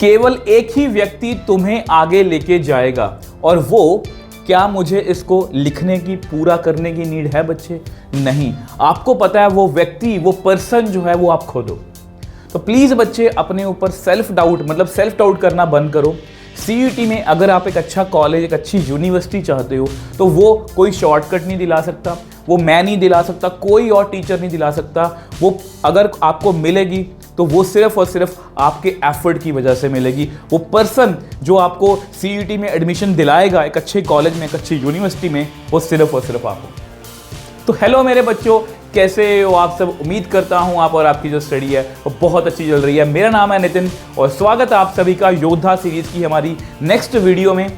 केवल एक ही व्यक्ति तुम्हें आगे लेके जाएगा, और वो क्या मुझे इसको लिखने की, पूरा करने की नीड है बच्चे? नहीं, आपको पता है वो व्यक्ति, वो पर्सन जो है वो आप खुद हो। तो प्लीज बच्चे अपने ऊपर सेल्फ डाउट करना बंद करो। सीयूईटी में अगर आप एक अच्छा कॉलेज, एक अच्छी यूनिवर्सिटी चाहते हो, तो वो कोई शॉर्टकट नहीं दिला सकता, वो मैं नहीं दिला सकता, कोई और टीचर नहीं दिला सकता। वो अगर आपको मिलेगी तो वो सिर्फ और सिर्फ आपके एफर्ट की वजह से मिलेगी। वो पर्सन जो आपको सीयूईटी में एडमिशन दिलाएगा एक अच्छे कॉलेज में, एक अच्छी यूनिवर्सिटी में, वो सिर्फ और सिर्फ आप हो। तो हेलो मेरे बच्चों, कैसे हो आप सब? उम्मीद करता हूं आप और आपकी जो स्टडी है वो बहुत अच्छी चल रही है। मेरा नाम है नितिन और स्वागत है आप सभी का योद्धा सीरीज की हमारी नेक्स्ट वीडियो में।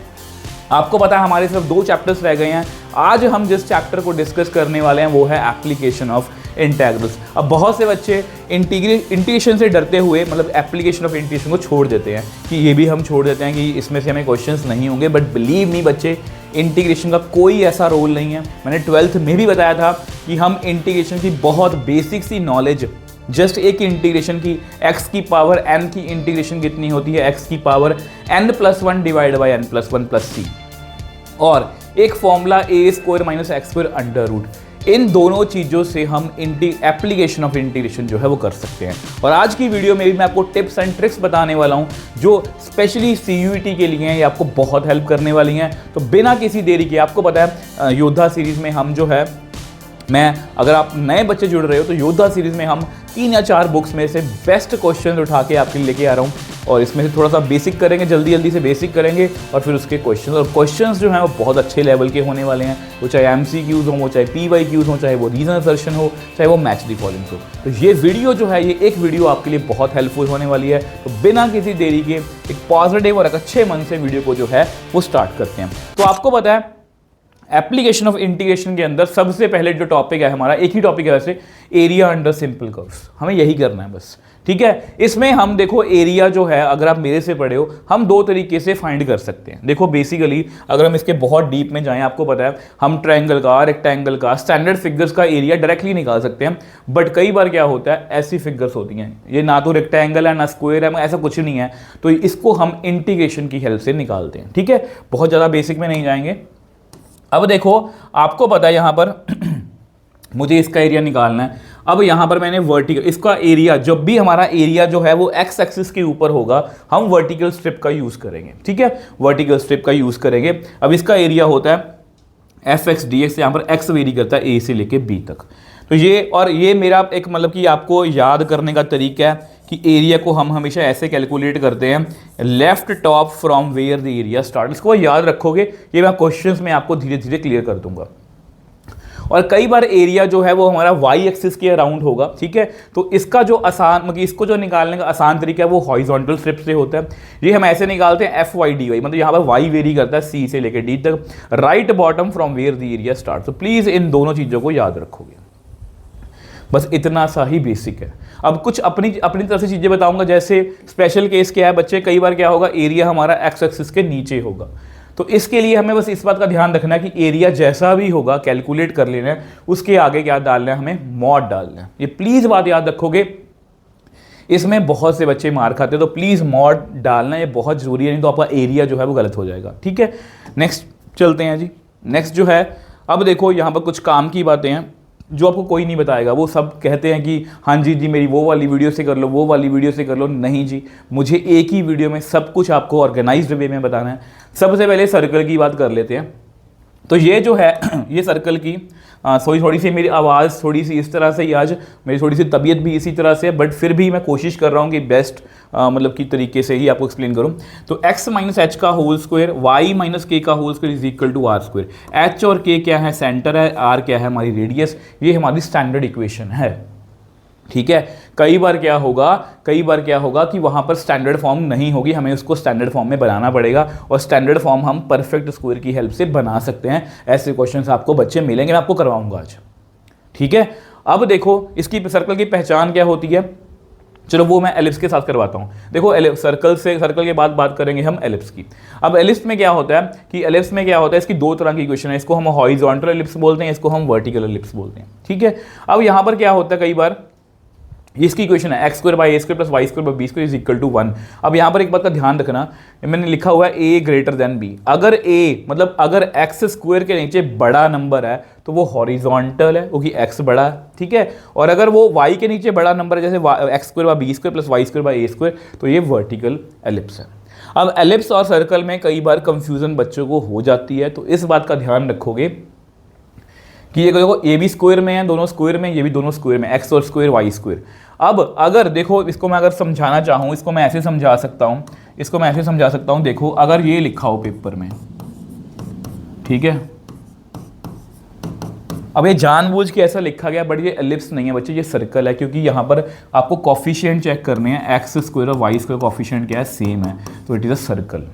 आपको पता है हमारे सिर्फ 2 चैप्टर्स रह गए हैं। आज हम जिस चैप्टर को डिस्कस करने वाले हैं वो है एप्लीकेशन ऑफ इंटेग्रल्स। अब बहुत से बच्चे इंटीग्रेशन से डरते हुए एप्लीकेशन ऑफ इंटीग्रेशन को छोड़ देते हैं कि ये भी हम छोड़ देते हैं कि इसमें से हमें क्वेश्चंस नहीं होंगे। बट बिलीव मी बच्चे, इंटीग्रेशन का कोई ऐसा रोल नहीं है। मैंने 12th में भी बताया था कि हम इंटीग्रेशन की बहुत बेसिक सी नॉलेज, जस्ट एक इंटीग्रेशन की x की पावर n की इंटीग्रेशन कितनी होती है, x की power n+1 divide by n+1 plus c, और एक formula a² minus x², under root. इन दोनों चीज़ों से हम एप्लीकेशन ऑफ इंटीग्रेशन जो है वो कर सकते हैं। और आज की वीडियो में भी मैं आपको टिप्स एंड ट्रिक्स बताने वाला हूं जो स्पेशली सीयूईटी के लिए हैं, ये आपको बहुत हेल्प करने वाली हैं। तो बिना किसी देरी के, आपको पता है योद्धा सीरीज़ में हम जो है, अगर आप नए बच्चे जुड़ रहे हो तो योद्धा सीरीज़ में हम 3 या 4 बुक्स में से बेस्ट क्वेश्चन उठा के आपके लिए लेके आ रहा हूँ, और इसमें से थोड़ा सा बेसिक करेंगे, जल्दी से बेसिक करेंगे, और फिर उसके क्वेश्चंस, और क्वेश्चंस जो हैं वो बहुत अच्छे लेवल के होने वाले हैं। वो चाहे MCQs हो, वो चाहे PYQs हो, चाहे वो रीजन असर्शन हो, चाहे वो मैच द फॉलोइंग हो। तो ये वीडियो जो है, ये एक वीडियो आपके लिए बहुत हेल्पफुल होने वाली है। तो बिना किसी देरी के एक पॉजिटिव और एक अच्छे मन से वीडियो को जो है वो स्टार्ट करते हैं। तो आपको पता है एप्लीकेशन ऑफ इंटीग्रेशन के अंदर सबसे पहले जो टॉपिक है हमारा, एक ही टॉपिक है वैसे, एरिया अंडर सिंपल कर्व्स। हमें यही करना है बस, ठीक है। इसमें हम देखो एरिया जो है, अगर आप मेरे से पढ़े हो, हम 2 तरीके से फाइंड कर सकते हैं। देखो बेसिकली अगर हम इसके बहुत डीप में जाएं, आपको पता है हम ट्रायंगल का, रेक्टेंगल का, स्टैंडर्ड फिगर्स का एरिया डायरेक्टली निकाल सकते हैं। बट कई बार क्या होता है, ऐसी फिगर्स होती हैं, ये ना तो रेक्टेंगल है ना स्क्वायर है, ऐसा कुछ नहीं है, तो इसको हम इंटीग्रेशन की हेल्प से निकालते हैं, ठीक है। बहुत ज़्यादा बेसिक में नहीं जाएंगे। अब देखो आपको पता है यहाँ पर मुझे इसका एरिया निकालना है। अब यहाँ पर मैंने वर्टिकल, इसका एरिया, जब भी हमारा एरिया जो है वो एक्स एक्सिस के ऊपर होगा, हम वर्टिकल स्ट्रिप का यूज़ करेंगे, ठीक है, वर्टिकल स्ट्रिप का यूज़ करेंगे। अब इसका एरिया होता है fx dx, यहाँ पर x वेरी करता है a से लेके b तक। तो ये मेरा एक कि आपको याद करने का तरीका है कि एरिया को हम हमेशा ऐसे कैलकुलेट करते हैं, left top from where the area start. इसको याद रखोगे, ये मैं क्वेश्चंस में आपको धीरे धीरे क्लियर कर दूंगा। और कई बार एरिया जो है वो हमारा वाई एक्सिस के अराउंड होगा, ठीक है। तो इसका जो आसान इसको जो निकालने का आसान तरीका है वो हॉरिजॉन्टल स्ट्रिप से होता है। ये हम ऐसे निकालते हैं FY/dy, यहाँ पर वाई वेरी करता है C से लेकर D तक, right bottom from where the area start. तो प्लीज इन दोनों चीजों को याद रखोगे, बस इतना सा ही बेसिक है। अब कुछ अपनी तरफ से चीजें बताऊंगा, जैसे स्पेशल केस क्या है बच्चे, कई बार क्या होगा, एरिया हमारा एक्स एक्सिस के नीचे होगा, तो इसके लिए हमें बस इस बात का ध्यान रखना है कि एरिया जैसा भी होगा कैलकुलेट कर लेना है, उसके आगे क्या डालना है, हमें मॉड डालना है। ये प्लीज बात याद रखोगे, इसमें बहुत से बच्चे मार खाते हैं, तो प्लीज मॉड डालना ये बहुत जरूरी है, नहीं तो आपका एरिया जो है वो गलत हो जाएगा, ठीक है। नेक्स्ट चलते हैं जी। नेक्स्ट जो है, अब देखो यहाँ पर कुछ काम की बातें हैं जो आपको कोई नहीं बताएगा। वो सब कहते हैं कि हाँ जी मेरी वो वाली वीडियो से कर लो, वो वाली वीडियो से कर लो। नहीं जी, मुझे एक ही वीडियो में सब कुछ आपको ऑर्गेनाइज्ड वे में बताना है। सबसे पहले सर्कल की बात कर लेते हैं। तो ये जो है ये सर्कल की थोड़ी सी मेरी आवाज़ थोड़ी सी इस तरह से ही, आज मेरी थोड़ी सी तबीयत भी इसी तरह से है, बट फिर भी मैं कोशिश कर रहा हूँ कि बेस्ट की तरीके से ही आपको एक्सप्लेन करूँ। तो x माइनस एच का whole square, y minus K का whole square is equal to R square. H और k क्या है, सेंटर है, r क्या है, हमारी रेडियस। ये हमारी स्टैंडर्ड इक्वेशन है, ठीक है। कई बार क्या होगा कि वहां पर स्टैंडर्ड फॉर्म नहीं होगी, हमें उसको स्टैंडर्ड फॉर्म में बनाना पड़ेगा, और स्टैंडर्ड फॉर्म हम परफेक्ट स्क्वायर की हेल्प से बना सकते हैं। ऐसे क्वेश्चंस आपको बच्चे मिलेंगे, मैं आपको करवाऊंगा आज, ठीक है। अब देखो इसकी सर्कल की पहचान क्या होती है, चलो वो मैं एलिप्स के साथ करवाता हूँ। देखो सर्कल के बाद बात करेंगे हम एलिप्स की। अब एलिप्स में क्या होता है इसकी 2 तरह की इक्वेशन है। इसको हम हॉरिजॉन्टल एलिप्स बोलते हैं, इसको हम वर्टिकल एलिप्स बोलते हैं, ठीक है। अब यहाँ पर क्या होता है, कई बार ये इसकी इक्वेशन है x square by A square plus Y square by B square is equal to 1। अब यहाँ पर एक बात का ध्यान रखना, मैंने लिखा हुआ है ए ग्रेटर देन बी। अगर ए मतलब अगर एक्स स्क्वायर के नीचे बड़ा नंबर है तो वो हॉरिजॉन्टल है क्योंकि एक्स बड़ा है, ठीक है। और अगर वो वाई के नीचे बड़ा नंबर है जैसे X square by B square plus Y square by A square, तो ये वर्टिकल एलिप्स है। अब एलिप्स और सर्कल में कई बार कंफ्यूजन बच्चों को हो जाती है, तो इस बात का ध्यान रखोगे कि ये देखो ए भी स्क्वायर में है, दोनों स्क्वायर में, ये भी दोनों स्क्वायर में, एक्स और स्क्वायर वाई स्क्वायर। अब अगर देखो इसको मैं अगर समझाना चाहूँ, इसको मैं ऐसे समझा सकता हूँ, इसको मैं ऐसे समझा सकता हूँ। देखो अगर ये लिखा हो पेपर में, ठीक है, अब ये जानबूझ के ऐसा लिखा गया, बट ये एलिप्स नहीं है बच्चे, ये सर्कल है, क्योंकि यहाँ पर आपको कॉफिशिएंट चेक करने हैं, एक्स स्क्वायर और वाई स्क्वायर कॉफिशिएंट क्या है, सेम है, तो इट इज़ अ सर्कल।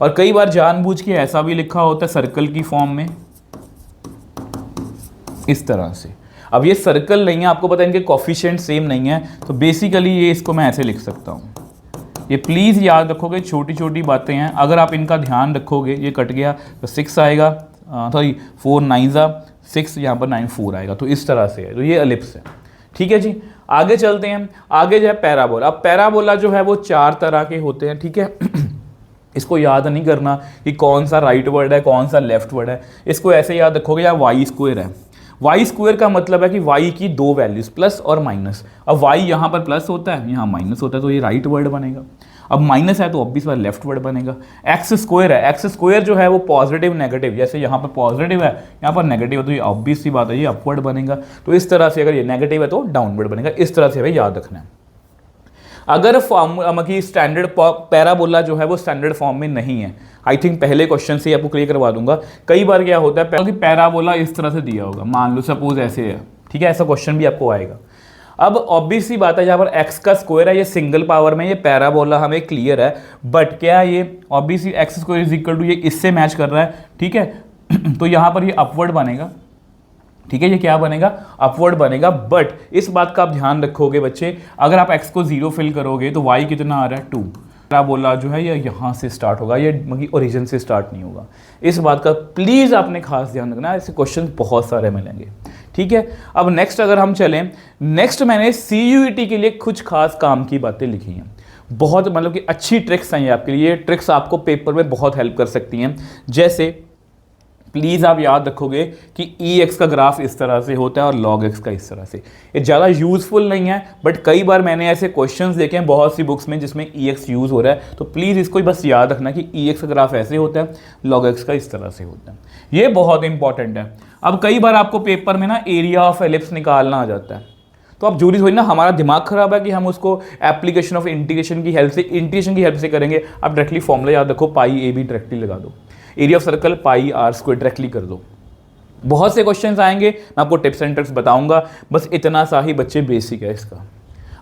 और कई बार जानबूझ के ऐसा भी लिखा होता है सर्कल की फॉर्म में, इस तरह से। अब ये सर्कल नहीं है, आपको पता है इनके कॉफिशिएंट सेम नहीं है, तो बेसिकली ये इसको मैं ऐसे लिख सकता हूँ। ये प्लीज़ याद रखोगे, छोटी छोटी बातें हैं, अगर आप इनका ध्यान रखोगे, ये कट गया तो 6 आएगा, सॉरी 4 9 6, यहाँ पर 9 4 आएगा, तो इस तरह से है, तो ये एलिप्स है, ठीक है जी। आगे चलते हैं, आगे जो है पैराबोला। अब पैराबोला जो है वो 4 तरह के होते हैं, ठीक है। इसको याद नहीं करना कि कौन सा राइट वर्ड है कौन सा लेफ्ट वर्ड है, इसको ऐसे याद रखोगे, या वाई स्क्वायर है। वाई स्क्वायर का मतलब है कि वाई की 2 वैल्यूज प्लस और माइनस। अब वाई यहाँ पर प्लस होता है, यहाँ माइनस होता है, तो ये राइट वर्ड बनेगा। अब माइनस है तो ऑब्वियस बात लेफ्ट वर्ड बनेगा। एक्स स्क्वायर है, एक्स स्क्वायर जो है वो पॉजिटिव नेगेटिव, जैसे यहाँ पर पॉजिटिव है यहाँ पर नेगेटिव है, तो ये ऑब्वियस सी बात है ये अपवर्ड बनेगा। तो इस तरह से अगर ये नेगेटिव है तो डाउनवर्ड बनेगा, इस तरह से हमें याद रखना है। अगर फॉर्म की स्टैंडर्ड पैराबोला जो है वो स्टैंडर्ड फॉर्म में नहीं है, आई थिंक पहले क्वेश्चन से आपको क्लियर करवा दूंगा। कई बार क्या होता है कि पैराबोला इस तरह से दिया होगा, मान लो सपोज ऐसे है, ठीक है, ऐसा क्वेश्चन भी आपको आएगा। अब ऑब्वियस सी बात है, जहाँ पर एक्स का स्क्वायर है, ये सिंगल पावर में, ये पैराबोला हमें क्लियर है, बट क्या ये obviously X square is equal to ये इससे मैच कर रहा है, ठीक है। तो यहाँ पर ये अपवर्ड बनेगा, ठीक है, ये क्या बनेगा, अपवर्ड बनेगा। बट इस बात का आप ध्यान रखोगे बच्चे, अगर आप x को 0 फिल करोगे तो y कितना आ रहा है 2। पैराबोला जो है ये यहाँ से स्टार्ट होगा, ये ओरिजिन से स्टार्ट नहीं होगा। इस बात का प्लीज़ आपने खास ध्यान रखना है, ऐसे क्वेश्चन बहुत सारे मिलेंगे, ठीक है। अब नेक्स्ट अगर हम चलें, नेक्स्ट मैंने CUET के लिए कुछ खास काम की बातें लिखी हैं, बहुत मतलब कि अच्छी ट्रिक्स हैं ये आपके लिए, ये ट्रिक्स आपको पेपर में बहुत हेल्प कर सकती हैं। जैसे प्लीज़ आप याद रखोगे कि EX का ग्राफ इस तरह से होता है और log x का इस तरह से। ये ज़्यादा यूज़फुल नहीं है, बट कई बार मैंने ऐसे क्वेश्चंस देखे हैं बहुत सी बुक्स में जिसमें EX यूज़ हो रहा है, तो प्लीज़ इसको बस याद रखना कि EX का ग्राफ ऐसे होता है, log x का इस तरह से होता है, ये बहुत इंपॉर्टेंट है। अब कई बार आपको पेपर में ना एरिया ऑफ एलिप्स निकालना आ जाता है, तो आप जरूरी थोड़ी ना हमारा दिमाग खराब है कि हम उसको एप्लीकेशन ऑफ इंटीग्रेशन की हेल्प से करेंगे। आप डायरेक्टली फॉर्मूला याद रखो, पाई ए बी डायरेक्टली लगा दो, area of circle pi R square directly कर दो। बहुत से क्वेश्चंस आएंगे, मैं आपको टिप्स एंड ट्रिक्स बताऊंगा, बस इतना सा ही बच्चे बेसिक है इसका।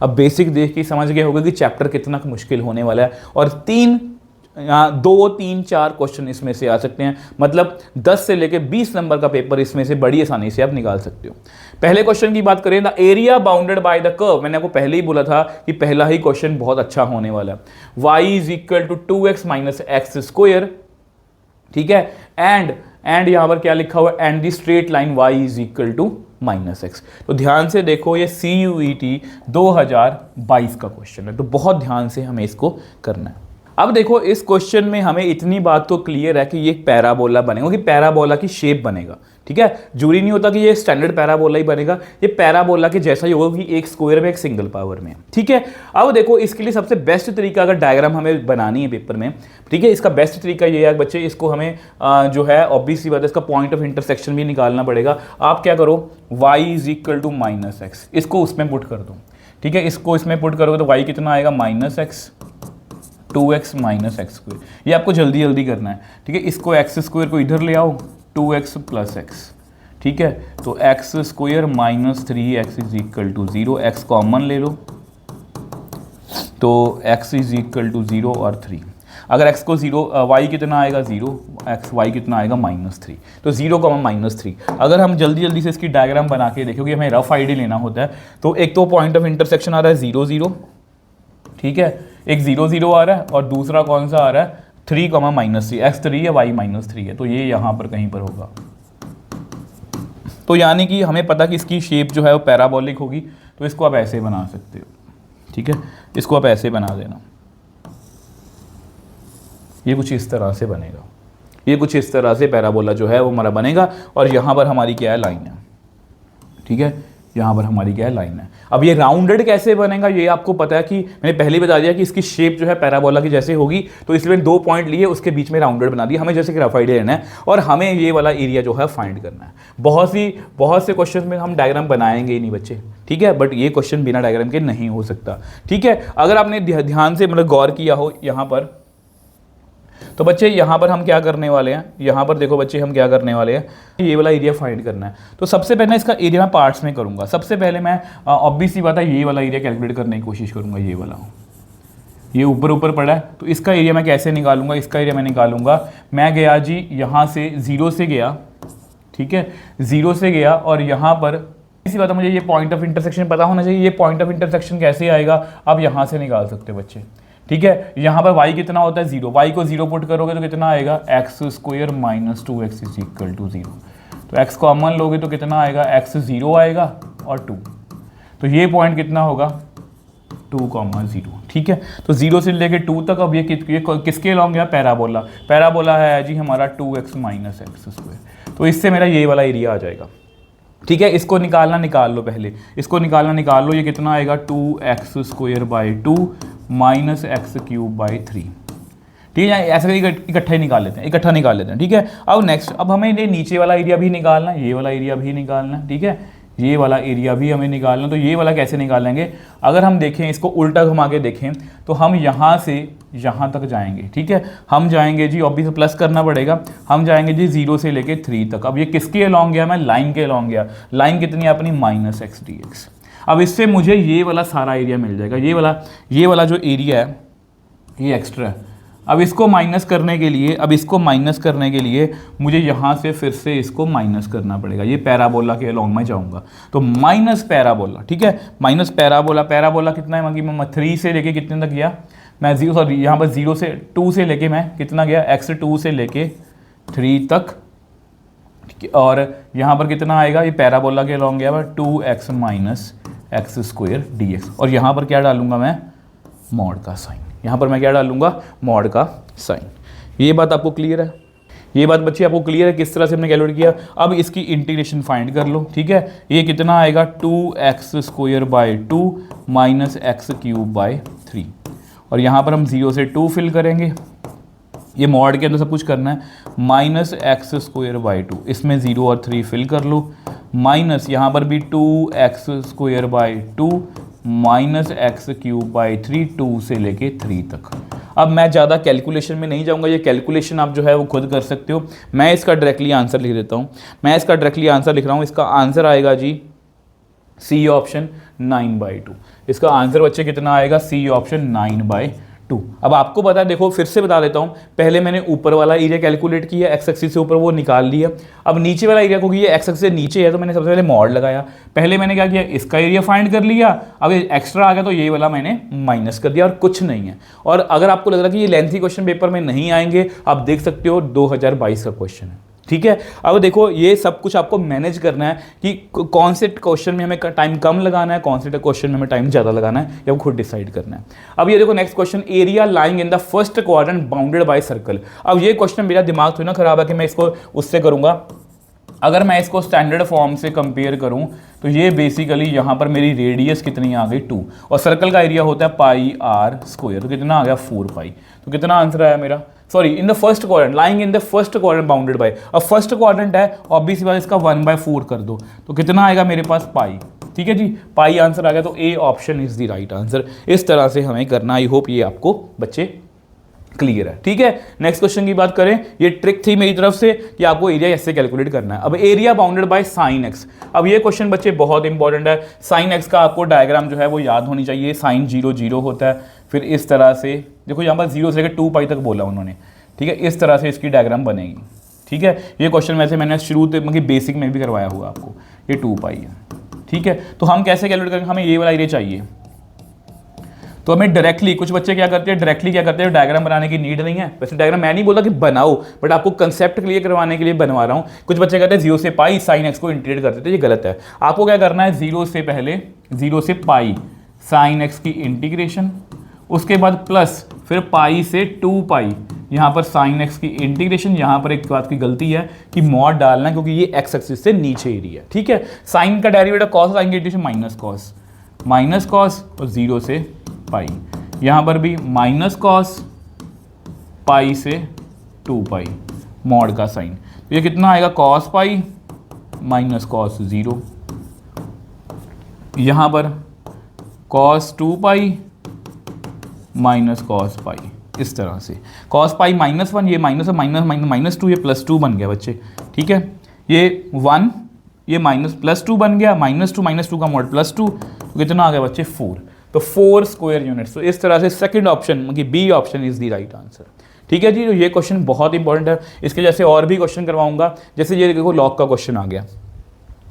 अब बेसिक देख के समझ गए होगा कि चैप्टर कितना मुश्किल होने वाला है, और 2 3 4 क्वेश्चन इसमें से आ सकते हैं, मतलब 10 से लेकर 20 नंबर का पेपर इसमें से बड़ी आसानी से आप निकाल सकते हो। पहले क्वेश्चन की बात करें, the area bounded by the curve, मैंने आपको पहले ही बोला था कि पहला ही क्वेश्चन बहुत अच्छा होने वाला है। y is equal to 2x minus x square, ठीक है, एंड यहां पर क्या लिखा हुआ है, and the straight line y is equal to minus X. तो ध्यान से देखो, ये CUET 2022 का क्वेश्चन है, तो बहुत ध्यान से हमें इसको करना है। अब देखो इस क्वेश्चन में हमें इतनी बात तो क्लियर है कि ये पैराबोला बनेगा, कि पैराबोला की शेप बनेगा, ठीक है। जरूरी नहीं होता कि ये स्टैंडर्ड पैराबोला ही बनेगा, ये पैराबोला के जैसा ही होगा कि एक स्क्वायर में एक सिंगल पावर में, ठीक है। अब देखो इसके लिए सबसे बेस्ट तरीका, अगर डायग्राम हमें बनानी है पेपर में, ठीक है, इसका बेस्ट तरीका ये है बच्चे, इसको हमें जो है ऑब्वियस सी बात है, इसका पॉइंट ऑफ इंटरसेक्शन भी निकालना पड़ेगा। आप क्या करो, y is equal to minus X, इसको उसमें पुट कर दो, ठीक है, इसको इसमें पुट करोगे तो y कितना आएगा, minus x 2x minus x square. ये आपको जल्दी जल्दी करना है, ठीक है। इसको एक्स स्क्वायर को इधर ले आओ, 2x प्लस एक्स, ठीक है। तो X square minus 3x is equal to 0, X common ले लो, तो x इज इक्वल टू 0 और 3। अगर x को 0, y कितना आएगा 0, y कितना आएगा -3, तो 0 का -3। अगर हम जल्दी जल्दी से इसकी डायग्राम बना के देखो कि हमें रफ आइडिया लेना होता है, तो एक तो पॉइंट ऑफ इंटरसेक्शन आ रहा है 0 0, ठीक है, एक 0 0 आ रहा है, और दूसरा कौन सा आ रहा है 3, -3, x 3 है y -3 है, तो ये यहाँ पर कहीं पर होगा। तो यानी कि हमें पता कि इसकी शेप जो है वो पैराबोलिक होगी, तो इसको आप ऐसे बना सकते हो, ठीक है, इसको आप ऐसे बना देना, ये कुछ इस तरह से बनेगा, ये कुछ इस तरह से पैराबोला जो है वो हमारा बनेगा। और यहाँ पर हमारी क्या है, लाइन है, ठीक है, यहाँ पर हमारी क्या है, लाइन है। अब ये राउंडेड कैसे बनेगा, ये आपको पता है कि मैंने पहले ही बता दिया कि इसकी शेप जो है पैराबोला की जैसे होगी, तो इसलिए 2 पॉइंट लिए, उसके बीच में राउंडेड बना दिया। हमें जैसे ग्राफाइड लेना है और हमें ये वाला एरिया जो है फाइंड करना है। बहुत से क्वेश्चन में हम डायग्राम बनाएंगे ही नहीं बच्चे, ठीक है, बट ये क्वेश्चन बिना डायग्राम के नहीं हो सकता, ठीक है। अगर आपने ध्यान से मतलब गौर किया हो यहाँ पर, तो बच्चे यहाँ पर हम क्या करने वाले हैं, यहाँ पर देखो बच्चे हम क्या करने वाले हैं, ये वाला एरिया फाइंड करना है। तो सबसे पहले इसका एरिया मैं पार्ट्स में करूँगा। सबसे पहले मैं ऑब्वियस सी बात है ये वाला एरिया कैलकुलेट करने की कोशिश करूँगा। ये वाला, ये ऊपर पड़ा है, तो इसका एरिया मैं कैसे निकालूंगा, इसका एरिया मैं निकालूंगा, मैं गया जी यहाँ से 0 से गया, ठीक है, 0 से गया और यहाँ पर इसी बात है, मुझे ये पॉइंट ऑफ इंटरसेक्शन पता होना चाहिए। ये पॉइंट ऑफ इंटरसेक्शन कैसे आएगा, आप यहाँ से निकाल सकते हो बच्चे, ठीक है। यहाँ पर y कितना होता है 0, y को 0 पुट करोगे तो कितना आएगा, x² - 2x = 0। तो x कॉमन लोगे तो कितना आएगा, x 0 आएगा और 2, तो ये पॉइंट कितना होगा 2,0, ठीक है। तो 0 से लेके 2 तक। अब ये किसके अलॉन्ग है, पैराबोला, पैराबोला है जी हमारा 2x - x²। तो इससे मेरा ये वाला एरिया आ जाएगा, ठीक है। इसको निकाल लो पहले, इसको निकाल लो, ये कितना आएगा 2x² / 2 - x³ / 3, ठीक है। ऐसे इकट्ठा निकाल लेते हैं, ठीक है। अब नेक्स्ट, अब हमें ये नीचे वाला एरिया भी निकालना है, ये वाला एरिया भी निकालना है, ठीक है, ये वाला एरिया भी हमें निकालना। तो ये वाला कैसे निकालेंगे, अगर हम देखें इसको उल्टा घुमा के देखें तो हम यहाँ से यहाँ तक जाएंगे, ठीक है। हम जाएंगे जी, ऑब्वियसली प्लस करना पड़ेगा, हम जाएंगे जी 0 से लेके 3 तक। अब ये किसके अलॉन्ग गया, मैं लाइन के अलॉन्ग गया। लाइन कितनी है अपनी, -x dx। अब इससे मुझे ये वाला सारा एरिया मिल जाएगा, ये वाला जो एरिया है ये एक्स्ट्रा है। अब इसको माइनस करने के लिए मुझे यहाँ से फिर से इसको माइनस करना पड़ेगा। ये पैराबोला के अलॉन्ग में जाऊँगा तो माइनस पैराबोला, ठीक है, माइनस पैराबोला कितना है, मैं 3 से लेके कितने तक गया, मैं यहाँ पर 0 से 2 से लेके मैं कितना गया, x2 से लेके 3 तक, और यहाँ पर कितना आएगा, ये पैराबोला के अलॉन्ग गया 2x - x² dx। और यहाँ पर क्या डालूंगा मैं, मॉड का साइन, यहाँ पर मैं क्या डालूंगा, मॉड का साइन। ये बात आपको क्लियर है, ये बात बच्चे आपको क्लियर है किस तरह से हमने कैलकुलेट किया। अब इसकी इंटीग्रेशन फाइंड कर लो, ठीक है। ये कितना आएगा 2x² / 2 - x³ / 3, और यहाँ पर हम 0 से 2 फिल करेंगे। ये मॉड के अंदर सब कुछ करना है, -x² / 2, इसमें 0 और 3 फिल कर लो, माइनस यहाँ पर भी 2x² / 2 - x³ / 3, 2 से लेके 3 तक। अब मैं ज़्यादा कैलकुलेशन में नहीं जाऊँगा, ये कैलकुलेशन आप जो है वो खुद कर सकते हो। मैं इसका डायरेक्टली आंसर लिख देता हूँ, इसका आंसर आएगा जी सी ऑप्शन 9/2। इसका आंसर बच्चे कितना आएगा, सी ऑप्शन 9/2। अब आपको पता है, देखो फिर से बता देता हूँ, पहले मैंने ऊपर वाला एरिया कैलकुलेट किया, एक्स एक्सिस से ऊपर वो निकाल लिया। अब नीचे वाला एरिया, क्योंकि ये एक्स एक्सिस से नीचे है तो मैंने सबसे पहले मॉड लगाया। पहले मैंने क्या किया, इसका एरिया फाइंड कर लिया, अब एक्स्ट्रा आ गया तो ये वाला मैंने माइनस कर दिया और कुछ नहीं है। और अगर आपको लग रहा है कि ये लेंथी क्वेश्चन पेपर में नहीं आएंगे, आप देख सकते हो 2022 का क्वेश्चन है, ठीक है। अब देखो ये सब कुछ आपको मैनेज करना है कि कौन से क्वेश्चन में हमें टाइम कम लगाना है, कौन से क्वेश्चन में हमें टाइम ज़्यादा लगाना है, ये खुद डिसाइड करना है। अब ये देखो next question, area lying in the first quadrant bounded by circle. अब ये क्वेश्चन मेरा दिमाग थोड़ा ना खराब है कि मैं इसको उससे करूँगा। अगर मैं इसको स्टैंडर्ड फॉर्म से कंपेयर करूं तो ये बेसिकली यहाँ पर मेरी रेडियस कितनी आ गई 2, और सर्कल का एरिया होता है πr², तो कितना आ गया 4π। तो कितना आंसर आया मेरा, sorry in the first quadrant, lying in the first quadrant bounded bye. अब फर्स्ट क्वाड्रेंट है, ऑब्वियसली बात इसका 1/4 कर दो तो कितना आएगा मेरे पास π, ठीक है जी, π आंसर आ गया। तो A option is the right answer. इस तरह से हमें करना। आई होप ये आपको बच्चे क्लियर है, ठीक है। नेक्स्ट क्वेश्चन की बात करें, ये ट्रिक थी मेरी तरफ से कि आपको एरिया ऐसे कैलकुलेट करना है। अब area bounded by sine x. अब ये क्वेश्चन बच्चे बहुत इंपॉर्टेंट है। साइन एक्स का आपको डायग्राम जो है वो याद होनी चाहिए। साइन 0 0 होता है, फिर इस तरह से देखो यहाँ पर 0 से लेकर 2π तक बोला उन्होंने, ठीक है। इस तरह से इसकी डायग्राम बनेगी, ठीक है। ये क्वेश्चन वैसे मैंने शुरू मतलब बेसिक में भी करवाया हुआ आपको। ये 2π है, ठीक है। तो हम कैसे कैलकुलेट करेंगे, हमें ये वाला एरिया चाहिए। तो हमें डायरेक्टली, कुछ बच्चे क्या करते हैं डायरेक्टली क्या करते हैं, डायग्राम बनाने की नीड नहीं है। वैसे डायग्राम मैं नहीं बोला कि बनाओ, बट आपको कंसेप्ट क्लियर करवाने के लिए बनवा रहा हूँ। कुछ बच्चे कहते हैं 0 से पाई साइन एक्स को इंटीग्रेट कर देते हैं, ये गलत है। आपको क्या करना है, 0 से पहले 0 से पाई साइन एक्स की इंटीग्रेशन, उसके बाद प्लस फिर पाई से 2 पाई यहाँ पर साइन एक्स की इंटीग्रेशन। यहाँ पर एक बात की गलती है कि मॉड डालना है, क्योंकि ये एक्स एक्सिस से नीचे एरिया है, ठीक है। साइन का डेरिवेटिव कॉस, साइन की इंटीग्रेशन माइनस कॉस और 0 से पाई, यहाँ पर भी माइनस कॉस पाई से 2 पाई मॉड का साइन। तो ये कितना आएगा, कॉस पाई माइनस कॉस 0, यहाँ पर cos 2 pi minus cos pi, इस तरह से कॉस पाई -1, ये माइनस -2, ये +2 बन गया बच्चे, ठीक है। ये 1, ये +2 बन गया, -2 का मॉड +2, तो कितना आ गया बच्चे 4। तो 4 स्क्वायर यूनिट्स। तो इस तरह से सेकंड ऑप्शन मतलब B option is the right answer, ठीक है जी। तो ये क्वेश्चन बहुत इंपॉर्टेंट है, इसके जैसे और भी क्वेश्चन करवाऊंगा। जैसे ये देखो लॉग का क्वेश्चन आ गया,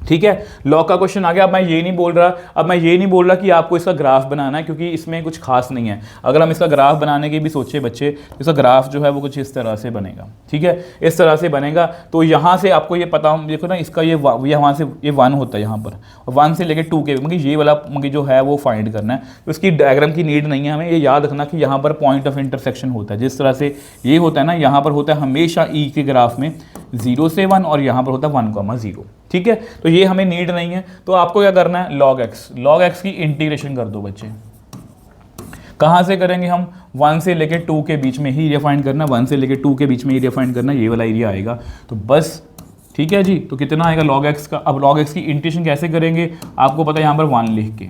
ठीक है, लॉग का क्वेश्चन आ गया। अब मैं ये नहीं बोल रहा कि आपको इसका ग्राफ बनाना है, क्योंकि इसमें कुछ खास नहीं है। अगर हम इसका ग्राफ बनाने की भी सोचे बच्चे, तो इसका ग्राफ जो है वो कुछ इस तरह से बनेगा, ठीक है, इस तरह से बनेगा। तो यहाँ से आपको ये पता हो, देखो ना, इसका ये वहाँ से ये 1 होता है यहाँ पर, और 1 से लेकर 2 के मतलब ये वाला मतलब जो है वो फाइंड करना है। तो इसकी डायग्राम की नीड नहीं है, हमें ये याद रखना कि यहाँ पर पॉइंट ऑफ इंटरसेक्शन होता है। जिस तरह से ये होता है ना, यहाँ पर होता है हमेशा ई के ग्राफ में 0 से 1, और यहाँ पर होता है 1,0, ठीक है। तो ये हमें नीड नहीं है। तो आपको क्या करना है, log x की इंटीग्रेशन कर दो बच्चे। कहाँ से करेंगे हम, 1 से लेके 2 के बीच में ही एरिया फाइंड करना, 1 से लेके 2 के बीच में एरिया फाइंड करना, ये वाला एरिया आएगा। तो बस ठीक है जी। तो कितना आएगा log x का। अब log x की इंटीग्रेशन कैसे करेंगे, आपको पता है यहाँ पर 1 लिख के,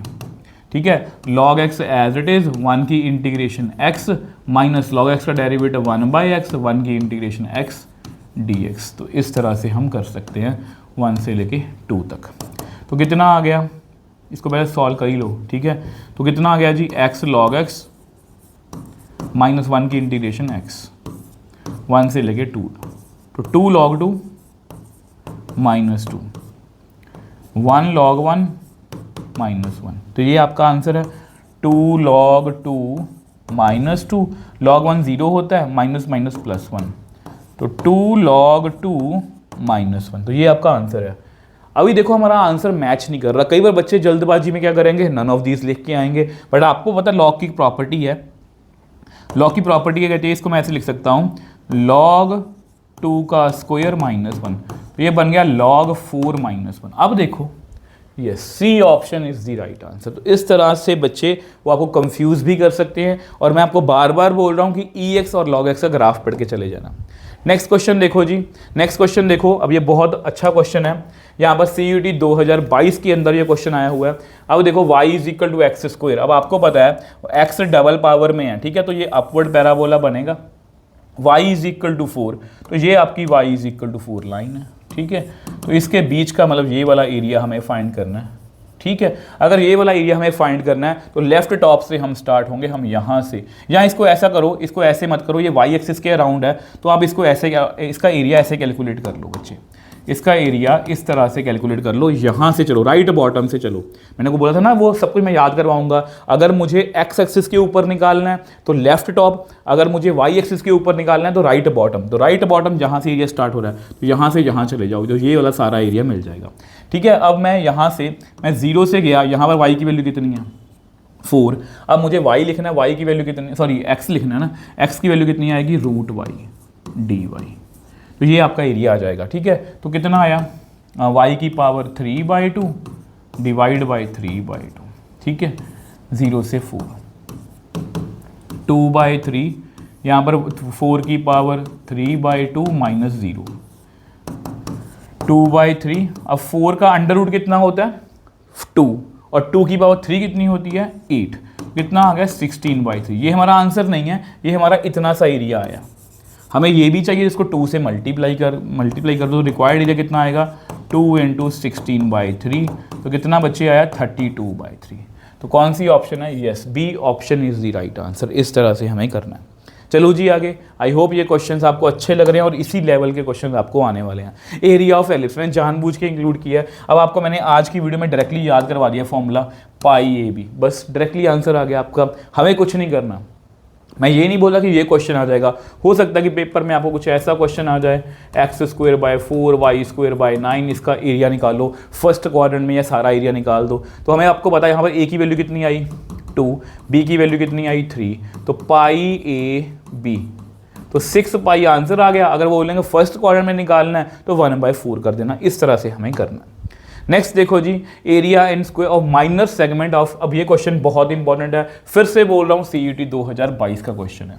ठीक है। log x as it is 1 की integration x minus log x का डेरिवेटिव 1/x, 1 की इंटीग्रेशन x dx। तो इस तरह से हम कर सकते हैं 1 से लेके 2 तक। तो कितना आ गया, इसको पहले सॉल्व कर ही लो, ठीक है। तो कितना आ गया जी, x log x माइनस 1 की इंटीग्रेशन x 1 से लेके 2, तो 2 log 2 माइनस 2, 1 log 1 माइनस 1। तो ये आपका आंसर है 2 log 2 माइनस 2, log 1 0 होता है, माइनस माइनस +1, तो 2 log 2 माइनस 1। तो ये आपका आंसर है। अभी देखो हमारा आंसर मैच नहीं कर रहा। कई बार बच्चे जल्दबाजी में क्या करेंगे, नन ऑफ दीज लिख के आएंगे, बट आपको पता लॉग की प्रॉपर्टी है। लॉग की प्रॉपर्टी क्या कहती है, इसको मैं ऐसे लिख सकता हूँ, log 2 का स्क्वायर -1। तो ये बन गया log 4 -1। अब देखो yes, C option is the right answer. तो इस तरह से बच्चे वो आपको कंफ्यूज भी कर सकते हैं, और मैं आपको बार बार बोल रहा हूँ कि EX और log x का ग्राफ पढ़ के चले जाना। नेक्स्ट क्वेश्चन देखो जी, नेक्स्ट क्वेश्चन देखो। अब ये बहुत अच्छा क्वेश्चन है, यहाँ पर CUET 2022 के अंदर ये क्वेश्चन आया हुआ है। अब देखो y = x²। अब आपको पता है x डबल पावर में है, ठीक है, तो ये अपवर्ड पैराबोला बनेगा। y = 4, तो ये आपकी y = 4 लाइन है, ठीक है। तो इसके बीच का मतलब ये वाला एरिया हमें फाइंड करना है, ठीक है। अगर ये वाला एरिया हमें फाइंड करना है तो लेफ्ट टॉप से हम स्टार्ट होंगे, हम यहाँ से, या इसको ऐसा करो, इसको ऐसे मत करो, ये y एक्सिस के अराउंड है, तो आप इसको ऐसे, इसका एरिया ऐसे कैलकुलेट कर लो बच्चे, इसका एरिया इस तरह से कैलकुलेट कर लो। यहाँ से चलो, राइट बॉटम से चलो। मैंने को बोला था ना वो सब कुछ मैं याद करवाऊंगा। अगर मुझे x एक्सिस के ऊपर निकालना है तो लेफ्ट टॉप, अगर मुझे y एक्सिस के ऊपर निकालना है तो राइट बॉटम। तो राइट बॉटम जहाँ से एरिया स्टार्ट हो रहा है, तो यहाँ से यहाँ चले जाओ, तो ये वाला सारा एरिया मिल जाएगा, ठीक है। अब मैं यहाँ से, मैं 0 से गया, यहाँ पर y की वैल्यू कितनी है 4। अब मुझे y लिखना है, y की वैल्यू कितनी, सॉरी x लिखना है ना, x की वैल्यू कितनी आएगी √y dy। तो ये आपका एरिया आ जाएगा, ठीक है। तो कितना आया, y की पावर 3/2 डिवाइड बाई 3/2, ठीक है, 0 से 4, 2/3, यहाँ पर 4 की पावर 3/2 माइनस 0, 2/3। अब 4 का अंडर रूट कितना होता है 2, और 2 की पावर 3 कितनी होती है 8, कितना आ गया 16/3। ये हमारा आंसर नहीं है, ये हमारा इतना सा एरिया आया। हमें ये भी चाहिए, इसको 2 से मल्टीप्लाई कर दो, तो रिक्वायर्ड एरिया कितना आएगा 2 × 16/3, तो कितना बच्चे आया 32/3। तो कौन सी ऑप्शन है, yes, B option is the right answer. इस तरह से हमें करना है, चलो जी आगे। आई होप ये क्वेश्चंस आपको अच्छे लग रहे हैं और इसी लेवल के क्वेश्चंस आपको आने वाले हैं। एरिया ऑफ एलिप्स मैंने जानबूझ के इंक्लूड किया है। अब आपको मैंने आज की वीडियो में डायरेक्टली याद करवा दिया फॉर्मूला पाई ए बी, बस डायरेक्टली आंसर आ गया आपका। हमें कुछ नहीं करना। मैं ये नहीं बोला कि ये क्वेश्चन आ जाएगा, हो सकता है कि पेपर में आपको कुछ ऐसा क्वेश्चन आ जाए x²/4 y²/9 इसका एरिया निकालो फर्स्ट क्वाड्रेंट में या सारा एरिया निकाल दो। तो हमें आपको पता है यहाँ पर a की वैल्यू कितनी आई 2, b की वैल्यू कितनी आई 3, तो पाई ए बी, तो 6 पाई आंसर आ गया। अगर वो बोलेंगे फर्स्ट क्वाड्रेंट में निकालना है तो 1/4 कर देना, इस तरह से हमें करना है। नेक्स्ट देखो जी, area in square of minor segment of, अब ये क्वेश्चन बहुत इंपॉर्टेंट है, फिर से बोल रहा हूँ CET 2022 का क्वेश्चन है,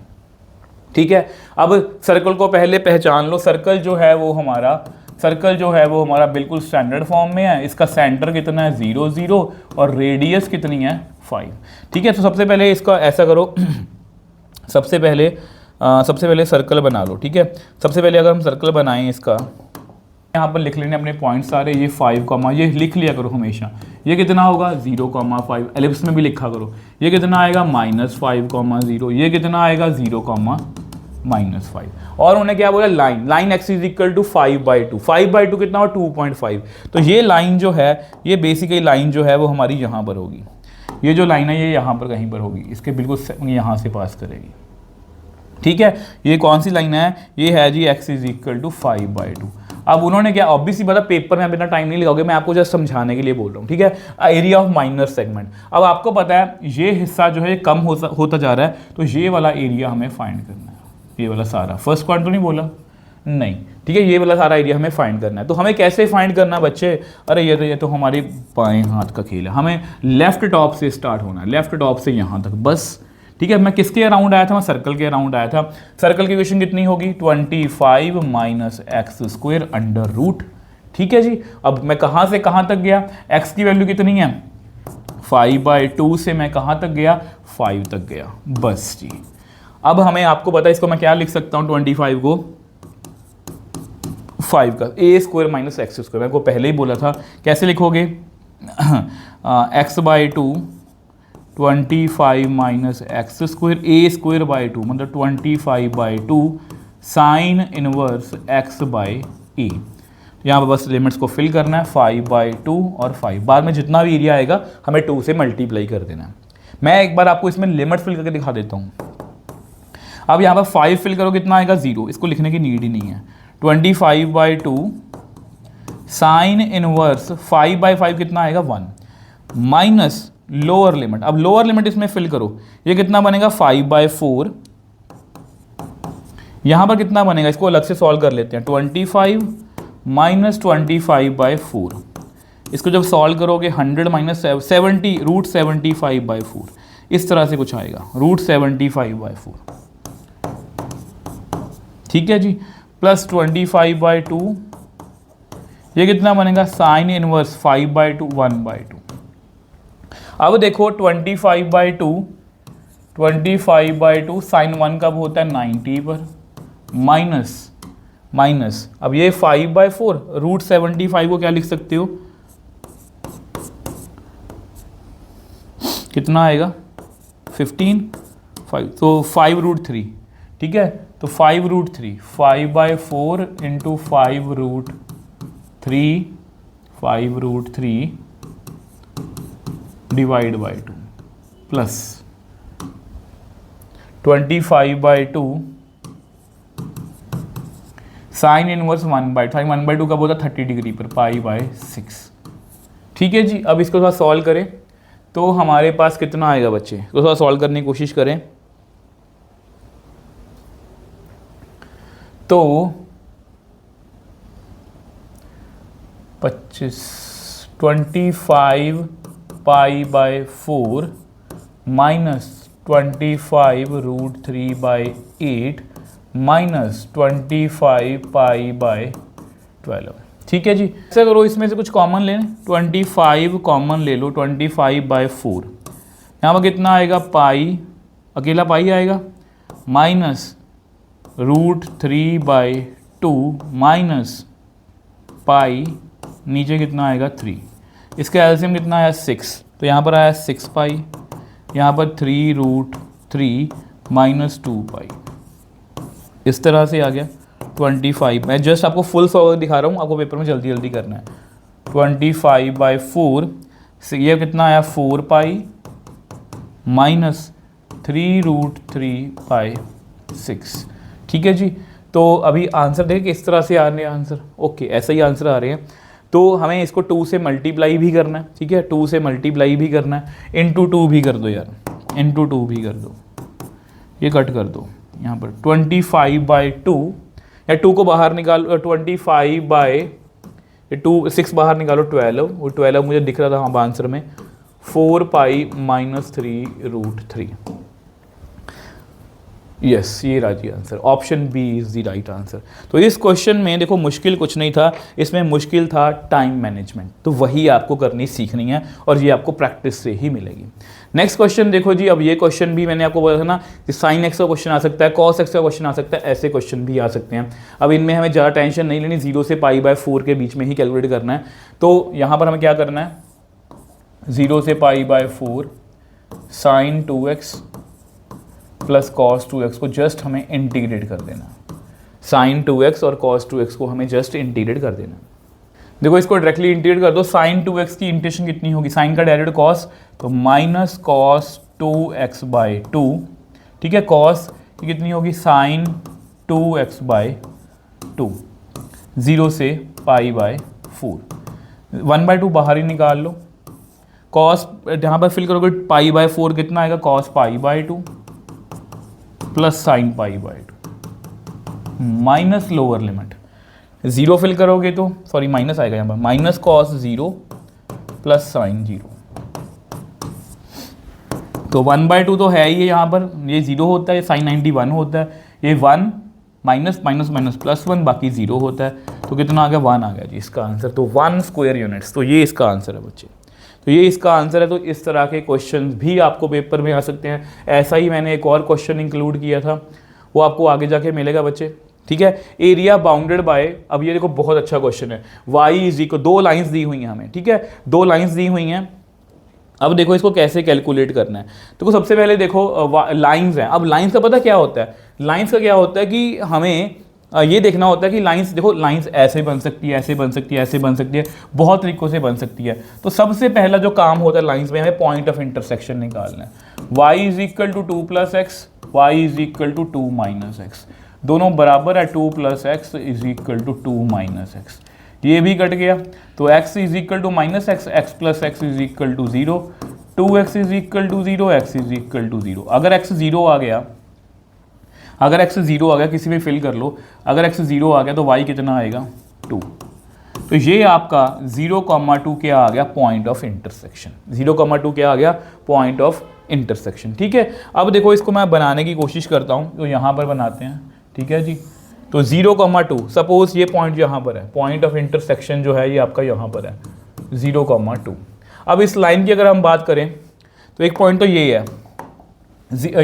ठीक है। अब सर्कल को पहले पहचान लो। सर्कल जो है वो हमारा बिल्कुल स्टैंडर्ड फॉर्म में है। इसका सेंटर कितना है 0 0 और रेडियस कितनी है 5, ठीक है। तो सबसे पहले इसका ऐसा करो सबसे पहले सर्कल बना लो, ठीक है। सबसे पहले अगर हम सर्कल बनाएं इसका, यहाँ पर लिख लेने अपने पॉइंट सारे, ये 5, ये लिख लिया करो हमेशा। ये कितना होगा 0,5, एलिप्स में भी लिखा करो। ये कितना आएगा -5,0, ये कितना आएगा 0,-5। और उन्हें क्या बोला, line x is equal to 5/2। 5/2 कितना हो 2.5। तो ये लाइन जो है, ये बेसिकली लाइन जो है वो हमारी यहाँ पर होगी। ये जो लाइन है ये यहाँ पर कहीं पर होगी, इसके बिल्कुल यहाँ से पास करेगी, ठीक है। ये कौन सी लाइन है, ये है जी x इज इक्वल टू 5/2। अब उन्होंने क्या, ऑब्वियसली पता, पेपर में आप इतना टाइम नहीं लगाओगे, मैं आपको जस्ट समझाने के लिए बोल रहा हूँ, ठीक है। एरिया ऑफ माइनर सेगमेंट, अब आपको पता है ये हिस्सा जो है कम होता जा रहा है, तो ये वाला एरिया हमें फाइंड करना है। ये वाला सारा फर्स्ट क्वाड्रेंट तो नहीं बोला, नहीं, ठीक है। ये वाला सारा एरिया हमें फाइंड करना है। तो हमें कैसे फाइंड करना है बच्चे, अरे ये तो हमारे बाएं हाथ का खेल है। हमें लेफ्ट टॉप से स्टार्ट होना है, लेफ्ट टॉप से यहाँ तक बस, ठीक है। मैं किसके अराउंड आया था, मैं सर्कल के अराउंड आया था। सर्कल की इक्वेशन कितनी होगी 25 - x², ठीक है जी। अब मैं कहाँ से कहाँ तक गया, x की वैल्यू कितनी है 5/2 से मैं कहाँ तक गया 5 तक गया, बस जी। अब हमें आपको पता है इसको मैं क्या लिख सकता हूँ, 25 को 5 का a² - x², मैं को पहले ही बोला था। कैसे लिखोगे x/2 25 - x² a²/2 मतलब 25/2 साइन इनवर्स x/a। यहाँ पर बस लिमिट्स को फिल करना है 5/2 और 5, बाद में जितना भी एरिया आएगा हमें 2 से मल्टीप्लाई कर देना है। मैं एक बार आपको इसमें लिमिट फिल करके दिखा देता हूँ। अब यहाँ पर 5 फिल करो, कितना आएगा 0, इसको लिखने की नीड ही नहीं है। 25/2 साइन इनवर्स 5/5 कितना आएगा 1 माइनस लोअर लिमिट। अब लोअर लिमिट इसमें फिल करो, ये कितना बनेगा 5/4। यहां पर कितना बनेगा, इसको अलग से सॉल्व कर लेते हैं। 25 - 25/4, इसको जब सॉल्व करोगे 100 - 70 √75/4, इस तरह से कुछ आएगा √75/4, ठीक है जी। प्लस 25/2, ये कितना बनेगा साइन इनवर्स 5/2 1/2। अब देखो 25/2 साइन 1 कब होता है 90 पर, माइनस अब ये 5/4 √75 को क्या लिख सकते हो, कितना आएगा 15 5, तो 5√3, ठीक है। तो 5√3 5/4 into 5√3 divide by 2 plus 25/2 sine inverse 1/2, 1/2 कब होता 30 डिग्री पर, π/6, ठीक है जी। अब इसको थोड़ा सॉल्व करें तो हमारे पास कितना आएगा बच्चे, तो थोड़ा सॉल्व करने की कोशिश करें। तो 25π/4 माइनस 25√3/8 माइनस 25π/12, ठीक है जी। ऐसा करो इसमें से कुछ कॉमन लें, 25 कॉमन ले लो, 25/4 यहाँ पर कितना आएगा पाई, अकेला पाई आएगा, माइनस √3/2 माइनस पाई, नीचे कितना आएगा 3, इसका एलसीएम कितना आया 6, तो यहाँ पर आया 6 पाई, यहाँ पर 3√3 माइनस 2 पाई, इस तरह से आ गया 25, मैं जस्ट आपको फुल फॉर्म दिखा रहा हूँ, आपको पेपर में जल्दी जल्दी करना है। 25/4 से ये कितना आया 4 पाई माइनस 3√3/6। ठीक है जी। तो अभी आंसर देखिए किस तरह से आ रहे हैं आंसर। ओके, ऐसा ही आंसर आ रहे हैं। तो हमें इसको 2 से मल्टीप्लाई भी करना है। ठीक है, 2 से मल्टीप्लाई भी करना है, इंटू 2 भी कर दो यार, इंटू 2 भी कर दो, ये कट कर दो यहाँ पर 25/2, या 2 को बाहर निकालो, 25/2 बाहर निकालो 12, वो 12 मुझे दिख रहा था वहाँ आंसर में, 4 पाई माइनस 3√3। यस, ये right answer, option B is the right answer. तो इस क्वेश्चन में देखो मुश्किल कुछ नहीं था, इसमें मुश्किल था टाइम मैनेजमेंट, तो वही आपको करनी सीखनी है और ये आपको प्रैक्टिस से ही मिलेगी। नेक्स्ट क्वेश्चन देखो जी। अब ये क्वेश्चन भी मैंने आपको बोला था ना कि साइन एक्स का क्वेश्चन आ सकता है, कॉस एक्स का क्वेश्चन आ सकता है, ऐसे क्वेश्चन भी आ सकते हैं। अब इनमें हमें ज़्यादा टेंशन नहीं लेनी, 0 से π/4 के बीच में ही कैलकुलेट करना है। तो यहाँ पर हमें क्या करना है, 0 से π/4 sign 2x plus cos 2x को जस्ट हमें इंटीग्रेट कर देना। साइन 2x और कॉस 2x को हमें जस्ट इंटीग्रेट कर देना। देखो इसको डायरेक्टली इंटीग्रेट कर दो, साइन 2x की इंटीग्रेशन कितनी होगी, साइन का डायरेक्ट कॉस, तो माइनस कॉस 2x/2। ठीक है, कॉस की कितनी होगी, साइन 2x/2, 0 से π/4, 1/2 बाहर ही निकाल लो। कॉस यहाँ पर फिल करोगे π/4 कितना आएगा, cos π/2 plus sine π/2 minus lower limit, 0 fill करोगे तो सॉरी माइनस आएगा यहाँ पर, माइनस कॉस 0 प्लस साइन 0। तो 1/2 तो है ही है यहाँ पर, ये 0 होता है, साइन 90 1 होता है, ये 1 माइनस माइनस माइनस प्लस 1 बाकी 0 होता है, तो कितना आ गया 1 आ गया जी इसका आंसर। तो 1 स्क्वायर यूनिट्स, तो ये इसका आंसर है बच्चे, तो ये इसका आंसर है। तो इस तरह के क्वेश्चंस भी आपको पेपर में आ सकते हैं। ऐसा ही मैंने एक और क्वेश्चन इंक्लूड किया था, वो आपको आगे जाके मिलेगा बच्चे। ठीक है, एरिया बाउंडेड बाय, अब ये देखो बहुत अच्छा क्वेश्चन है, y इज इक्वल, 2 लाइंस दी हुई हैं हमें। ठीक है, 2 लाइंस दी हुई हैं। अब देखो इसको कैसे कैलकुलेट करना है। तो सबसे पहले देखो लाइंस हैं। अब लाइंस का पता क्या होता है, लाइंस का क्या होता है कि हमें ये देखना होता है कि लाइंस, देखो लाइंस ऐसे बन सकती है, ऐसे बन सकती है, ऐसे बन सकती है, बहुत तरीकों से बन सकती है। तो सबसे पहला जो काम होता है लाइंस में, हमें पॉइंट ऑफ इंटरसेक्शन निकालना है। y is equal to 2 + x, y is equal to 2 - x, दोनों बराबर है, 2 + x is equal to 2 - x, ये भी कट गया। तो x is equal to -x, x + x is equal to 0, 2x is equal to 0, x is equal to 0। अगर x 0 आ गया, अगर x 0 आ गया, किसी में फिल कर लो, अगर x 0 आ गया तो y कितना आएगा 2। तो ये आपका 0,2 क्या आ गया, पॉइंट ऑफ इंटरसेक्शन। 0,2 क्या आ गया, पॉइंट ऑफ इंटरसेक्शन। ठीक है, अब देखो इसको मैं बनाने की कोशिश करता हूँ, तो यहाँ पर बनाते हैं। ठीक है जी, तो 0,2, सपोज ये पॉइंट यहाँ पर है, पॉइंट ऑफ इंटरसेक्शन जो है ये आपका यहाँ पर है 0,2। अब इस लाइन की अगर हम बात करें तो एक पॉइंट तो ये है,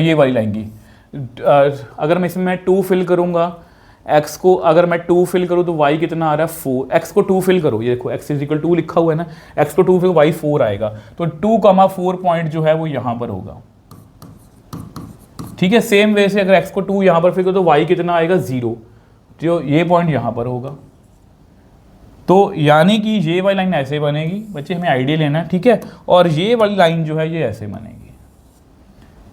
ये वाली लाइन की, अगर मैं इसमें 2 फिल करूँगा, x को अगर मैं 2 फिल करूँ तो y कितना आ रहा है 4, x को 2 फिल करो, ये देखो x इज इक्वल 2 लिखा हुआ है ना, x को 2 फिल, y 4 आएगा, तो 2,4 पॉइंट जो है वो यहाँ पर होगा। ठीक है, सेम वे से अगर x को 2 यहाँ पर फिल करो तो y कितना आएगा 0, जो ये पॉइंट यहाँ पर होगा। तो यानी कि ये वाली लाइन ऐसे बनेगी बच्चे, हमें आइडिया लेना है। ठीक है, और ये वाली लाइन जो है ये ऐसे बनेगी।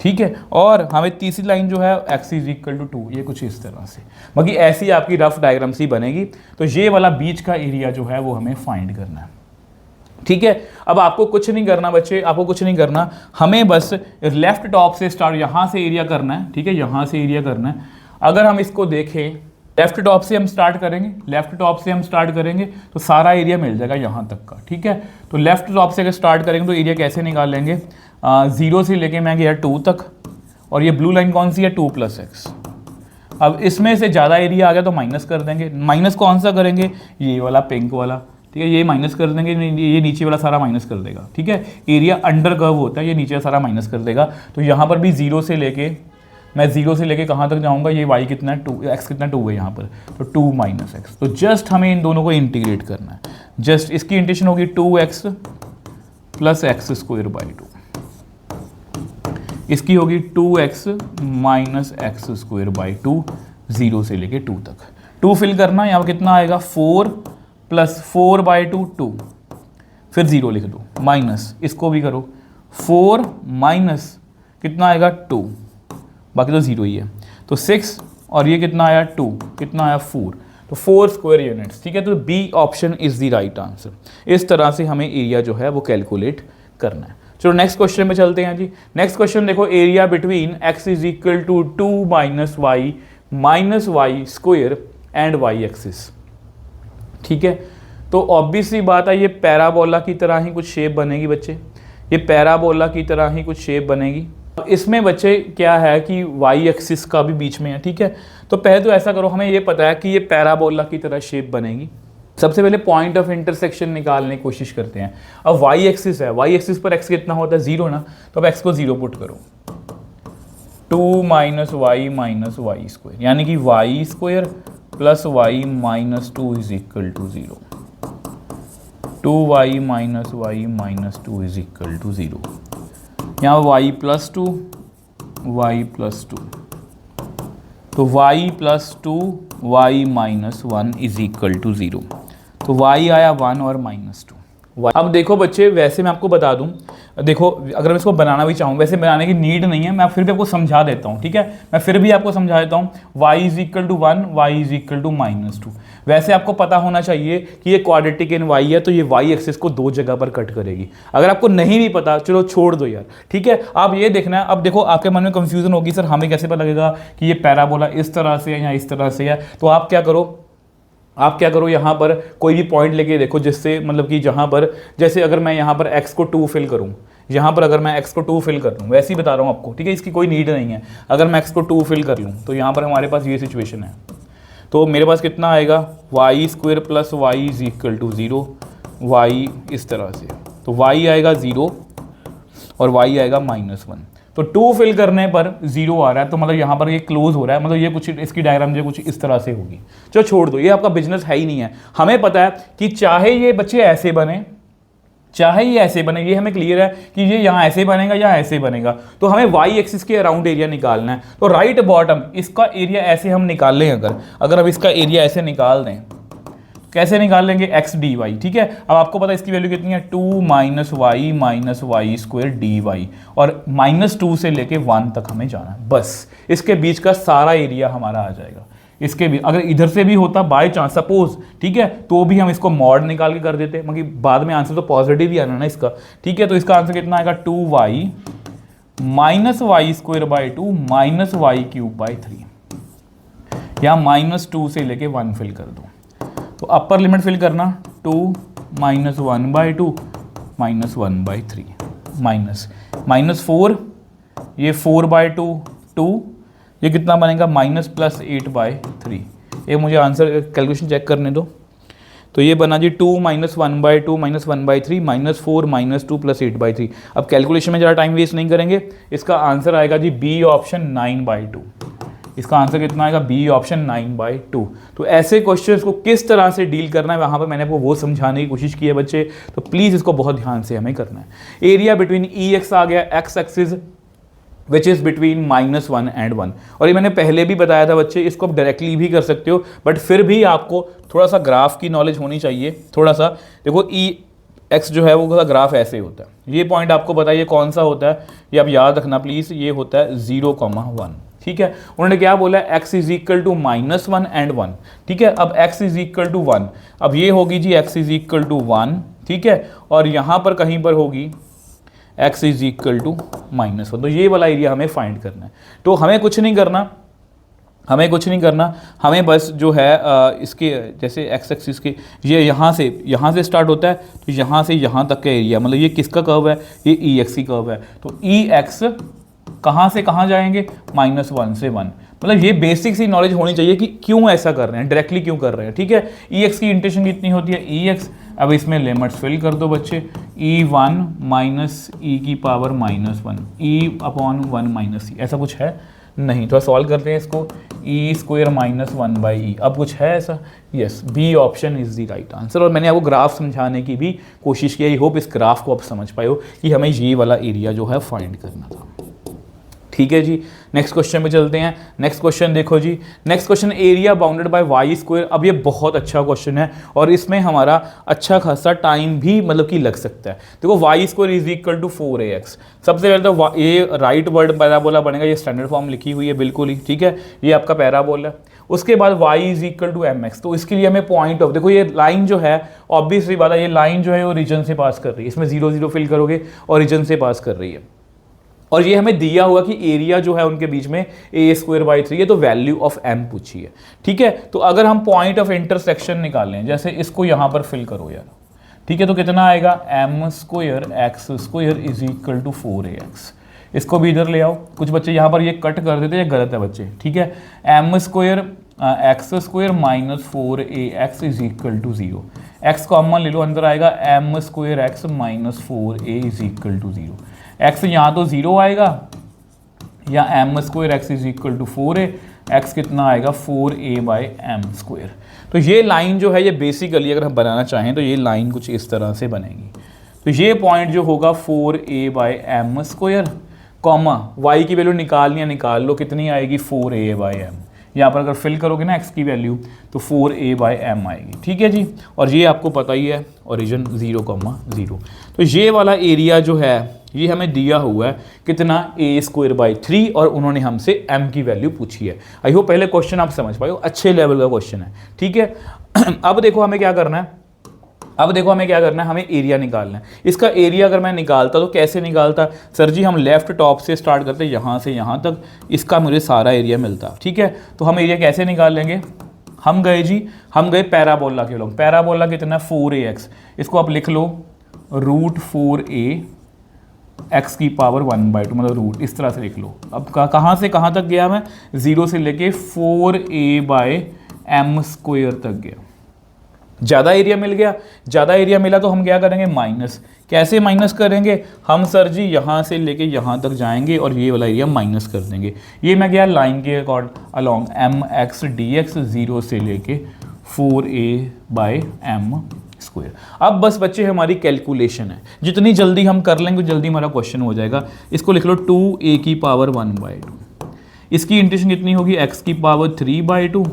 ठीक है, और हमें तीसरी लाइन जो है x इज इक्वल टू 2, ये कुछ इस तरह से, बाकी ऐसी आपकी रफ डायग्राम सी बनेगी। तो ये वाला बीच का एरिया जो है वो हमें फाइंड करना है। ठीक है, अब आपको कुछ नहीं करना बच्चे, आपको कुछ नहीं करना, हमें बस लेफ्ट टॉप से स्टार्ट, यहाँ से एरिया करना है। ठीक है, यहाँ से एरिया करना है। अगर हम इसको देखें, लेफ्ट टॉप से हम स्टार्ट करेंगे, लेफ्ट टॉप से हम स्टार्ट करेंगे तो सारा एरिया मिल जाएगा यहाँ तक का। ठीक है, तो लेफ्ट टॉप से अगर स्टार्ट करेंगे तो एरिया कैसे निकाल लेंगे, 0 से लेके मैं गया 2 तक, और ये ब्लू लाइन कौन सी है 2 + x। अब इसमें से ज़्यादा एरिया आ गया तो माइनस कर देंगे, माइनस कौन सा करेंगे, ये वाला पिंक वाला। ठीक है, ये माइनस कर देंगे, ये नीचे वाला सारा माइनस कर देगा। ठीक है, एरिया अंडर कर्व होता है, ये नीचे सारा माइनस कर देगा। तो यहाँ पर भी 0 से लेके, मैं 0 से लेके कहाँ तक जाऊँगा, ये y कितना है 2, x कितना 2 है यहाँ पर, तो 2 - x। तो जस्ट हमें इन दोनों को इंटीग्रेट करना है। जस्ट इसकी इंटीग्रेशन होगी 2x + x²/2, इसकी होगी 2x - x²/2, 0 से लेके 2 तक। 2 फिल करना, यहाँ पर कितना आएगा 4 + 4/2 2, फिर 0 लिख दो, माइनस इसको भी करो 4 माइनस कितना आएगा 2, बाकी तो 0 ही है, तो 6 और ये कितना आया 2, कितना आया 4, तो 4 स्क्वायर यूनिट्स। ठीक है, तो B option is the right answer. इस तरह से हमें एरिया जो है वो कैलकुलेट करना है। चलो नेक्स्ट क्वेश्चन में चलते हैं जी। नेक्स्ट क्वेश्चन देखो, area between x = 2 - y square and y axis. ठीक है, तो ऑब्वियस सी बात है ये पैराबोला की तरह ही कुछ शेप बनेगी बच्चे, ये पैराबोला की तरह ही कुछ शेप बनेगी। इसमें बच्चे क्या है कि y एक्सिस का भी बीच में है। ठीक है, तो पहले तो ऐसा करो, हमें ये पता है कि ये पैराबोला की तरह शेप बनेगी। सबसे पहले पॉइंट ऑफ इंटरसेक्शन निकालने की कोशिश करते हैं। अब y एक्सिस है, y एक्सिस पर x कितना होता है 0 ना, तो अब x को 0 पुट करो, 2 - y - y स्क्वायर, यानी कि y square + y - 2 = 0, 2y - y - 2 = 0। यहाँ y + 2 y + 2, तो y + 2 y - 1 = 0, तो y आया 1 और -2। अब देखो बच्चे, वैसे मैं आपको बता दूं, देखो अगर मैं इसको बनाना भी चाहूँ, वैसे बनाने की नीड नहीं है, मैं फिर भी आपको समझा देता हूँ। ठीक है, मैं फिर भी आपको समझा देता हूँ, y = 1 y = -2। वैसे आपको पता होना चाहिए कि ये क्वाड्रेटिक इन y है, तो ये y एक्सिस को 2 जगह पर कट करेगी। अगर आपको नहीं भी पता, चलो छोड़ दो यार। ठीक है, आप ये देखना है। अब देखो आपके मन में कंफ्यूजन होगी, सर हमें कैसे पता लगेगा कि ये पैराबोला इस तरह से है या इस तरह से है। तो आप क्या करो, यहाँ पर कोई भी पॉइंट लेके देखो, जिससे मतलब कि जहाँ पर, जैसे अगर मैं यहाँ पर x को 2 फिल करूँ, यहाँ पर अगर मैं x को 2 फिल कर लूँ, वैसे ही बता रहा हूँ आपको। ठीक है, इसकी कोई नीड नहीं है। अगर मैं x को 2 फिल कर लूँ तो यहाँ पर हमारे पास ये सिचुएशन है, तो मेरे पास कितना आएगा y स्क्वायर + y = 0, y इस तरह से, तो y आएगा 0 और y आएगा -1। तो 2 फिल करने पर 0 आ रहा है, तो मतलब यहाँ पर ये क्लोज हो रहा है, मतलब ये कुछ इसकी डायग्राम जो कुछ इस तरह से होगी। चलो छोड़ दो, ये आपका बिजनेस है ही नहीं है। हमें पता है कि चाहे ये बच्चे ऐसे बने, चाहे ये ऐसे बने, ये हमें क्लियर है कि ये यहाँ ऐसे बनेगा या ऐसे बनेगा। तो हमें y एक्सिस के अराउंड एरिया निकालना है। तो राइट बॉटम इसका एरिया ऐसे हम निकाल लें, अगर हम इसका एरिया ऐसे निकाल दें, कैसे निकाल लेंगे x dy। ठीक है, अब आपको पता है इसकी वैल्यू कितनी है 2 - y स्क्वायर dy, और -2 से लेके 1 तक हमें जाना है। बस इसके बीच का सारा एरिया हमारा आ जाएगा। इसके भी अगर इधर से भी होता बाय चांस सपोज, ठीक है, तो भी हम इसको मॉड निकाल के कर देते, मगर बाद में आंसर तो पॉजिटिव ही आना ना इसका। ठीक है, तो इसका आंसर कितना आएगा 2y - y square by 2 - y³ 3, या -2 से लेके 1 फिल कर दो। तो अपर लिमिट फिल करना 2 - 1/2 -1/3 -4, ये 4/2 2, ये कितना बनेगा -+8/3। ये मुझे आंसर कैलकुलेशन चेक करने दो। तो ये बना जी 2 - 1/2 -1/3 -4 -2 + 8/3। अब कैलकुलेशन में ज़्यादा टाइम वेस्ट नहीं करेंगे, इसका आंसर आएगा जी बी ऑप्शन 9/2। इसका आंसर कितना आएगा बी ऑप्शन 9/2। तो ऐसे क्वेश्चंस को किस तरह से डील करना है, वहाँ पर मैंने आपको वो समझाने की कोशिश की है बच्चे, तो प्लीज़ इसको बहुत ध्यान से हमें करना है। एरिया बिटवीन EX आ गया, x axis which is between -1 and 1, और ये मैंने पहले भी बताया था बच्चे, इसको आप डायरेक्टली भी कर सकते हो, बट फिर भी आपको थोड़ा सा ग्राफ की नॉलेज होनी चाहिए। थोड़ा सा देखो EX जो है वो ग्राफ ऐसे होता है। ये पॉइंट आपको बताइए कौन सा होता है, ये आप याद रखना प्लीज़, ये होता है 0,1। ठीक है, उन्होंने क्या बोला है x = -1 and 1। ठीक है, अब x = 1, अब ये होगी जी x = 1। ठीक है, और यहाँ पर कहीं पर होगी x = -1। तो ये वाला एरिया हमें फाइंड करना है। तो हमें कुछ नहीं करना, हमें बस जो है इसके जैसे x एक्सिस के ये यहाँ से स्टार्ट होता है, तो यहाँ से यहाँ तक का एरिया, मतलब ये किसका कर्व है, ये EX की कर्व है। तो EX कहाँ से कहाँ जाएंगे, -1 से 1। मतलब ये बेसिक सी नॉलेज होनी चाहिए कि क्यों ऐसा कर रहे हैं, डायरेक्टली क्यों कर रहे हैं। ठीक है, EX की इंटेंशन कितनी होती है EX, अब इसमें लिमिट्स फिल कर दो बच्चे, E1 - e⁻⁻1 E/1 - e, ऐसा कुछ है नहीं। तो सॉल्व करते हैं इसको, E² - 1/e, अब कुछ है ऐसा, yes, B option is the right answer. और मैंने आपको ग्राफ समझाने की भी कोशिश की, आई होप इस ग्राफ को आप समझ पाए हो कि हमें ये वाला एरिया जो है फाइंड करना था। ठीक है जी। नेक्स्ट क्वेश्चन पे चलते हैं। नेक्स्ट क्वेश्चन देखो जी, next question area bounded by Y square. अब ये बहुत अच्छा क्वेश्चन है और इसमें हमारा अच्छा खासा टाइम भी मतलब कि लग सकता है। देखो Y square is equal to 4ax। सबसे पहले तो ये राइट वर्ड पैराबोला बनेगा, ये स्टैंडर्ड फॉर्म लिखी हुई है बिल्कुल ही, ठीक है, ये आपका पैराबोला। उसके बाद y is equal to mx, तो इसके लिए हमें पॉइंट ऑफ, देखो ये लाइन जो है ऑब्वियसली बात है, ये लाइन जो है वो रीजन से पास कर रही है, इसमें 0 0 फिल करोगे और रीजन से पास कर रही है। और ये हमें दिया हुआ कि एरिया जो है उनके बीच में a²/3, ये तो वैल्यू ऑफ m पूछी है, ठीक है। तो अगर हम पॉइंट ऑफ इंटरसेक्शन निकालें, जैसे इसको यहाँ पर फिल करो यार, ठीक है, तो कितना आएगा m² x² is equal to 4ax। इसको भी इधर ले आओ। कुछ बच्चे यहाँ पर ये कट कर देते हैं, ये गलत है बच्चे, ठीक है। m² x² minus 4ax is equal to 0। x common ले लो, अंदर आएगा m² x minus 4a is equal to 0। x यहाँ तो 0 आएगा, या m² x is equal to 4a, x कितना आएगा 4a/m²। तो ये लाइन जो है ये बेसिकली अगर हम बनाना चाहें तो ये लाइन कुछ इस तरह से बनेगी। तो ये पॉइंट जो होगा 4a/m², कॉमा y की वैल्यू निकालनी है, निकाल लो, कितनी आएगी 4a/m। यहाँ पर अगर फिल करोगे ना x की वैल्यू तो 4a/m आएगी, ठीक है जी। और ये आपको पता ही है ओरिजिन 0,0। तो ये वाला एरिया जो है ये हमें दिया हुआ है कितना a²/3 और उन्होंने हमसे m की वैल्यू पूछी है। आई होप पहले क्वेश्चन आप समझ पाए हो, अच्छे लेवल का क्वेश्चन है, ठीक है। अब देखो हमें क्या करना है, हमें एरिया निकालना है। इसका एरिया अगर मैं निकालता तो कैसे निकालता सर जी, हम लेफ्ट टॉप से स्टार्ट करते, यहाँ से यहाँ तक इसका मुझे सारा एरिया मिलता, ठीक है। तो हम एरिया कैसे निकाल लेंगे, हम गए पैराबोला के लोग। पैराबोला कितना 4ax, इसको आप लिख लो √4a x की पावर 1/2, मतलब रूट, इस तरह से लिख लो। अब कहाँ से कहाँ तक गया मैं, 0 से लेके 4a/m² तक गया। ज़्यादा एरिया मिल गया, ज़्यादा एरिया मिला तो हम क्या करेंगे माइनस। कैसे माइनस करेंगे हम सर जी, यहाँ से लेके यहाँ तक जाएंगे और ये वाला एरिया माइनस कर देंगे। ये मैं गया लाइन के अकॉर्ड अलॉन्ग mx dx 0 से लेके 4a/m²। अब बस बच्चे हमारी कैलकुलेशन है, जितनी जल्दी हम कर लेंगे जल्दी हमारा क्वेश्चन हो जाएगा। इसको लिख लो 2a⁻1/2। इसकी इंटीग्रेशन कितनी होगी x की पावर 3/2।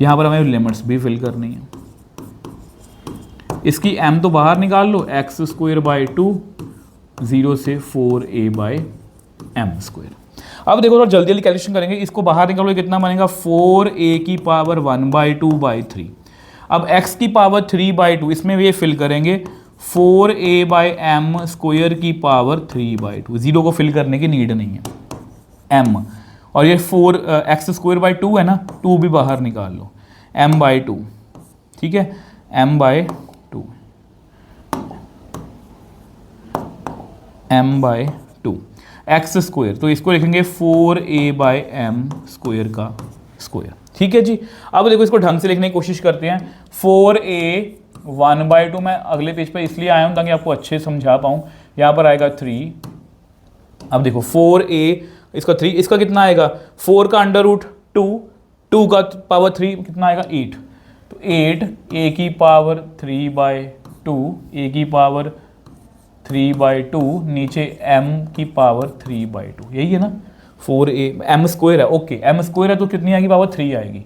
यहाँ पर हमें लिमिट्स भी फिल करनी है। इसकी m तो बाहर निकाल लो, x²/2 0 से 4a/m²। अब देखो तो जल्दी कैलकुलेशन करेंगे, इसको बाहर निकालोगे कितना बनेगा 4a⁻1/2/3। अब x की पावर 3/2, इसमें ये फिल करेंगे 4a/m² की पावर 3/2। 0 को फिल करने की नीड नहीं है, m और ये 4x²/2 है ना, 2 भी बाहर निकाल लो, m/2, ठीक है, m/2 x², तो इसको लिखेंगे 4a/m² का स्क्वायर, ठीक है जी। अब देखो इसको ढंग से लिखने की कोशिश करते हैं। 4a/1/2 मैं अगले पेज पर इसलिए आया हूँ ताकि आपको अच्छे समझा पाऊँ। यहाँ पर आएगा 3। अब देखो 4a, इसका 3, इसका कितना आएगा 4 का √2, 2 का पावर 3 कितना आएगा 8। तो 8 a की पावर 3/2, a की पावर 3/2, नीचे m की पावर 3/2, यही है ना। 4a m² है, ओके, m² है तो कितनी आएगी पावर 3 आएगी,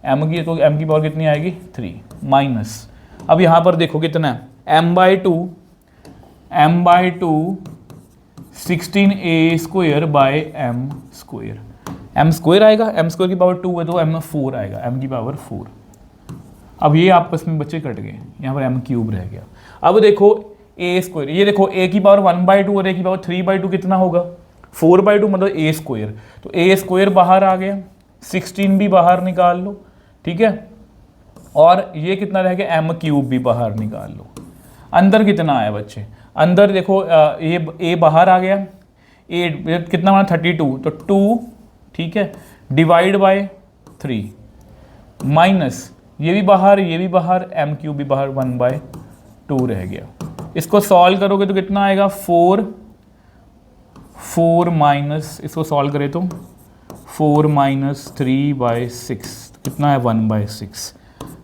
m की, तो m की पावर कितनी आएगी 3 माइनस। अब यहाँ पर देखो कितना है m/2 16a²/m²। m² आएगा, m² की पावर 2 है तो m4 आएगा, m की पावर 4। अब ये आपस में बच्चे कट गए, यहाँ पर m³ रह गया। अब देखो a², ये देखो a की पावर 1/2 और a की पावर 3/2 कितना होगा 4/2, मतलब a²। तो a² बाहर आ गया, 16 भी बाहर निकाल लो, ठीक है, और ये कितना रह गया m³ भी बाहर निकाल लो। अंदर कितना आया बच्चे, अंदर देखो ये a बाहर आ गया, a कितना बना 32, तो 2, ठीक है, डिवाइड बाय 3 माइनस ये भी बाहर, ये भी बाहर, m³ भी बाहर, 1/2 रह गया। इसको सॉल्व करोगे तो कितना आएगा 4 माइनस, इसको सॉल्व करें तो 4 - 3/6 कितना है 1/6।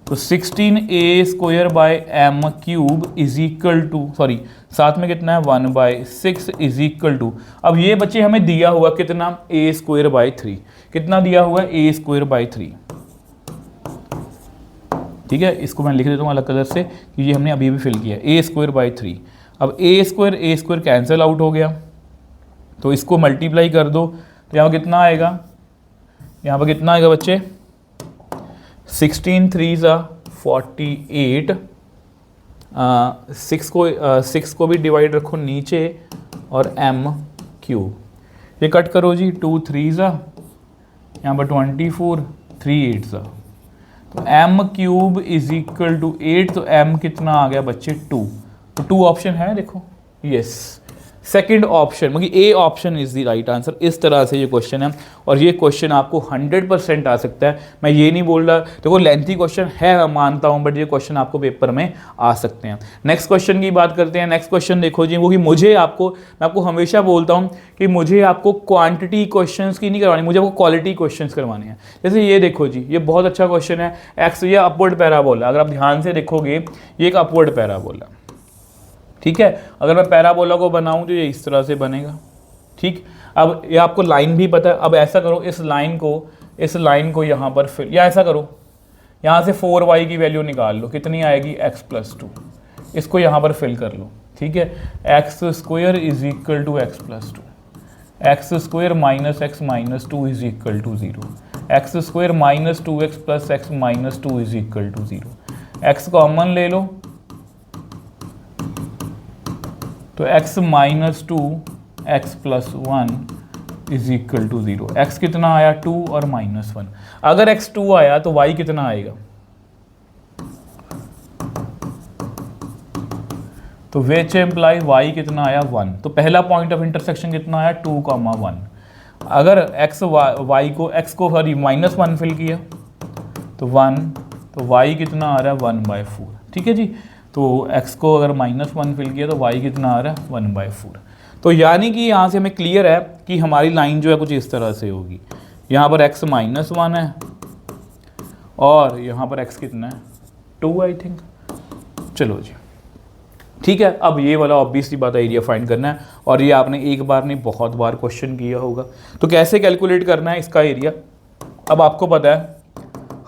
तो 16a² by M cube is equal to, sorry साथ में कितना है 1/6 इज इक्वल टू, अब ये बच्चे हमें दिया हुआ कितना a²/3, कितना दिया हुआ है a²/3, ठीक है। इसको मैं लिख देता हूँ अलग कलर से कि ये हमने अभी भी फिल किया a²/3। अब a² कैंसिल आउट हो गया, तो इसको मल्टीप्लाई कर दो तो यहाँ पर कितना आएगा, यहाँ पर कितना आएगा बच्चे 16 3 48, 6 को भी डिवाइड रखो नीचे और m क्यूब, ये कट करो जी, 2 3 यहाँ पर 24, 3 8 तो m cube is equal to 8, तो m कितना आ गया बच्चे 2, तो 2 ऑप्शन है देखो, यस सेकंड ऑप्शन मतलब A option is the right answer. इस तरह से ये क्वेश्चन है और ये क्वेश्चन आपको 100% आ सकता है, मैं ये नहीं बोल रहा, देखो लेंथी क्वेश्चन है मैं मानता हूँ, बट ये क्वेश्चन आपको पेपर में आ सकते हैं। नेक्स्ट क्वेश्चन की बात करते हैं। नेक्स्ट क्वेश्चन देखो जी, वो कि मैं आपको हमेशा बोलता हूँ कि मुझे आपको क्वान्टिटी क्वेश्चन की नहीं करवानी, मुझे आपको क्वालिटी क्वेश्चन करवाने हैं। जैसे ये देखो जी, ये बहुत अच्छा क्वेश्चन है, एक्स ये अपवर्ड पैराबोला, अगर आप ध्यान से देखोगे ये एक अपवर्ड पैराबोला, ठीक है। अगर मैं पैराबोला को बनाऊं तो ये इस तरह से बनेगा, ठीक। अब ये आपको लाइन भी पता है, अब ऐसा करो इस लाइन को यहाँ पर फिर, या ऐसा करो यहाँ से 4y की वैल्यू निकाल लो, कितनी आएगी x+2, इसको यहाँ पर फिल कर लो, ठीक है। x² is equal to x+2, x² minus x minus 2 is equal to 0, x² minus 2x plus x minus 2 is equal to 0, x common ले लो तो x minus 2 x plus 1 is equal to 0, x कितना आया 2 और -1, अगर x 2 आया तो y कितना आएगा, तो विच एम्प्लाई y कितना आया 1, तो पहला पॉइंट ऑफ इंटरसेक्शन कितना आया 2, 1, अगर x को सॉरी -1 फिल किया तो 1, तो y कितना आ रहा है 1/4, ठीक है जी। तो x को अगर -1 फिल किया तो y कितना आ रहा है 1/4, तो यानी कि यहाँ से हमें क्लियर है कि हमारी लाइन जो है कुछ इस तरह से होगी, यहाँ पर x -1 है और यहाँ पर x कितना है 2 आई थिंक, चलो जी ठीक है। अब ये वाला ऑब्वियसली बात है एरिया फाइंड करना है, और ये आपने एक बार नहीं बहुत बार क्वेश्चन किया होगा, तो कैसे कैलकुलेट करना है इसका एरिया, अब आपको पता है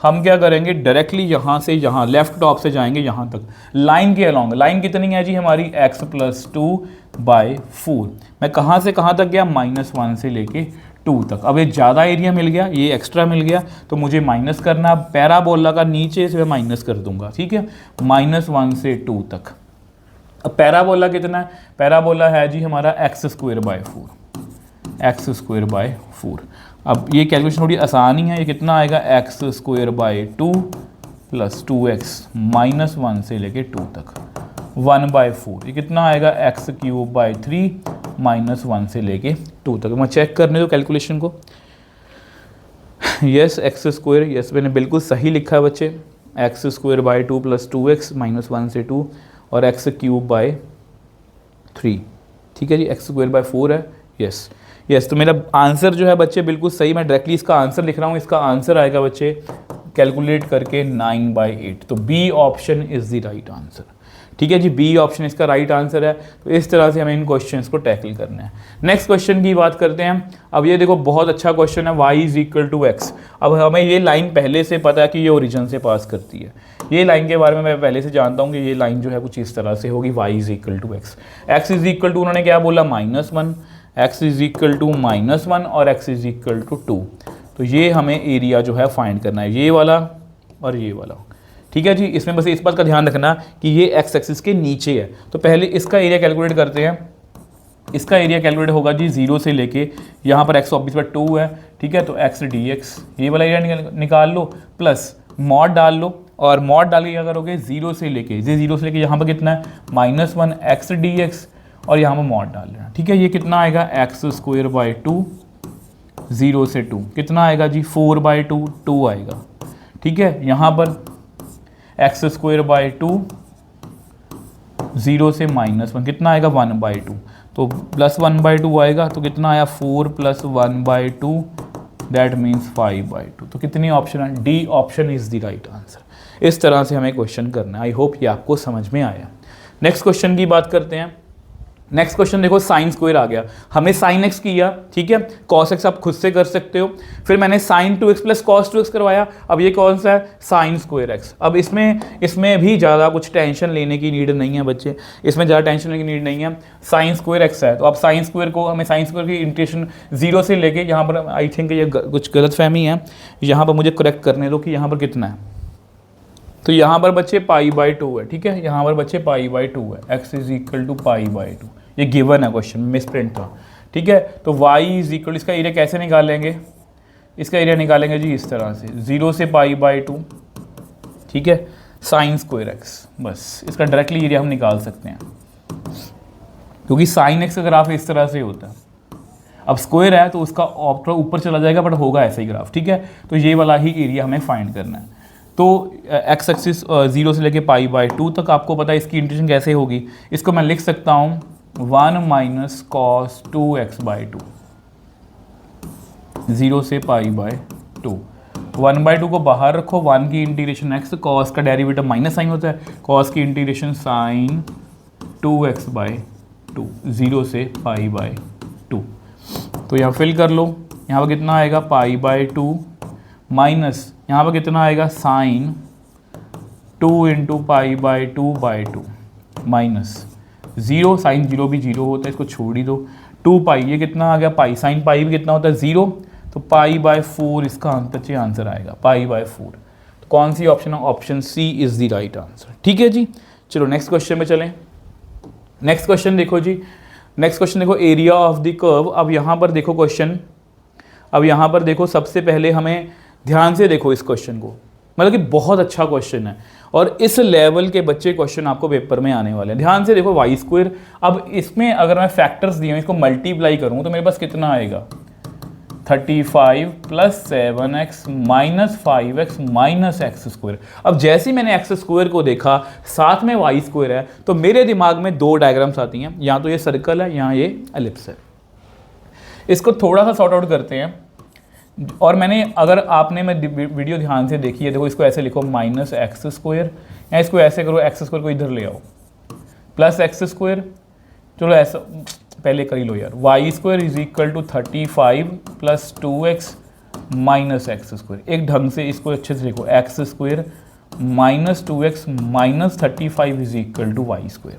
हम क्या करेंगे, डायरेक्टली यहाँ से यहाँ लेफ्ट टॉप से जाएंगे यहाँ तक लाइन के अलॉन्ग, लाइन कितनी है जी हमारी x+2/4, मैं कहाँ से कहाँ तक गया -1 से लेके 2 तक, अब ये ज़्यादा एरिया मिल गया, ये एक्स्ट्रा मिल गया तो मुझे माइनस करना, पैराबोला का नीचे से मैं माइनस कर दूंगा, ठीक है, -1 से 2 तक। अब पैराबोला कितना है, पैराबोला है जी हमारा x²/4, अब ये कैलकुलेशन थोड़ी आसान ही है, ये कितना आएगा x² प्लस 2x -1 से लेके 2 तक 1/4, ये कितना आएगा x³ -1 से लेके 2 तक। मैं चेक करने दो कैलकुलेशन को, यस x², यस मैंने बिल्कुल सही लिखा है बच्चे, x² प्लस 2x -1 से 2 और x³ 3, ठीक है जी, x²/4 है, यस यस। तो मेरा आंसर जो है बच्चे बिल्कुल सही, मैं डायरेक्टली इसका आंसर लिख रहा हूँ, इसका आंसर आएगा बच्चे कैलकुलेट करके 9/8, तो B option is the right answer, ठीक है जी, बी ऑप्शन इसका राइट आंसर है। तो इस तरह से हमें इन क्वेश्चंस को टैकल करना है। नेक्स्ट क्वेश्चन की बात करते हैं। अब ये देखो बहुत अच्छा क्वेश्चन है, y = x। अब हमें ये लाइन पहले से पता है कि ये ओरिजिन से पास करती है, ये लाइन के बारे में मैं पहले से जानता हूँ कि ये लाइन जो है कुछ इस तरह से होगी, y = x, x = उन्होंने क्या बोला -1, x = -1 और x = 2, तो ये हमें एरिया जो है फाइंड करना है, ये वाला और ये वाला, ठीक है जी। इसमें बस इस बात का ध्यान रखना कि ये एक्स एक्सिस के नीचे है, तो पहले इसका एरिया कैलकुलेट करते हैं। इसका एरिया कैलकुलेट होगा जी 0 से लेके यहाँ पर x ऑब्वियस पर 2 है, ठीक है, तो x dx ये वाला एरिया निकाल लो, प्लस मॉड डाल लो, और मॉड डाल के क्या करोगे 0 से लेके यहाँ पर कितना है -1 x dx और यहाँ पर मॉड डाल लेना, ठीक है। ये कितना आएगा x² 2 0 से 2 कितना आएगा जी 4/2 2 आएगा, ठीक है। यहाँ पर x² 2 0 से -1 कितना आएगा 1/2, तो +1/2 आएगा, तो कितना आया 4 + 1/2 दैट मीन्स 5/2। तो कितनी ऑप्शन है? D option is the right answer. इस तरह से हमें क्वेश्चन करना है। आई होप ये आपको समझ में आया। नेक्स्ट क्वेश्चन की बात करते हैं। नेक्स्ट क्वेश्चन देखो, साइन स्क्वायर आ गया, हमने साइन एक्स किया, ठीक है, कॉस एक्स आप खुद से कर सकते हो, फिर मैंने sign 2x plus cos 2x करवाया। अब ये कौन सा है? Sine square x. अब इसमें भी ज़्यादा कुछ टेंशन लेने की नीड नहीं है बच्चे, इसमें ज़्यादा टेंशन लेने की नीड नहीं है। साइन स्क्वायर एक्स है, तो अब साइन स्क्वायर को हमें साइन स्क्वायर की इंटीग्रेशन 0 से लेके यहाँ पर, आई थिंक ये कुछ गलत फहमी है, यहाँ पर मुझे करेक्ट करने दो कि यहाँ पर कितना है। तो यहाँ पर बच्चे π/2 है, ठीक है, यहाँ पर बच्चे π/2 है, x इज इक्वल टू π/2। ये गिवन है क्वेश्चन, मिस प्रिंट था, ठीक है। तो y इज इक्वल, इसका एरिया कैसे निकालेंगे? इसका एरिया निकालेंगे जी इस तरह से, 0 से π/2, ठीक है, साइन स्क्वायर एक्स। बस इसका डायरेक्टली एरिया हम निकाल सकते हैं, क्योंकि साइन एक्स का ग्राफ इस तरह से होता है। अब स्क्वायर है तो उसका ऊपर चला जाएगा, बट होगा ऐसे ही ग्राफ, ठीक है। तो ये वाला ही एरिया हमें फाइंड करना है। तो एक्स एक्सिस 0 से लेके π/2 तक आपको पता है इसकी इंटीग्रेशन कैसे होगी। इसको मैं लिख सकता हूँ 1 माइनस कॉस 2x/2, 0 से π/2। 1/2 को बाहर रखो, 1 की इंटीग्रेशन x, कॉस का डेरिवेटिव माइनस साइन होता है, कॉस की इंटीग्रेशन साइन 2x/2, 0 से π/2। तो यहाँ फिल कर लो, यहाँ पर कितना आएगा π/2 माइनस यहाँ पर कितना आएगा साइन 2 इंटू π/2/2 माइनस 0, साइन 0 भी 0 होता है, इसको छोड़ ही दो। 2π, ये कितना आ गया पाई, साइन पाई भी कितना होता है 0, तो π/4 इसका आंसर आएगा, π/4। तो कौन सी ऑप्शन है? Option C is the right answer, ठीक है जी। चलो नेक्स्ट क्वेश्चन में चलें। नेक्स्ट क्वेश्चन देखो जी, नेक्स्ट क्वेश्चन देखो, एरिया ऑफ द कर्व। अब यहाँ पर देखो क्वेश्चन, अब यहाँ पर देखो, सबसे पहले हमें ध्यान से देखो इस क्वेश्चन को, मतलब कि बहुत अच्छा क्वेश्चन है और इस लेवल के बच्चे क्वेश्चन आपको पेपर में आने वाले हैं। ध्यान से देखो, वाई स्क्वायर। अब इसमें अगर मैं फैक्टर्स दिए इसको मल्टीप्लाई करूँ तो मेरे पास कितना आएगा? 35 plus 7x minus 5x minus x square. अब जैसे ही मैंने एक्स स्क्वायर को देखा, साथ में वाई स्क्वायर है, तो मेरे दिमाग में दो डायग्राम्स आती हैं, यहाँ तो ये सर्कल है, यहाँ ये एलिप्स है। इसको थोड़ा सा सॉर्ट आउट करते हैं। और मैंने, अगर आपने मैं वीडियो ध्यान से देखी है, देखो इसको ऐसे लिखो माइनस एक्स स्क्वायर, या इसको ऐसे करो, एक्स स्क्वायर को इधर ले आओ, प्लस एक्स स्क्वायर, चलो ऐसा पहले कर ही लो यार, Y square is equal to 35 plus 2x minus x square. एक ढंग से इसको अच्छे से लिखो, X square minus 2x minus 35 is equal to Y square.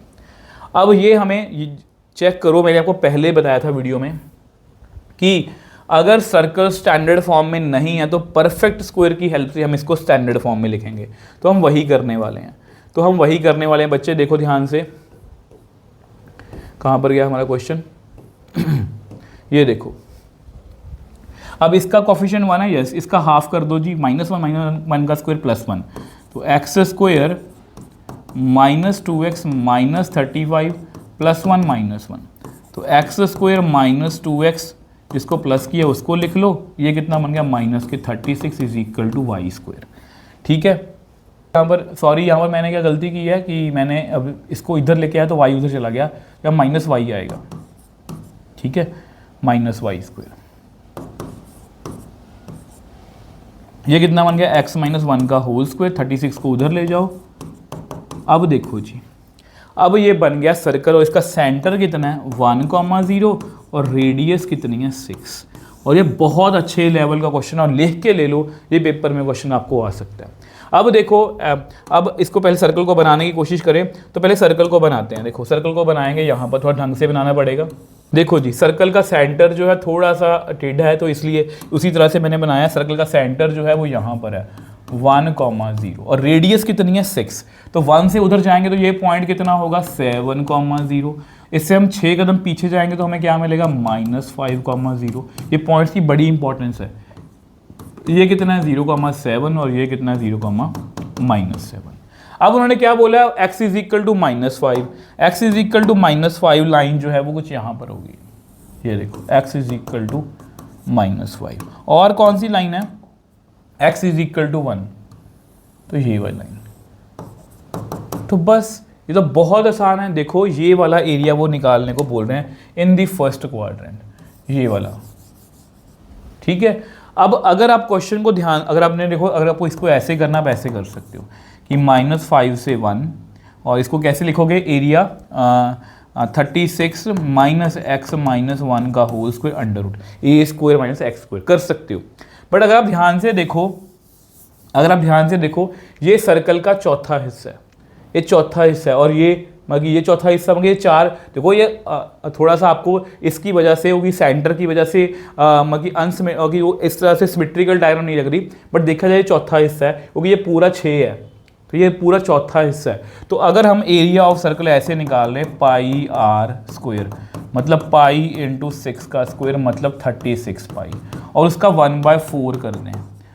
अब ये हमें चेक करो, मैंने आपको पहले बताया था वीडियो में कि अगर सर्कल स्टैंडर्ड फॉर्म में नहीं है तो परफेक्ट स्क्वायर की हेल्प से हम इसको स्टैंडर्ड फॉर्म में लिखेंगे। तो हम वही करने वाले हैं, बच्चे देखो ध्यान से, कहाँ पर गया हमारा क्वेश्चन ये देखो, अब इसका कोफिशिएंट 1 है, यस, इसका हाफ कर दो जी, -1 का स्क्वायर प्लस 1, तो X square minus 2x minus 35 plus 1 minus 1, तो एक्स स्क्वायर माइनस 2x, जिसको प्लस किया उसको लिख लो, ये कितना बन गया माइनस के 36 is equal to Y square, ठीक है। यहाँ पर सॉरी, यहाँ पर मैंने क्या गलती की है कि मैंने अब इसको इधर लेके आया तो वाई उधर चला गया, या माइनस वाई आएगा, ठीक है, माइनस वाई स्क्वायर। ये कितना बन गया x माइनस 1 का होल स्क्वायर, 36 को उधर ले जाओ। अब देखो जी, अब ये बन गया सर्कल और इसका सेंटर कितना है 1,0 और रेडियस कितनी है 6। और ये बहुत अच्छे लेवल का क्वेश्चन है और लिख के ले लो, ये पेपर में क्वेश्चन आपको आ सकता है। अब देखो, अब इसको पहले सर्कल को बनाने की कोशिश करें, तो पहले सर्कल को बनाते हैं। देखो सर्कल को बनाएंगे, यहाँ पर थोड़ा ढंग से बनाना पड़ेगा। देखो जी, सर्कल का सेंटर जो है थोड़ा सा टेढ़ा है, तो इसलिए उसी तरह से मैंने बनाया। सर्कल का सेंटर जो है वो यहाँ पर है 1,0 और रेडियस कितनी है 6, तो 1 से उधर जाएंगे तो ये पॉइंट कितना होगा 7,0। इससे हम 6 कदम पीछे जाएंगे तो हमें क्या मिलेगा -5,0। ये पॉइंट्स की बड़ी इंपॉर्टेंस है। ये कितना है 0,7 और ये कितना है 0,-7। अब उन्होंने क्या बोला, x is equal to -5, x is equal to -5 line जो है वो कुछ यहाँ पर होगी, ये देखो x इज इक्वल टू -5। और कौन सी लाइन है, x इज इक्वल टू 1, तो ये वाली लाइन। तो बस ये तो बहुत आसान है। देखो ये वाला एरिया वो निकालने को बोल रहे हैं इन दी फर्स्ट क्वाड्रेंट, ये वाला, ठीक है। अब अगर आप क्वेश्चन को ध्यान, अगर आपने देखो, अगर आपको इसको ऐसे करना, आप ऐसे कर सकते हो कि -5 से 1, और इसको कैसे लिखोगे, एरिया 36 माइनस एक्स माइनस 1 का होल स्क्वायर अंडर रूट ए स्क्वायर माइनस एक्स स्क्वायर कर सकते हो। बट अगर आप ध्यान से देखो, अगर आप ध्यान से देखो, ये सर्कल का चौथा हिस्सा है, ये चौथा हिस्सा है, और ये चौथा हिस्सा ये 4, देखो ये थोड़ा सा आपको इसकी वजह से होगी, सेंटर की वजह से अंश में होगी, वो इस तरह से सिमेट्रिकल डायग्राम नहीं लग रही, बट देखा जाए चौथा हिस्सा है क्योंकि ये पूरा 6 है, तो ये पूरा चौथा हिस्सा है। तो अगर हम एरिया ऑफ सर्कल ऐसे निकाल लें, पाई आर स्क्वायर मतलब पाई इंटू 6 का स्क्वायर मतलब 36 पाई, और उसका 1/4 कर दें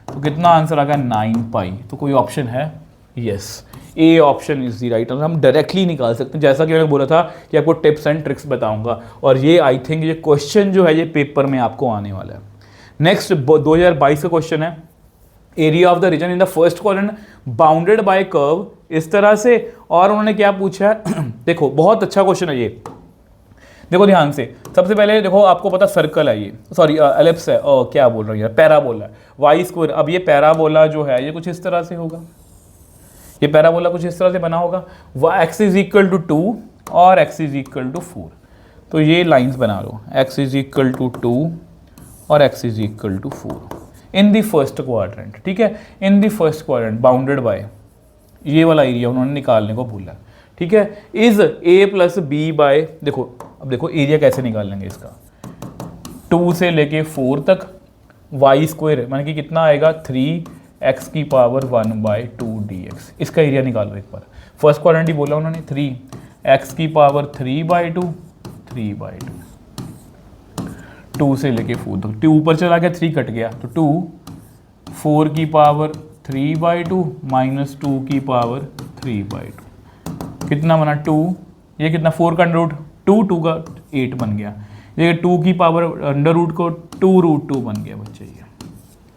तो कितना आंसर आ गया, 9 पाई। तो कोई ऑप्शन है, yes, A option is the right answer. हम डायरेक्टली निकाल सकते हैं, जैसा कि मैंने बोला था कि आपको टिप्स एंड ट्रिक्स बताऊंगा, और ये आई थिंक ये क्वेश्चन जो है ये पेपर में आपको आने वाला है। नेक्स्ट 2022 का क्वेश्चन है, area of the region in the first quadrant bounded by curve, इस तरह से, और उन्होंने क्या पूछा है देखो बहुत अच्छा क्वेश्चन है ये, देखो ध्यान से। सबसे पहले देखो, आपको पता सर्कल है ये, सॉरी एलिप्स है, क्या बोल रहा हूँ यार, पैराबोला है, वाई स्क्वायर। अब ये पैराबोला जो है ये कुछ इस तरह से होगा, ये पैराबोला कुछ इस तरह से बना होगा, x इज इक्वल टू 2 और x इज इक्वल टू 4। तो ये लाइंस बना लो, x इज इक्वल टू 2 और x is equal to 4 in the first quadrant, ठीक है, in the first quadrant bounded by, ये वाला एरिया उन्होंने निकालने को बोला, ठीक है। Is a plus B by, देखो अब देखो एरिया कैसे निकाल लेंगे इसका, 2 से लेके 4 तक, वाई स्क्वायर माने कि कितना आएगा, 3x की पावर 1/2 dx, इसका एरिया निकालो एक बार। फर्स्ट क्वाड्रेंट ही बोला उन्होंने, 3x की पावर 3/2, 3/2, 2 से लेके 4 तक, 2 ऊपर चला गया, 3 कट गया, तो 2, 4 की पावर 3/2 माइनस 2 की पावर 3/2, कितना बना 2, ये कितना 4 का अंडर रूट 2 का 8 बन गया, ये 2 की पावर अंडर रूट को 2√2 बन गया बच्चे ये,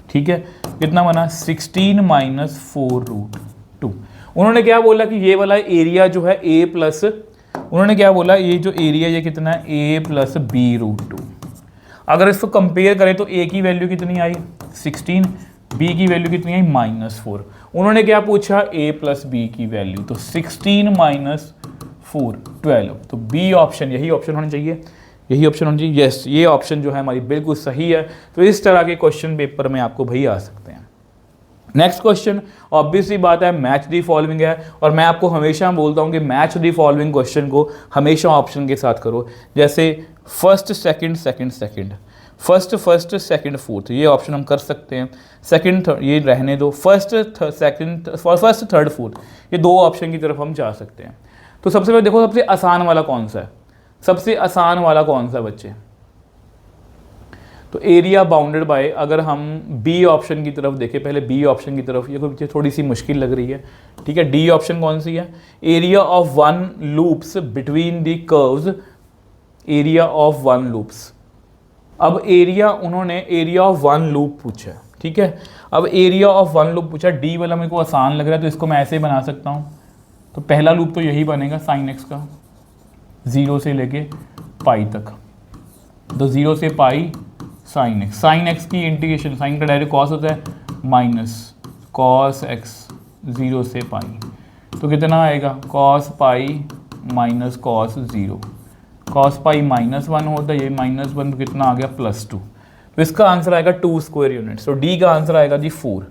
ठीक है। कितना बना 16 माइनस 4√2। उन्होंने क्या बोला कि ये वाला एरिया जो है a प्लस, उन्होंने क्या बोला, ये जो एरिया ये कितना है, a प्लस b√2। अगर इसको कंपेयर करें तो a की वैल्यू कितनी आई 16, b की वैल्यू कितनी आई -4। उन्होंने क्या पूछा, a प्लस b की वैल्यू, तो 16 माइनस 4 12, तो बी ऑप्शन, यही ऑप्शन होना चाहिए, यही ऑप्शन होना चाहिए, यस, ये ऑप्शन जो है हमारी बिल्कुल सही है। तो इस तरह के क्वेश्चन पेपर में आपको भाई आ सकते हैं। नेक्स्ट क्वेश्चन ऑब्वियसली बात है, मैच दी फॉलोइंग है, और मैं आपको हमेशा बोलता हूँ कि मैच दी फॉलोइंग क्वेश्चन को हमेशा ऑप्शन के साथ करो, जैसे first second second second, first first second fourth, ये ऑप्शन हम कर सकते हैं। सेकंड थर्ड ये रहने दो, first second, first third fourth, ये 2 ऑप्शन की तरफ हम जा सकते हैं। तो सबसे पहले देखो सबसे आसान वाला कौन सा है, सबसे आसान वाला कौन सा बच्चे, तो एरिया बाउंडेड बाय, अगर हम बी ऑप्शन की तरफ देखें, पहले बी ऑप्शन की तरफ, ये मुझे थोड़ी सी मुश्किल लग रही है, ठीक है। डी ऑप्शन कौन सी है, area of 1 loops between the curves, area of 1 loops. अब एरिया, उन्होंने एरिया ऑफ 1 लूप पूछा, ठीक है। अब एरिया ऑफ 1 लूप पूछा, डी वाला मेरे को आसान लग रहा है तो इसको मैं ऐसे बना सकता हूँ। तो पहला लूप तो यही बनेगा साइन एक्स का, 0 से लेके पाई तक, तो 0 से pi sine x, sine x की इंटीग्रेशन, साइन का डायरेक्ट कॉस होता है, माइनस कॉस एक्स 0 से पाई, तो कितना आएगा cos pi minus cos 0, cos pi -1 होता है, ये -1 तो कितना आ गया +2, तो इसका आंसर आएगा 2 स्क्वायर यूनिट्स। तो डी का आंसर आएगा जी 4,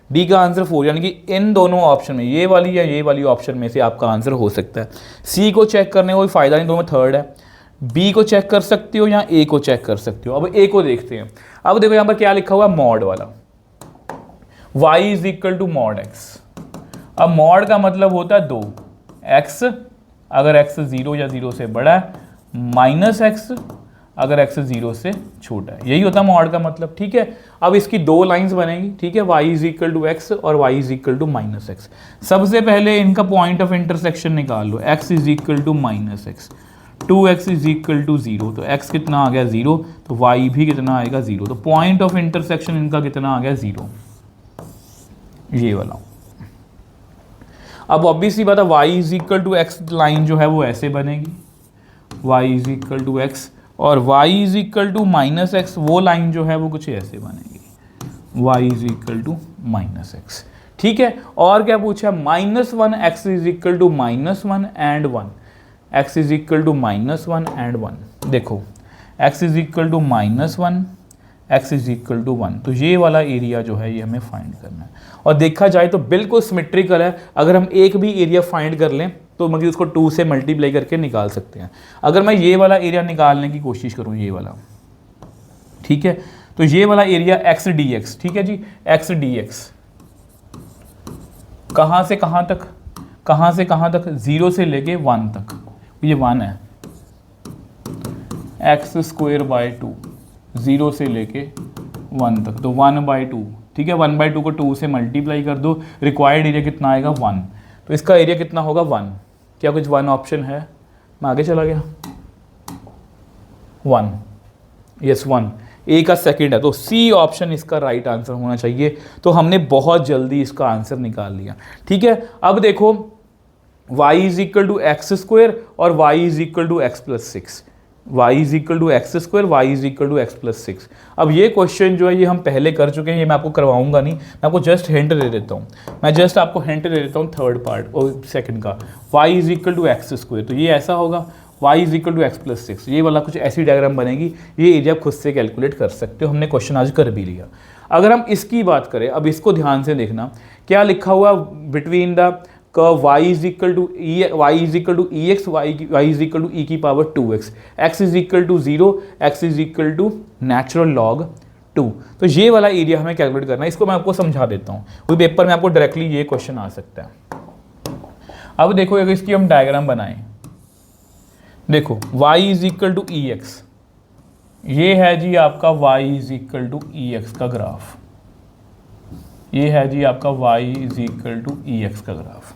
डी का आंसर 4, यानी कि इन दोनों ऑप्शन में, ये वाली या ये वाली ऑप्शन में से आपका आंसर हो सकता है। सी को चेक करने का कोई फ़ायदा नहीं, दोनों थर्ड है। बी को चेक कर सकते हो या ए को चेक कर सकते हो। अब ए को देखते हैं। अब देखो यहाँ पर क्या लिखा हुआ है, मॉड वाला, y is equal to mod x। अब मॉड का मतलब होता है 2, x अगर x 0 या 0 से बड़ा है, माइनस x अगर x 0 से छोटा है, यही होता है मॉड का मतलब, ठीक है। अब इसकी 2 लाइंस बनेगी, ठीक है, y is equal to x और y is equal to -x। सबसे पहले इनका पॉइंट ऑफ इंटरसेक्शन निकाल लो, x is equal to -x, 2x is equal to 0, तो x कितना आ गया 0, तो y भी कितना आएगा 0, तो पॉइंट ऑफ इंटरसेक्शन इनका कितना आ गया 0, ये वाला। अब ऑब्वियसली बात है, y is equal to x line जो है वो ऐसे बनेगी, y is equal to x, और y is equal to -x वो लाइन जो है वो कुछ ऐसे बनेगी, y is equal to minus x. ठीक है, और क्या पूछा, -1 x is equal to -1 and 1, x is equal to -1 and 1। देखो x is equal to -1, x is equal to 1, तो ये वाला एरिया जो है ये हमें फाइंड करना है। और देखा जाए तो बिल्कुल सिमेट्रिकल है, अगर हम एक भी एरिया फाइंड कर लें तो मतलब उसको 2 से मल्टीप्लाई करके निकाल सकते हैं। अगर मैं ये वाला एरिया निकालने की कोशिश करूँ, ये वाला, ठीक है, तो ये वाला एरिया x dx, ठीक है जी, x dx कहाँ से कहाँ तक, कहाँ से कहाँ तक, 0 से लेके 1 तक, ये 1 है, x²/2 0 से लेके 1 तक, तो 1/2, ठीक है, 1/2 को 2 से मल्टीप्लाई कर दो, रिक्वायर्ड एरिया कितना आएगा 1, तो इसका एरिया कितना होगा 1। क्या कुछ 1 ऑप्शन है, मैं आगे चला गया, 1, यस 1, ए का सेकंड है, तो सी ऑप्शन इसका राइट आंसर होना चाहिए। तो हमने बहुत जल्दी इसका आंसर निकाल लिया। ठीक है, अब देखो y is equal to x² और y is equal to x+6, y is equal to x², y is equal to x+6। अब ये क्वेश्चन जो है ये हम पहले कर चुके हैं, ये मैं आपको करवाऊंगा नहीं, मैं आपको जस्ट हिंट दे देता हूँ, मैं जस्ट आपको हिंट दे देता हूँ थर्ड पार्ट और सेकंड का, y is equal to x², तो ये ऐसा होगा, y is equal to x+6, ये वाला कुछ ऐसी डायग्राम बनेगी, ये एरिया खुद से कैलकुलेट कर सकते हो, हमने क्वेश्चन आज कर भी लिया। अगर हम इसकी बात करें, अब इसको ध्यान से देखना, क्या लिखा हुआ between the curve y is equal to ex, y is equal to e की power 2x, x is equal to 0, x is equal to natural log 2। तो ये वाला एरिया हमें कैलकुलेट करना है, इसको मैं आपको समझा देता हूँ, वो पेपर में आपको डायरेक्टली ये क्वेश्चन आ सकता है। अब देखो अगर इसकी हम डायग्राम बनाएं, देखो y is equal to ex, ये है जी आपका y is equal to ex का ग्राफ, ये है जी आपका y is equal to ex का ग्राफ।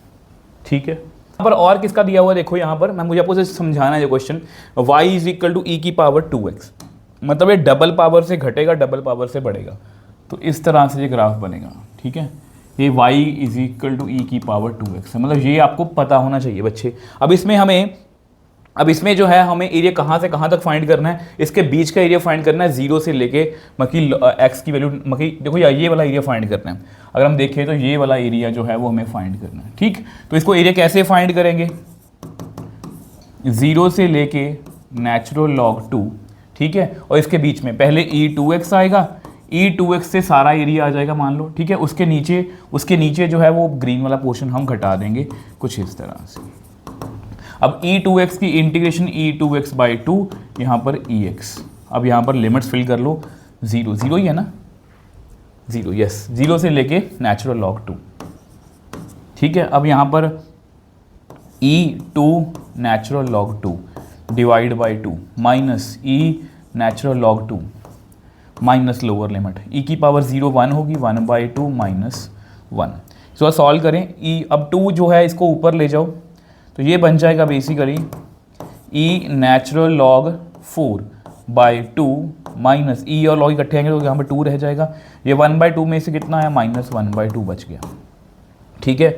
ठीक है, यहाँ पर और किसका दिया हुआ है, देखो यहाँ पर मुझे आपको समझाना है ये question, y is equal to e की पावर 2x, मतलब ये डबल पावर से घटेगा, डबल पावर से बढ़ेगा, तो इस तरह से ये ग्राफ बनेगा। ठीक है, ये y is equal to e की पावर 2x, मतलब ये आपको पता होना चाहिए बच्चे। अब इसमें जो है हमें एरिया कहाँ से कहाँ तक फाइंड करना है, इसके बीच का एरिया फाइंड करना है, 0 से लेके x की वैल्यू देखो ये वाला एरिया फाइंड करना है। अगर हम देखें तो ये वाला एरिया जो है वो हमें फाइंड करना है। ठीक, तो इसको एरिया कैसे फाइंड करेंगे, 0 से लेके नेचुरल लॉग 2, ठीक है, और इसके बीच में पहले e2x आएगा, e2x से सारा एरिया आ जाएगा मान लो, ठीक है, उसके नीचे जो है वो ग्रीन वाला पोर्शन हम घटा देंगे कुछ इस तरह से। अब e2x की इंटीग्रेशन e2x/2, यहाँ पर ex, अब यहाँ पर लिमिट्स फिल कर लो, 0 ही है ना, 0, यस, 0 से लेके नेचुरल लॉग 2। ठीक है, अब यहाँ पर e2 natural log 2 divide by 2 minus e natural log 2 minus lower limit e की पावर 0 1 होगी, 1/2 माइनस 1। इसको सॉल्व करें, e अब 2 जो है इसको ऊपर ले जाओ, तो ये बन जाएगा basically e natural log 4/2 minus e और लॉग इकट्ठे आएंगे तो यहाँ पर 2 रह जाएगा, ये 1/2 में से कितना है, -1/2 बच गया। ठीक है,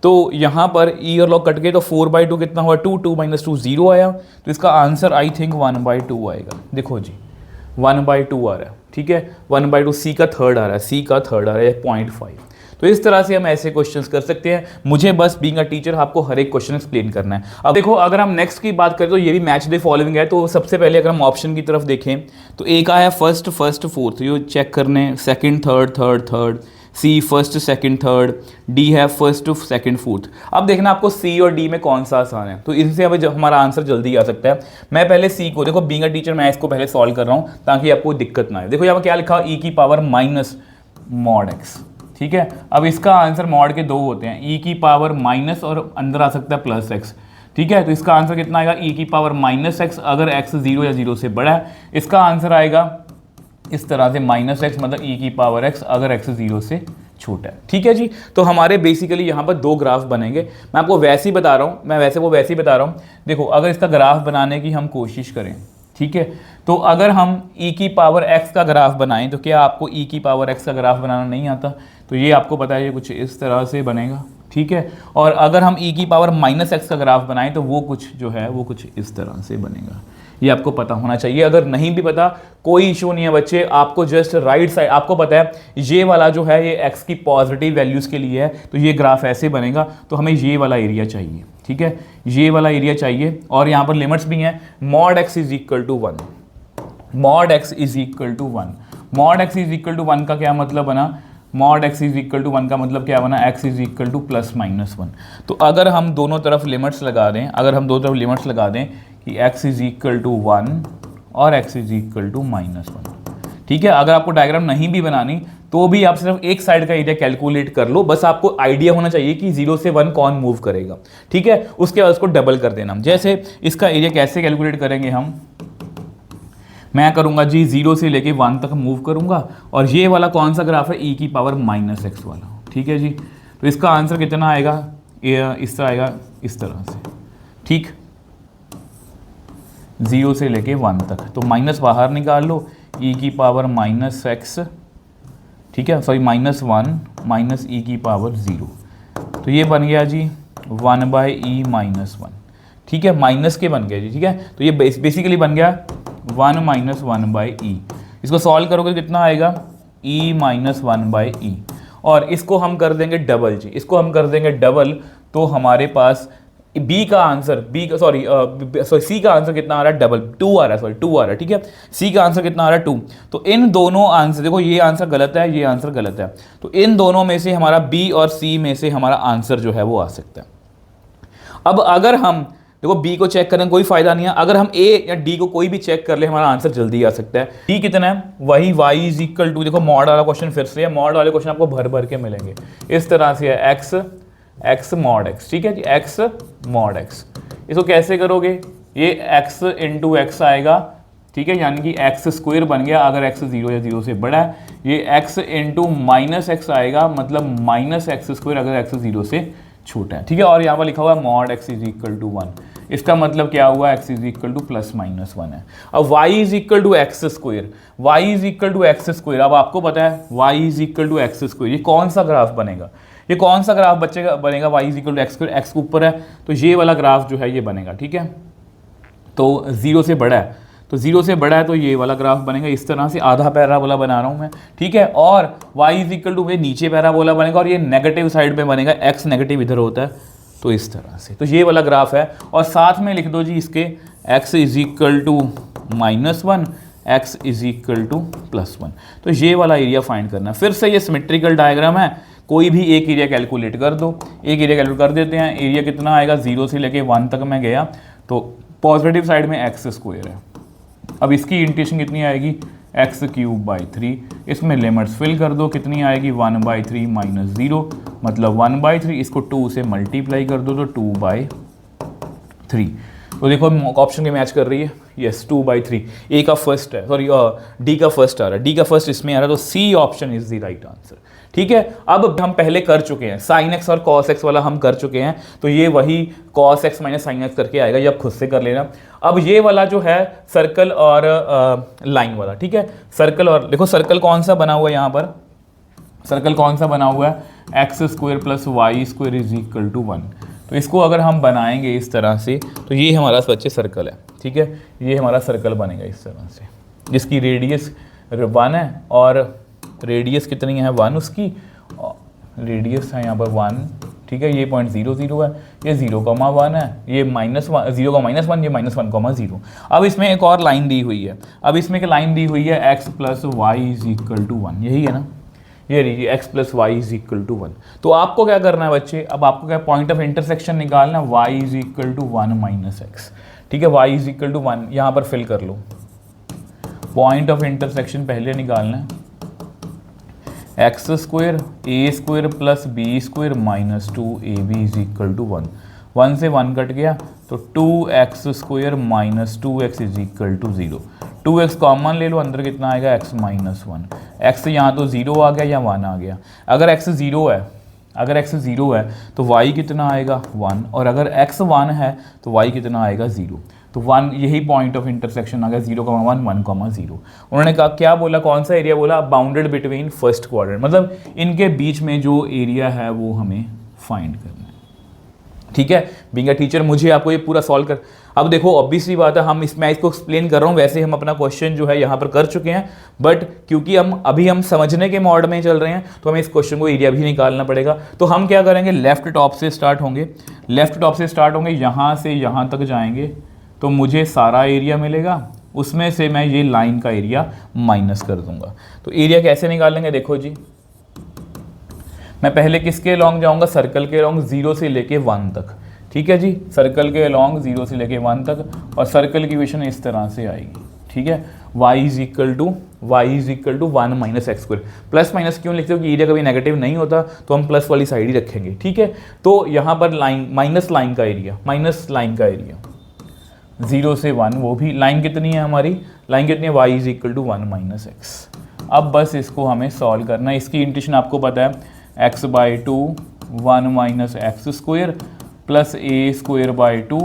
तो यहाँ पर e और लॉग कट गए तो 4/2 कितना हुआ, 2 माइनस 2 0 आया, तो इसका आंसर आई थिंक 1/2 आएगा। देखो जी 1/2 आ रहा है। ठीक है, 1/2 सी का थर्ड आ रहा है, 0.5। तो इस तरह से हम ऐसे क्वेश्चंस कर सकते हैं। मुझे बस बीइंग अ टीचर आपको हर एक क्वेश्चन एक्सप्लेन करना है। अब देखो अगर हम नेक्स्ट की बात करें तो ये भी मैच द फॉलोइंग है, तो सबसे पहले अगर हम ऑप्शन की तरफ देखें तो ए का है फर्स्ट, फोर्थ, ये चेक करने, सेकंड, थर्ड, सी फर्स्ट, सेकंड, थर्ड, डी है फर्स्ट, सेकंड, फोर्थ। अब देखना आपको सी और डी में कौन सा आसान है, तो इनसे अब हमारा आंसर जल्दी आ सकता है। मैं पहले सी को, देखो बीइंग अ टीचर मैं इसको पहले सॉल्व कर रहा हूँ ताकि आपको दिक्कत ना आए। देखो यहाँ पर क्या लिखा, ई की पावर माइनस मॉड एक्स। ठीक है, अब इसका आंसर मॉड के 2 होते हैं, e की पावर माइनस और अंदर आ सकता है प्लस x। ठीक है, तो इसका आंसर कितना आएगा, e की पावर -x, अगर x 0 या 0 से बड़ा है, इसका आंसर आएगा इस तरह से -x, मतलब e की पावर x अगर x 0 से छोटा है। ठीक है जी, तो हमारे बेसिकली यहाँ पर 2 ग्राफ बनेंगे। मैं आपको वैसे ही बता रहा हूँ, वैसे ही बता रहा हूँ। देखो अगर इसका ग्राफ बनाने की हम कोशिश करें, ठीक है, तो अगर हम e की पावर x का ग्राफ बनाएं तो क्या आपको e की पावर x का ग्राफ बनाना नहीं आता, तो ये आपको पता है ये कुछ इस तरह से बनेगा। ठीक है, और अगर हम e की पावर -x का ग्राफ बनाएं तो वो कुछ जो है वो कुछ इस तरह से बनेगा। ये आपको पता होना चाहिए। अगर नहीं भी पता कोई इशू नहीं है बच्चे, आपको जस्ट राइट साइड, आपको पता है ये वाला जो है ये एक्स की पॉजिटिव वैल्यूज के लिए है, तो ये ग्राफ ऐसे बनेगा, तो हमें ये वाला एरिया चाहिए, ठीक है, ये वाला एरिया चाहिए। और यहाँ पर लिमिट्स भी हैं, mod X is equal to 1, mod X is equal to 1, mod X is equal to 1 का क्या मतलब बना, mod X is equal to 1 का मतलब क्या बना, X is equal to plus minus 1। तो अगर हम दोनों तरफ लिमिट्स लगा दें, अगर हम दोनों तरफ लिमिट्स लगा दें कि x इज इक्वल टू 1 और x is equal to minus 1, ठीक है। अगर आपको डायग्राम नहीं भी बनानी तो भी आप सिर्फ एक साइड का एरिया कैलकुलेट कर लो, बस आपको आइडिया होना चाहिए कि 0 से 1 कौन मूव करेगा, ठीक है। उसके बाद उसको डबल कर देना। जैसे इसका एरिया कैसे कैलकुलेट करेंगे हम, मैं करूंगा जी 0 से लेके 1 तक मूव करूंगा, और ये वाला कौन सा ग्राफ है, e की पावर माइनस एक्स वाला, ठीक है जी। तो इसका आंसर कितना आएगा, इस तरह आएगा, इस तरह से, ठीक, 0 से लेके 1 तक। तो माइनस बाहर निकाल लो, e की पावर माइनस एक्स, ठीक है, सॉरी माइनस 1 माइनस e की पावर 0, तो ये बन गया जी 1/e माइनस 1, ठीक है, माइनस के बन गया जी, ठीक है। तो ये बेसिकली बन गया 1 माइनस 1/e। इसको सॉल्व करोगे कितना आएगा, e माइनस 1/e, और इसको हम कर देंगे डबल जी, इसको हम कर देंगे डबल, तो हमारे पास b का आंसर, c का आंसर कितना आ रहा है, डबल 2 आ रहा है, सॉरी 2 आ रहा है, ठीक है। c का आंसर कितना आ रहा है, 2। तो इन दोनों आंसर, देखो ये आंसर गलत है, ये आंसर गलत है, तो इन दोनों में से हमारा b और c में से हमारा आंसर जो है वो आ सकता है। अब अगर हम देखो b को चेक करने कोई फायदा नहीं है, अगर हम a या d को कोई भी चेक कर ले हमारा आंसर जल्दी आ सकता है। d कितना है, वही y इज इक्वल टू, देखो मॉड वाला क्वेश्चन फिर से है, मॉड वाले क्वेश्चन आपको भर भर के मिलेंगे, इस तरह से है x मॉड x, ठीक है जी, x मॉड x। इसको कैसे करोगे, ये x इंटू एक्स आएगा, ठीक है, यानी कि x स्क्वायर बन गया अगर x 0 या 0 से बड़ा है, ये x इंटू माइनस एक्स आएगा, मतलब माइनस एक्स स्क्वायर अगर x 0 से छोटा है, ठीक है। और यहाँ पर लिखा हुआ है mod x is equal to 1, इसका मतलब क्या हुआ, x is equal to plus minus 1 है। अब y is equal to x square, y is equal to x square, अब आपको पता है y is equal to x square, ये कौन सा ग्राफ बनेगा, ये कौन सा ग्राफ बच्चे का बनेगा, y is equal to x square, x के ऊपर है, तो ये वाला ग्राफ जो है ये बनेगा, ठीक है। तो 0 से बड़ा है, तो 0 से बड़ा है तो ये वाला ग्राफ बनेगा, इस तरह से आधा पैराबोला बना रहा हूँ मैं, ठीक है। और y इज इक्वल टू नीचे पैराबोला बनेगा, और ये नेगेटिव साइड पे बनेगा, x नेगेटिव इधर होता है, तो इस तरह से, तो ये वाला ग्राफ है। और साथ में लिख दो जी इसके x is equal to minus 1, x is equal to plus 1, तो ये वाला एरिया फाइंड करना है। फिर से ये सिमेट्रिकल डायग्राम है, कोई भी एक एरिया कैलकुलेट कर दो, एक एरिया कैलकुलेट कर देते हैं। एरिया कितना आएगा, 0 से लेके 1 तक मैं गया, तो पॉजिटिव साइड में एक्स स्क्वायर है। अब इसकी इंटीग्रेशन कितनी आएगी, x³ 3, इसमें लिमिट्स फिल कर दो, कितनी आएगी 1/3 माइनस 0, मतलब 1/3, इसको 2 से मल्टीप्लाई कर दो तो 2/3। तो देखो ऑप्शन के मैच कर रही है, यस 2/3, ए का फर्स्ट है, सॉरी डी का फर्स्ट आ रहा है, डी का फर्स्ट इसमें आ रहा है, तो C option is the right answer, ठीक है। अब हम पहले कर चुके हैं साइन एक्स और कॉस एक्स वाला हम कर चुके हैं, तो ये वही cos x minus sine x करके आएगा, ये आप खुद से कर लेना। अब ये वाला जो है सर्कल और लाइन वाला, ठीक है, सर्कल और देखो सर्कल कौन सा बना हुआ है, यहाँ पर सर्कल कौन सा बना हुआ है, x² plus y² is equal to 1। तो इसको अगर हम बनाएंगे इस तरह से, तो ये हमारा बच्चे सर्कल है, ठीक है, ये हमारा सर्कल बनेगा इस तरह से, जिसकी रेडियस 1 है, और रेडियस कितनी है 1 उसकी, रेडियस है यहाँ पर 1, ठीक है, ये 0.00 है, ये 0,1 है, ये -1 0,-1, ये -1,0। अब इसमें एक और लाइन दी हुई है, अब इसमें एक लाइन दी हुई है x plus y is equal to 1, यही है ना, ये रही x plus y is equal to 1। तो आपको क्या करना है बच्चे, अब आपको क्या पॉइंट ऑफ इंटरसेक्शन निकालना है, y is equal to 1 minus x, ठीक है, y इज इक्वल टू 1 यहाँ पर फिल कर लो, पॉइंट ऑफ इंटरसेक्शन पहले निकालना है, x² a² plus b² minus 2ab is equal to 1, 1 से 1 कट गया, तो 2x² minus 2x is equal to 0, 2x common ले लो, अंदर कितना आएगा x माइनस 1, x यहाँ तो 0 आ गया या 1 आ गया। अगर x 0 है, अगर x 0 है तो y कितना आएगा 1, और अगर x 1 है तो y कितना आएगा 0, तो 1 यही पॉइंट ऑफ इंटरसेक्शन आ गया, 0,1 1,0। उन्होंने कहा क्या बोला, कौन सा एरिया बोला, बाउंडेड बिटवीन फर्स्ट क्वाड्रेंट, मतलब इनके बीच में जो एरिया है वो हमें फाइंड करना है, ठीक है। बीइंग अ टीचर मुझे आपको ये पूरा सॉल्व कर, अब देखो ऑब्वियसली बात है, मैं इसको एक्सप्लेन कर रहा हूँ, वैसे हम अपना क्वेश्चन जो है यहाँ पर कर चुके हैं, बट क्योंकि हम समझने के मोड में चल रहे हैं तो हमें इस क्वेश्चन को एरिया भी निकालना पड़ेगा। तो हम क्या करेंगे, लेफ्ट टॉप से स्टार्ट होंगे, यहाँ से यहाँ तक जाएंगे तो मुझे सारा एरिया मिलेगा, उसमें से मैं ये लाइन का एरिया माइनस कर दूंगा। तो एरिया कैसे निकालेंगे, देखो जी, मैं पहले किसके अलॉन्ग जाऊंगा, सर्कल के अलॉन्ग 0 से लेके 1 तक, ठीक है जी, सर्कल के अलॉन्ग 0 से लेके 1 तक, और सर्कल की इक्वेशन इस तरह से आएगी, ठीक है, y is equal to 1 minus x square. Plus minus क्यों लिखते हो कि एरिया कभी नेगेटिव नहीं होता, तो हम प्लस वाली साइड ही रखेंगे, ठीक है। तो यहाँ पर लाइन माइनस लाइन का एरिया 0 से 1, वो भी लाइन कितनी है हमारी, लाइन कितनी है, y is equal to 1 minus x. अब बस इसको हमें सॉल्व करना है, इसकी इंटीग्रेशन आपको पता है x/2 1 minus x square plus a square by 2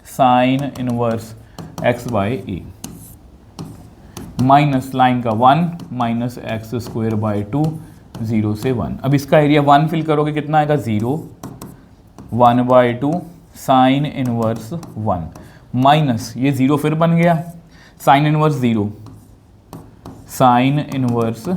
sine inverse x/a minus line का 1 माइनस एक्स स्क्वायर बाई 2 0 से 1। अब इसका एरिया 1 फिल करोगे कितना आएगा, 0 1/2 साइन इनवर्स 1 माइनस ये 0 फिर बन गया, साइन इनवर्स 0 साइन इनवर्स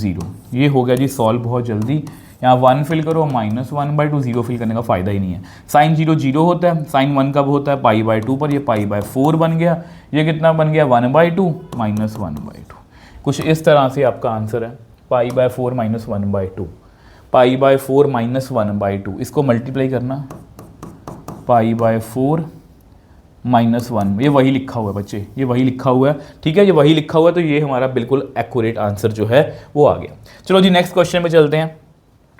0, ये हो गया जी सॉल्व बहुत जल्दी। यहाँ 1 फिल करो, माइनस 1/2, 0 फिल करने का फ़ायदा ही नहीं है। साइन 0 0 होता है, साइन 1 कब होता है, π/2 पर, ये π/4 बन गया, ये कितना बन गया 1/2 माइनस 1/2। कुछ इस तरह से आपका आंसर है π/4 माइनस 1/2, π/4 माइनस 1/2, इसको मल्टीप्लाई करना, π/4 माइनस 1, ये वही लिखा हुआ है बच्चे, ये वही लिखा हुआ है, ठीक है, ये वही लिखा हुआ है, तो ये हमारा बिल्कुल एक्यूरेट आंसर जो है वो आ गया। चलो जी नेक्स्ट क्वेश्चन पे चलते हैं।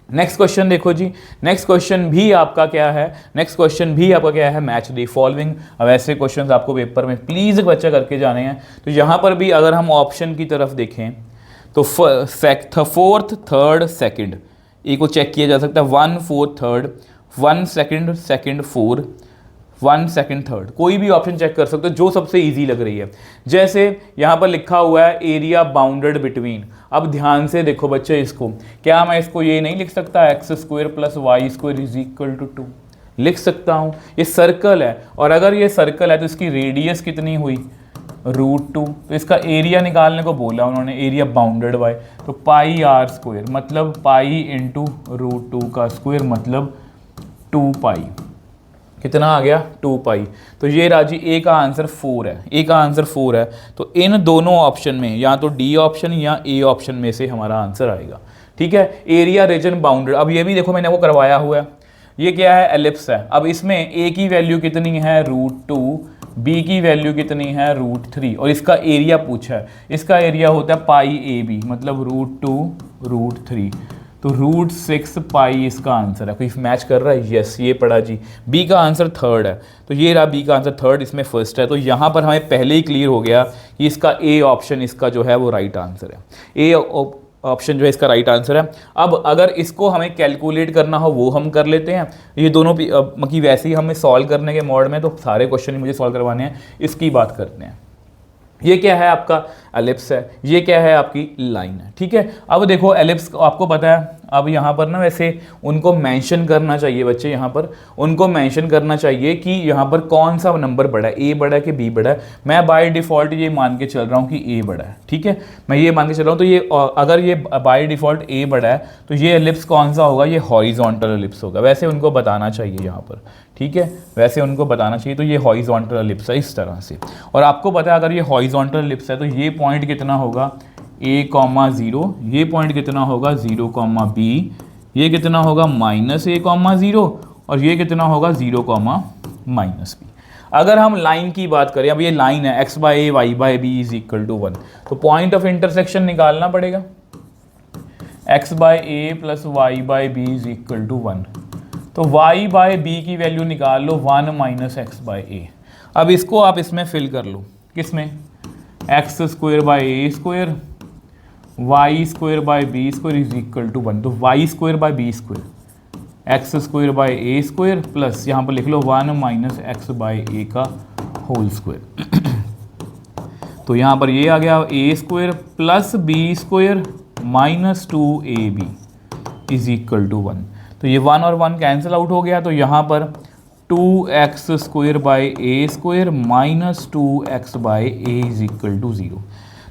नेक्स्ट क्वेश्चन देखो जी, नेक्स्ट क्वेश्चन भी आपका क्या है, मैच द फॉलोइंग। अब ऐसे क्वेश्चंस आपको पेपर में प्लीज़ बच्चा करके जाने हैं। तो यहाँ पर भी अगर हम ऑप्शन की तरफ देखें तो 4th 3rd 2nd ए को चेक किया जा सकता है, 1 4 3rd 1 2nd 4 1 2nd 3rd, कोई भी ऑप्शन चेक कर सकते हो जो सबसे इजी लग रही है। जैसे यहाँ पर लिखा हुआ है एरिया बाउंडेड बिटवीन, अब ध्यान से देखो बच्चे इसको, क्या मैं इसको ये नहीं लिख सकता x square plus Y square is equal to 2, लिख सकता हूँ। ये सर्कल है, और अगर ये सर्कल है तो इसकी रेडियस कितनी हुई, √2, तो इसका एरिया निकालने को बोला उन्होंने, एरिया बाउंडेड बाय, तो πr², मतलब पाई इंटू √2 का स्क्वायर, मतलब 2π, कितना आ गया 2π। तो ये राजी ए का आंसर 4 है, तो इन दोनों ऑप्शन में या तो डी ऑप्शन या ए ऑप्शन में से हमारा आंसर आएगा, ठीक है। एरिया रीजन बाउंडेड, अब ये भी देखो मैंने वो करवाया हुआ है, ये क्या है, एलिप्स है। अब इसमें ए की वैल्यू कितनी है √2, बी की वैल्यू कितनी है √3, और इसका एरिया पूछा है, इसका एरिया होता है πAB, मतलब √2 √3, तो √6π इसका आंसर है। कोई मैच कर रहा है, यस ये पढ़ा जी। बी का आंसर 3rd है, तो ये रहा बी का आंसर 3rd, इसमें फर्स्ट है, तो यहाँ पर हमें पहले ही क्लियर हो गया कि इसका ए ऑप्शन इसका जो है वो राइट आंसर है, ए ऑप्शन जो है इसका राइट आंसर है। अब अगर इसको हमें कैलकुलेट करना हो वो हम कर लेते हैं, ये दोनों मतलब वैसे ही हमें सॉल्व करने के मोड में, तो सारे क्वेश्चन ही मुझे सॉल्व करवाने हैं, इसकी बात करते हैं। ये क्या है आपका एलिप्स है, ये क्या है आपकी लाइन है, ठीक है। अब देखो एलिप्स आपको पता है, अब यहाँ पर ना वैसे उनको मेंशन करना चाहिए बच्चे, यहाँ पर उनको मेंशन करना चाहिए कि यहाँ पर कौन सा नंबर बड़ा है, ए बड़ा है कि बी बड़ा है। मैं बाय डिफ़ॉल्ट ये मान के चल रहा हूँ कि ए बड़ा है, ठीक है, मैं ये मान के चल रहा हूँ। तो ये अगर ये बाय डिफ़ॉल्ट ए बड़ा है तो ये एलिप्स कौन सा होगा, ये हॉरिजॉन्टल एलिप्स होगा, वैसे उनको बताना चाहिए यहाँ पर, ठीक है, वैसे उनको बताना चाहिए। तो ये हॉरिजॉन्टल एलिप्स है इस तरह से, और आपको पता है अगर ये हॉरिजॉन्टल एलिप्स है तो ये पॉइंट कितना होगा a,0, ये पॉइंट कितना होगा 0,b, ये कितना होगा -a,0, और ये कितना होगा 0,-b। अगर हम लाइन की बात करें, अब ये लाइन है x/a y/b is equal to 1, तो पॉइंट ऑफ इंटरसेक्शन निकालना पड़ेगा, x/a plus y/b is equal to 1, तो y/b की वैल्यू निकाल लो 1 माइनस x/a। अब इसको आप इसमें फिल कर लो, किसमें, x² y² is equal to 1, तो y²/b², x² प्लस यहाँ पर लिख लो 1 माइनस x/a का होल स्क्वायर। तो यहाँ पर ये आ गया a² plus b² minus 2ab is equal to 1, तो ये 1 और 1 कैंसिल आउट हो गया, तो यहाँ पर 2x square by A square minus 2x by a is equal to 0।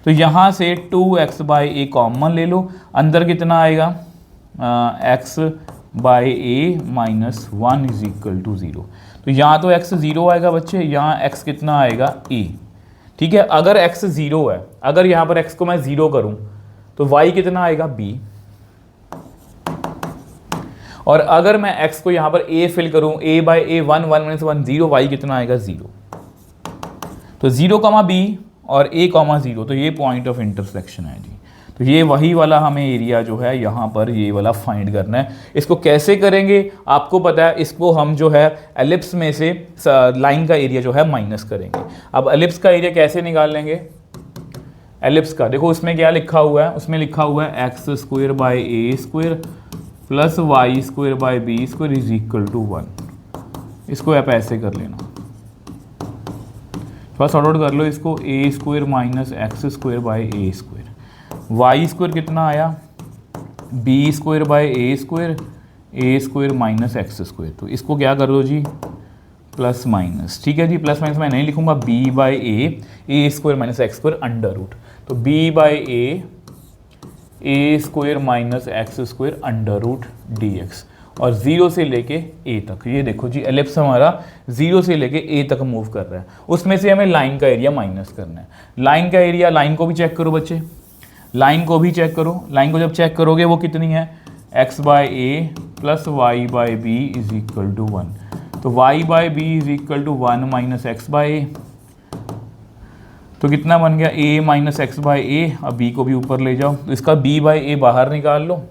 तो यहाँ से 2x बाई ए कॉमन ले लो, अंदर कितना आएगा x by a minus 1 is equal to 0। तो यहाँ तो x 0 आएगा बच्चे, यहाँ x कितना आएगा a। ठीक है, अगर x 0 है, अगर यहाँ पर x को मैं 0 करूँ तो y कितना आएगा b, और अगर मैं x को यहाँ पर a फिल करूँ a by A 1 1 minus 1 0, y कितना आएगा 0। तो 0 कॉमा b और a कॉमा 0, तो ये पॉइंट ऑफ इंटरसेक्शन है जी। तो ये वही वाला हमें एरिया जो है यहाँ पर ये वाला फाइंड करना है। इसको कैसे करेंगे आपको पता है, इसको हम जो है एलिप्स में से लाइन का एरिया जो है माइनस करेंगे। अब एलिप्स का एरिया कैसे निकाल लेंगे, एलिप्स का देखो उसमें क्या लिखा हुआ है, उसमें लिखा हुआ है x square by A square plus Y square by B square is equal to 1। इसको आप ऐसे कर लेना, थोड़ा सॉर्ट आउट कर लो इसको, A square minus x square by A square, Y square कितना आया B square by A square minus x square. तो इसको क्या कर दो जी प्लस माइनस, ठीक है जी, प्लस माइनस मैं नहीं लिखूंगा, B by A square minus x square under root, तो B by A square minus x square under root D X, और 0 से लेके a तक। ये देखो जी एलिप्स हमारा 0 से लेके a तक मूव कर रहा है, उसमें से हमें लाइन का एरिया माइनस करना है। लाइन का एरिया, लाइन को भी चेक करो बच्चे, लाइन को भी चेक करो, लाइन को जब चेक करोगे वो कितनी है x by A plus Y by B is equal to 1। तो y by B is equal to 1 minus X by A, तो कितना बन गया a minus X by A. अब b को भी ऊपर ले जाओ, तो इसका b बाई ए बाहर निकाल लो,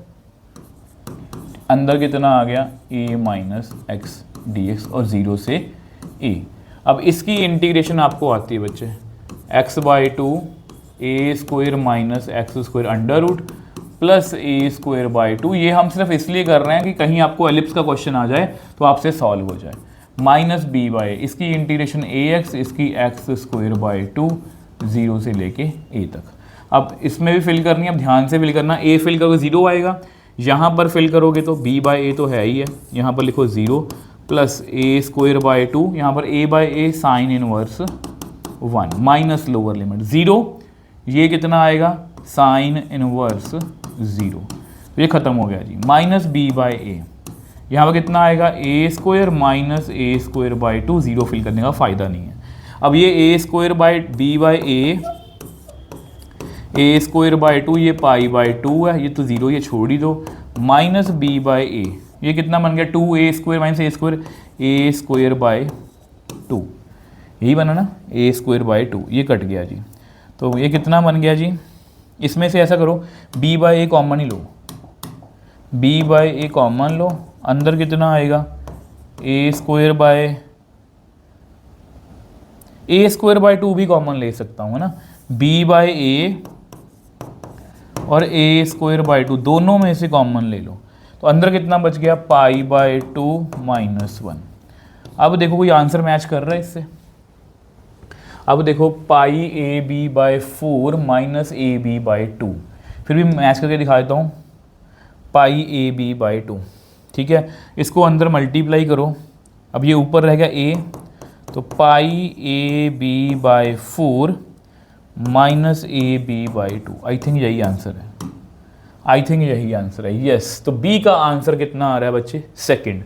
अंदर कितना आ गया a minus x D X और 0 से a। अब इसकी इंटीग्रेशन आपको आती है बच्चे, x by 2 a square minus x square under root plus a square by 2। ये हम सिर्फ इसलिए कर रहे हैं कि कहीं आपको एलिप्स का क्वेश्चन आ जाए तो आपसे सॉल्व हो जाए। माइनस बी बाई, इसकी इंटीग्रेशन ए एक्स, इसकी एक्स स्क्वायर बाई 2 0 से लेके a तक। अब इसमें भी फिल करनी है, अब ध्यान से फिल करना, a फिल करोगे 0 आएगा, यहाँ पर फिल करोगे तो b बाई ए तो है ही है, यहाँ पर लिखो 0 प्लस ए स्क्वायर बाई 2, यहाँ पर a by A sine inverse 1 minus lower limit 0, ये कितना आएगा साइन इनवर्स 0, तो ये खत्म हो गया जी। माइनस b बाई ए, यहाँ पर कितना आएगा a square minus A square by 2, 0 fill करने का फ़ायदा नहीं है। अब ये A square by B by A square by 2, ये पाई बाई 2 है, ये तो 0 ये छोड़ ही दो, माइनस बी बाई ए, ये कितना बन गया 2a square minus A square by 2, यही बना ना ए स्क्वायर बाई 2, ये कट गया जी। तो ये कितना बन गया जी, इसमें से ऐसा करो b बाई ए कॉमन ही लो, b बाई ए कॉमन लो, अंदर कितना आएगा ए स्क्वायर बाई 2 भी कॉमन ले सकता हूँ ना, b बाई ए और ए स्क्वायर बाई 2 दोनों में से कॉमन ले लो, तो अंदर कितना बच गया पाई बाई 2 माइनस 1। अब देखो कोई आंसर मैच कर रहा है इससे, अब देखो pi A B by 4 minus A B by 2, फिर भी मैच करके दिखा देता हूँ, पाई ए बी बाई 2, ठीक है, इसको अंदर मल्टीप्लाई करो, अब ये ऊपर रह गया a, तो pi A B by 4 minus A B by 2, I think यही आंसर है, आई थिंक यही आंसर है, यस। तो b का आंसर कितना आ रहा है बच्चे सेकंड,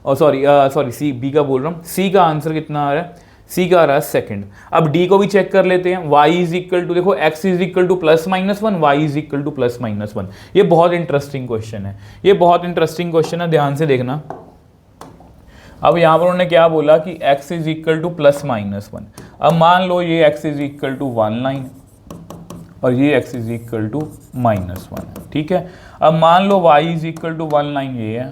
और सॉरी सी, b का बोल रहा हूँ, c का आंसर कितना आ रहा है, c का आ रहा है सेकंड। अब d को भी चेक कर लेते हैं, y इज इक्वल टू, देखो x is equal to plus minus 1, y is equal to plus minus 1। ये बहुत इंटरेस्टिंग क्वेश्चन है, ये बहुत इंटरेस्टिंग क्वेश्चन है, ध्यान से देखना। अब यहाँ पर उन्होंने क्या बोला कि x is equal to plus minus 1। अब मान लो ये x is equal to 1 line और ये x is equal to minus 1, ठीक है। अब मान लो y is equal to 1 line ये है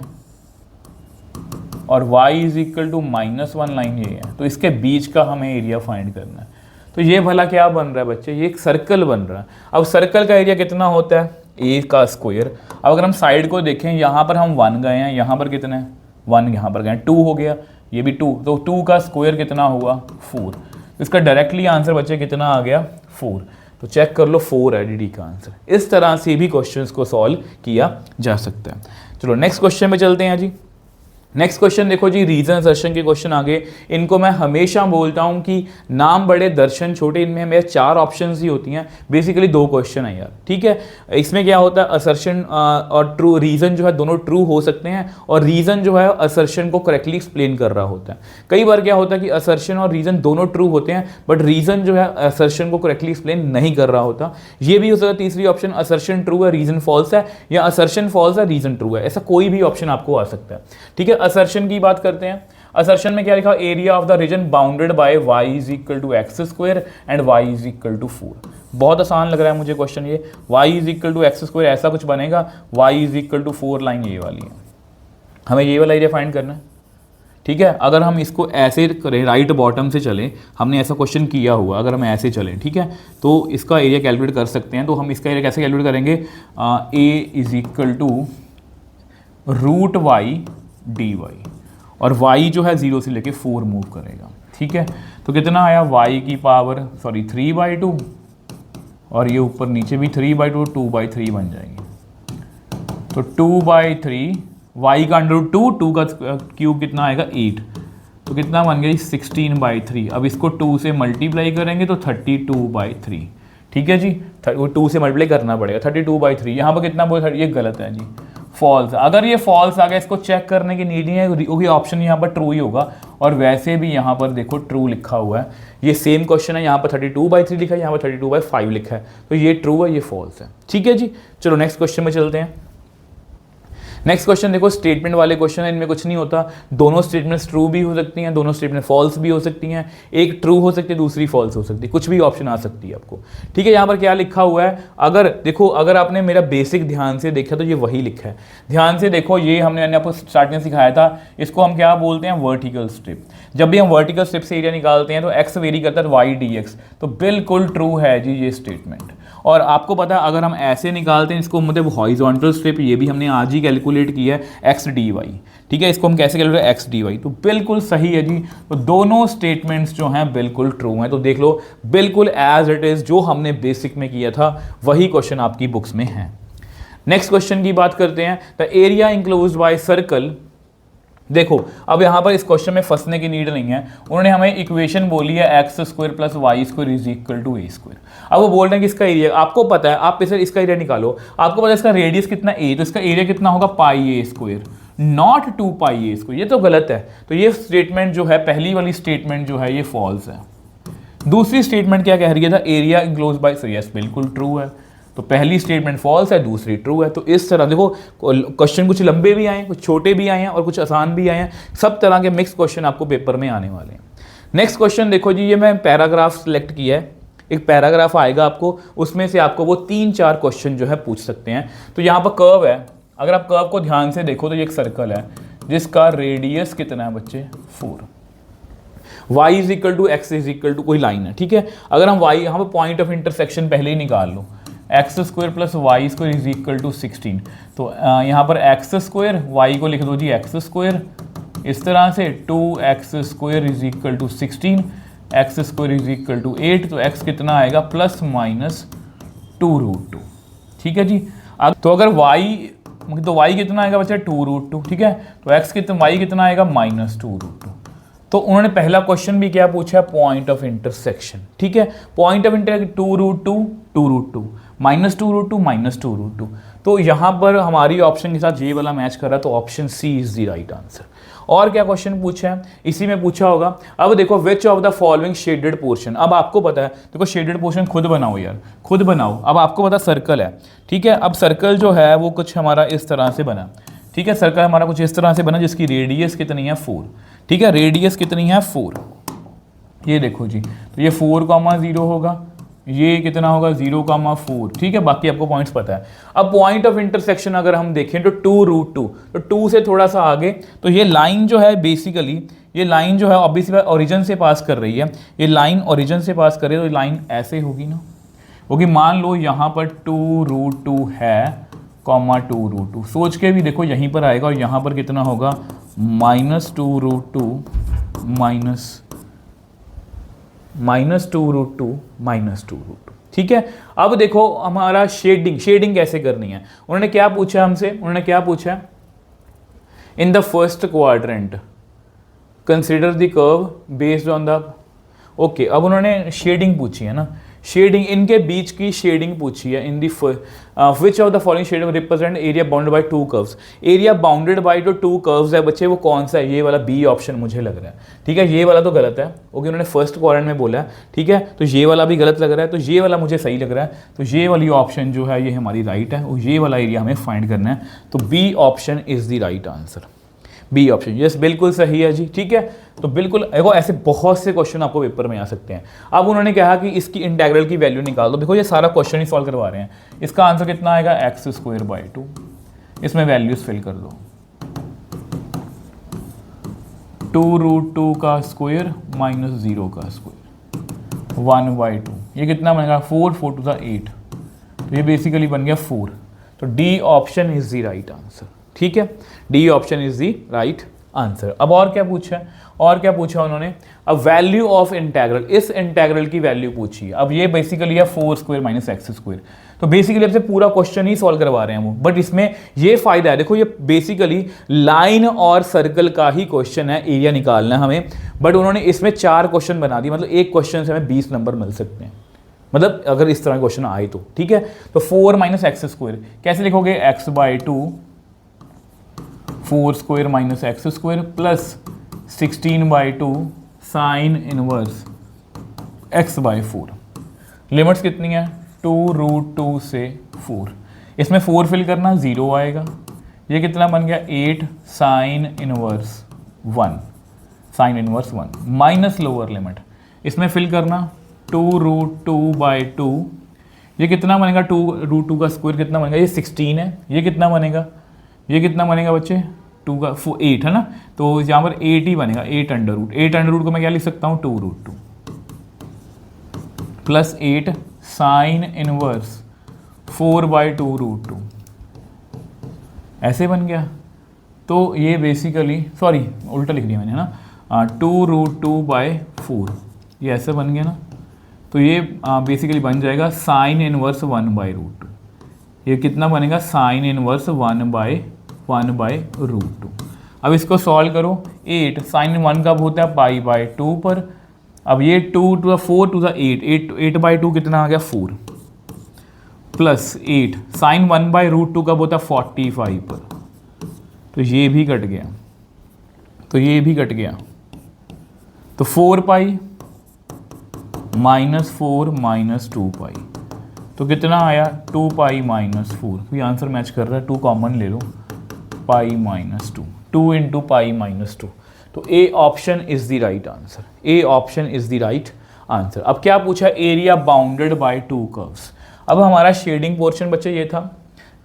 और y is equal to minus 1 line ये है, तो इसके बीच का हमें एरिया फाइंड करना है। तो ये भला क्या बन रहा है बच्चे, ये एक सर्कल बन रहा है। अब सर्कल का एरिया कितना होता है a का स्क्वायर। अब अगर हम साइड को देखें, यहाँ पर हम 1 गए हैं, यहाँ पर कितना है 1, यहाँ पर गए 2 हो गया, ये भी 2, तो 2 का स्क्वायर कितना हुआ 4। तो इसका डायरेक्टली आंसर बच्चे कितना आ गया 4। तो चेक कर लो 4 है डी का आंसर। इस तरह से भी क्वेश्चंस को सॉल्व किया जा सकता है। चलो नेक्स्ट क्वेश्चन पे चलते हैं जी। नेक्स्ट क्वेश्चन देखो जी, रीजन असर्शन के क्वेश्चन आगे। इनको मैं हमेशा बोलता हूं कि नाम बड़े दर्शन छोटे, इनमें मेरे 4 ऑप्शंस ही होती हैं, बेसिकली 2 क्वेश्चन है यार, ठीक है। इसमें क्या होता है, असर्शन और ट्रू, रीजन जो है दोनों ट्रू हो सकते हैं, और रीजन जो है असर्शन को करेक्टली एक्सप्लेन कर रहा होता है। कई बार क्या होता है कि असर्शन और रीजन दोनों ट्रू होते हैं, बट रीजन जो है असर्शन को करेक्टली एक्सप्लेन नहीं कर रहा होता। ये भी हो सकता है तीसरी ऑप्शन, असर्शन ट्रू है रीजन फॉल्स है, या असर्शन फॉल्स है रीजन ट्रू है, ऐसा कोई भी ऑप्शन आपको आ सकता है, ठीक है। असर्शन की बात करते हैं। असर्शन में क्या लिखा, area of the region bounded by y is equal to x square and y is equal to 4। बहुत आसान लग रहा है मुझे क्वेश्चन ये, y is equal to x square ऐसा कुछ बनेगा, y is equal to 4 line ये वाली है, हमें ये वाला एरिया फाइंड करना है, ठीक है। अगर हम इसको ऐसे करें, राइट बॉटम से चलें, हमने ऐसा क्वेश्चन किया हुआ, अगर हम ऐसे चलें, ठीक है, तो इसका एरिया कैलकुलेट कर सकते हैं। तो हम इसका एरिया कैसे कैलकुलेट करेंगे, a is equal to root y d y, और y जो है 0 से लेके 4 मूव करेगा, ठीक है। तो कितना आया, y की पावर 3/2, और ये ऊपर नीचे भी 3/2, 2/3 बन जाएगी। तो 2/3, y का √2, 2 का क्यूब कितना आएगा 8, तो कितना बन गया 16/3। अब इसको 2 से मल्टीप्लाई करेंगे तो 32/3, ठीक है जी। 2 से मल्टीप्लाई करना पड़ेगा, 32/3। यहाँ पर कितना बोल, ये गलत है जी, फॉल्स। अगर ये फॉल्स आ गया, इसको चेक करने की नीड नहीं है, क्योंकि ऑप्शन यहाँ पर ट्रू ही होगा, और वैसे भी यहाँ पर देखो ट्रू लिखा हुआ है। ये सेम क्वेश्चन है, यहाँ पर 32/3 लिखा है, यहाँ पर 32/5 लिखा है, तो ये ट्रू है, ये फॉल्स है, ठीक है जी। चलो नेक्स्ट क्वेश्चन में चलते हैं। नेक्स्ट क्वेश्चन देखो, स्टेटमेंट वाले क्वेश्चन है, इनमें कुछ नहीं होता, दोनों स्टेटमेंट्स ट्रू भी हो सकती हैं, दोनों स्टेटमेंट फॉल्स भी हो सकती हैं, एक ट्रू हो सकती है, दूसरी फॉल्स हो सकती है, कुछ भी ऑप्शन आ सकती है आपको, ठीक है। यहाँ पर क्या लिखा हुआ है, अगर देखो, अगर आपने मेरा बेसिक ध्यान से देखा तो ये वही लिखा है, ध्यान से देखो, ये मैंने आपको स्टार्टिंग सिखाया था, इसको हम क्या बोलते हैं, वर्टिकल स्ट्रिप। जब भी हम वर्टिकल स्ट्रिप से एरिया निकालते हैं तो एक्स वेरी करता है वाई डी एक्स, तो बिल्कुल ट्रू है जी ये स्टेटमेंट। और आपको पता है, अगर हम ऐसे निकालते हैं इसको, मतलब हॉरिजॉन्टल स्ट्रिप, ये भी हमने आज ही कैलकुलेट किया है, एक्स डी वाई, ठीक है। इसको हम कैसे कैलकुलेट, एक्स डी वाई, तो बिल्कुल सही है जी। तो दोनों स्टेटमेंट्स जो हैं बिल्कुल ट्रू हैं, तो देख लो बिल्कुल एज इट इज जो हमने बेसिक में किया था वही क्वेश्चन आपकी बुक्स में है। नेक्स्ट क्वेश्चन की बात करते हैं, the area enclosed by circle. देखो अब यहाँ पर इस क्वेश्चन में फंसने की नीड नहीं है, उन्होंने हमें इक्वेशन बोली है x square plus Y square is equal to a square. अब वो बोल रहे हैं कि इसका एरिया आपको पता है, आप इसे इसका एरिया निकालो, आपको पता है इसका रेडियस कितना ए, तो इसका एरिया कितना होगा pi A square, not 2 pi A square. ये तो गलत है, तो ये स्टेटमेंट जो है, पहली वाली स्टेटमेंट जो है ये फॉल्स है। दूसरी स्टेटमेंट क्या कह रही है, area enclose by, so yes बिल्कुल ट्रू है। तो पहली स्टेटमेंट फॉल्स है, दूसरी ट्रू है। तो इस तरह देखो, क्वेश्चन कुछ लंबे भी आए हैं, कुछ छोटे भी आए हैं, और कुछ आसान भी आए हैं, सब तरह के मिक्स क्वेश्चन आपको पेपर में आने वाले हैं। नेक्स्ट क्वेश्चन देखो जी, ये मैं पैराग्राफ सेलेक्ट किया है, एक पैराग्राफ आएगा आपको, उसमें से आपको वो 3-4 क्वेश्चन जो है पूछ सकते हैं। तो यहाँ पर कर्व है, अगर आप कर्व को ध्यान से देखो तो ये एक सर्कल है जिसका रेडियस कितना है बच्चे, 4, y is equal to x is equal to कोई लाइन है, ठीक है। अगर हम y, यहाँ पर पॉइंट ऑफ इंटरसेक्शन पहले ही निकाल लो, X square plus Y square is equal to 16। तो यहाँ पर एक्स स्क्वायर, वाई को लिख दो जी एक्स स्क्वायर, इस तरह से 2x square is equal to 16, x square is equal to 8, तो x कितना आएगा प्लस माइनस 2√2, ठीक है जी। अब तो अगर y, तो y कितना आएगा बच्चा 2√2, ठीक है। तो x कितना, y कितना आएगा माइनस 2√2। तो उन्होंने पहला क्वेश्चन भी क्या पूछा है, पॉइंट ऑफ इंटरसेक्शन, ठीक है। Point of intersection 2√2 minus 2√2 minus 2√2, तो यहाँ पर हमारी ऑप्शन के साथ ये वाला मैच कर रहा है, तो option C is the right answer. और क्या क्वेश्चन पूछा है, इसी में पूछा होगा। अब देखो, विच of the following shaded portion, अब आपको पता है, देखो शेडेड पोर्शन खुद बनाओ यार, खुद बनाओ। अब आपको पता सर्कल है, ठीक है। अब सर्कल जो है वो कुछ हमारा इस तरह से बना, ठीक है। सर्कल हमारा कुछ इस तरह से बना जिसकी रेडियस कितनी है 4, ठीक है। रेडियस कितनी है 4, ये देखो जी, तो ये 4,0 होगा, ये कितना होगा 0,4, ठीक है। बाकी आपको पॉइंट्स पता है। अब पॉइंट ऑफ इंटरसेक्शन अगर हम देखें तो 2√2, तो 2 से थोड़ा सा आगे, तो ये लाइन जो है बेसिकली, ये लाइन जो है ऑब्वियसली ओरिजिन से पास कर रही है, ये लाइन ओरिजिन से पास कर रही है, तो लाइन ऐसे होगी ना, क्योंकि मान लो यहाँ पर 2√2 है, कॉमा 2√2, सोच के भी देखो यहीं पर आएगा, और यहाँ पर कितना होगा माइनस 2√2 माइनस 2√2, ठीक है। अब देखो हमारा शेडिंग कैसे करनी है, उन्होंने क्या पूछा हमसे, उन्होंने क्या पूछा, इन the first quadrant consider the curve based on the, okay. अब उन्होंने शेडिंग पूछी है ना, शेडिंग, इनके बीच की शेडिंग पूछी है। In the which of the following shading represent area bounded by two curves. Area bounded by जो टू कर्व्स है बच्चे, वो कौन सा है? ये वाला बी ऑप्शन मुझे लग रहा है, ठीक है। ये वाला तो गलत है, ओके, उन्होंने फर्स्ट क्वाड्रेंट में बोला है, ठीक है। तो ये वाला भी गलत लग रहा है, तो ये वाला मुझे सही लग रहा है। तो ये वाली ऑप्शन जो है ये हमारी राइट है, और ये वाला एरिया हमें फाइंड करना है। तो B option is the right answer, B option, yes, बिल्कुल सही है जी, ठीक है। तो बिल्कुल देखो, ऐसे बहुत से क्वेश्चन आपको पेपर में आ सकते हैं। अब उन्होंने कहा कि इसकी इंटीग्रल की वैल्यू निकाल दो। देखो ये सारा क्वेश्चन ही सॉल्व करवा रहे हैं। इसका आंसर कितना आएगा? x²/2। इसमें वैल्यूज फिल कर दो, 2√2 का स्क्वायर माइनस 0 का स्क्वायर 1/2। ये कितना बनेगा? 4, 4 टू द 8। तो ये बेसिकली बन गया 4। तो D option is the right answer, ठीक है। D option is the right answer. अब और क्या पूछा है? और क्या पूछा उन्होंने? अब वैल्यू ऑफ इंटीग्रल, इस इंटीग्रल की वैल्यू पूछी है। अब ये बेसिकली है 4² माइनस x²। तो बेसिकली आपसे पूरा क्वेश्चन ही सॉल्व करवा रहे हैं वो, बट इसमें ये फायदा है, देखो ये बेसिकली लाइन और सर्कल का ही क्वेश्चन है, एरिया निकालना है हमें, बट उन्होंने इसमें 4 क्वेश्चन बना दिए। मतलब एक क्वेश्चन से हमें 20 नंबर मिल सकते हैं, मतलब अगर इस तरह क्वेश्चन आए तो, ठीक है। तो 4 माइनस x² कैसे लिखोगे? x/2 4² minus x² plus 16/2 sine inverse x/4। Limits कितनी है? 2√2 से 4। इसमें 4 फिल करना, 0 आएगा। ये कितना बन गया? 8 sine inverse 1, sine inverse 1 minus lower limit. इसमें फिल करना 2√2/2। ये कितना बनेगा? 2√2 का स्क्वायर कितना बनेगा? ये 16 है। ये कितना बनेगा? ये कितना बनेगा बच्चे? 2 का 8 है ना, तो यहाँ पर 8 ही बनेगा, 8√। 8√, को मैं क्या लिख सकता हूँ? 2√2 प्लस 8 साइन इनवर्स 4/2√2, ऐसे बन गया। तो ये बेसिकली, सॉरी उल्टा लिख दिया मैंने ना, 2√2/4, ये ऐसे बन गया ना। तो ये बेसिकली बन जाएगा साइन इनवर्स 1/√2। ये कितना बनेगा? Sine inverse 1/√2। अब इसको सॉल्व करो। 8 साइन 1 कब होता है? π/2 पर। अब ये 2 टू द 4 टू द 8/2 कितना आ गया? 4 प्लस 8 साइन 1/√2 कब होता है? 45 पर। तो ये भी कट गया, तो ये भी कट गया। तो 4π -4 - 2π, तो कितना आया? 2π -4। ये आंसर मैच कर रहा है, 2 कॉमन ले लो, π -2, 2 इंटू π -2। तो A option is the right answer, A option is the right answer. अब क्या पूछा? Area bounded bye 2 curves. अब हमारा शेडिंग पोर्शन बच्चे ये था,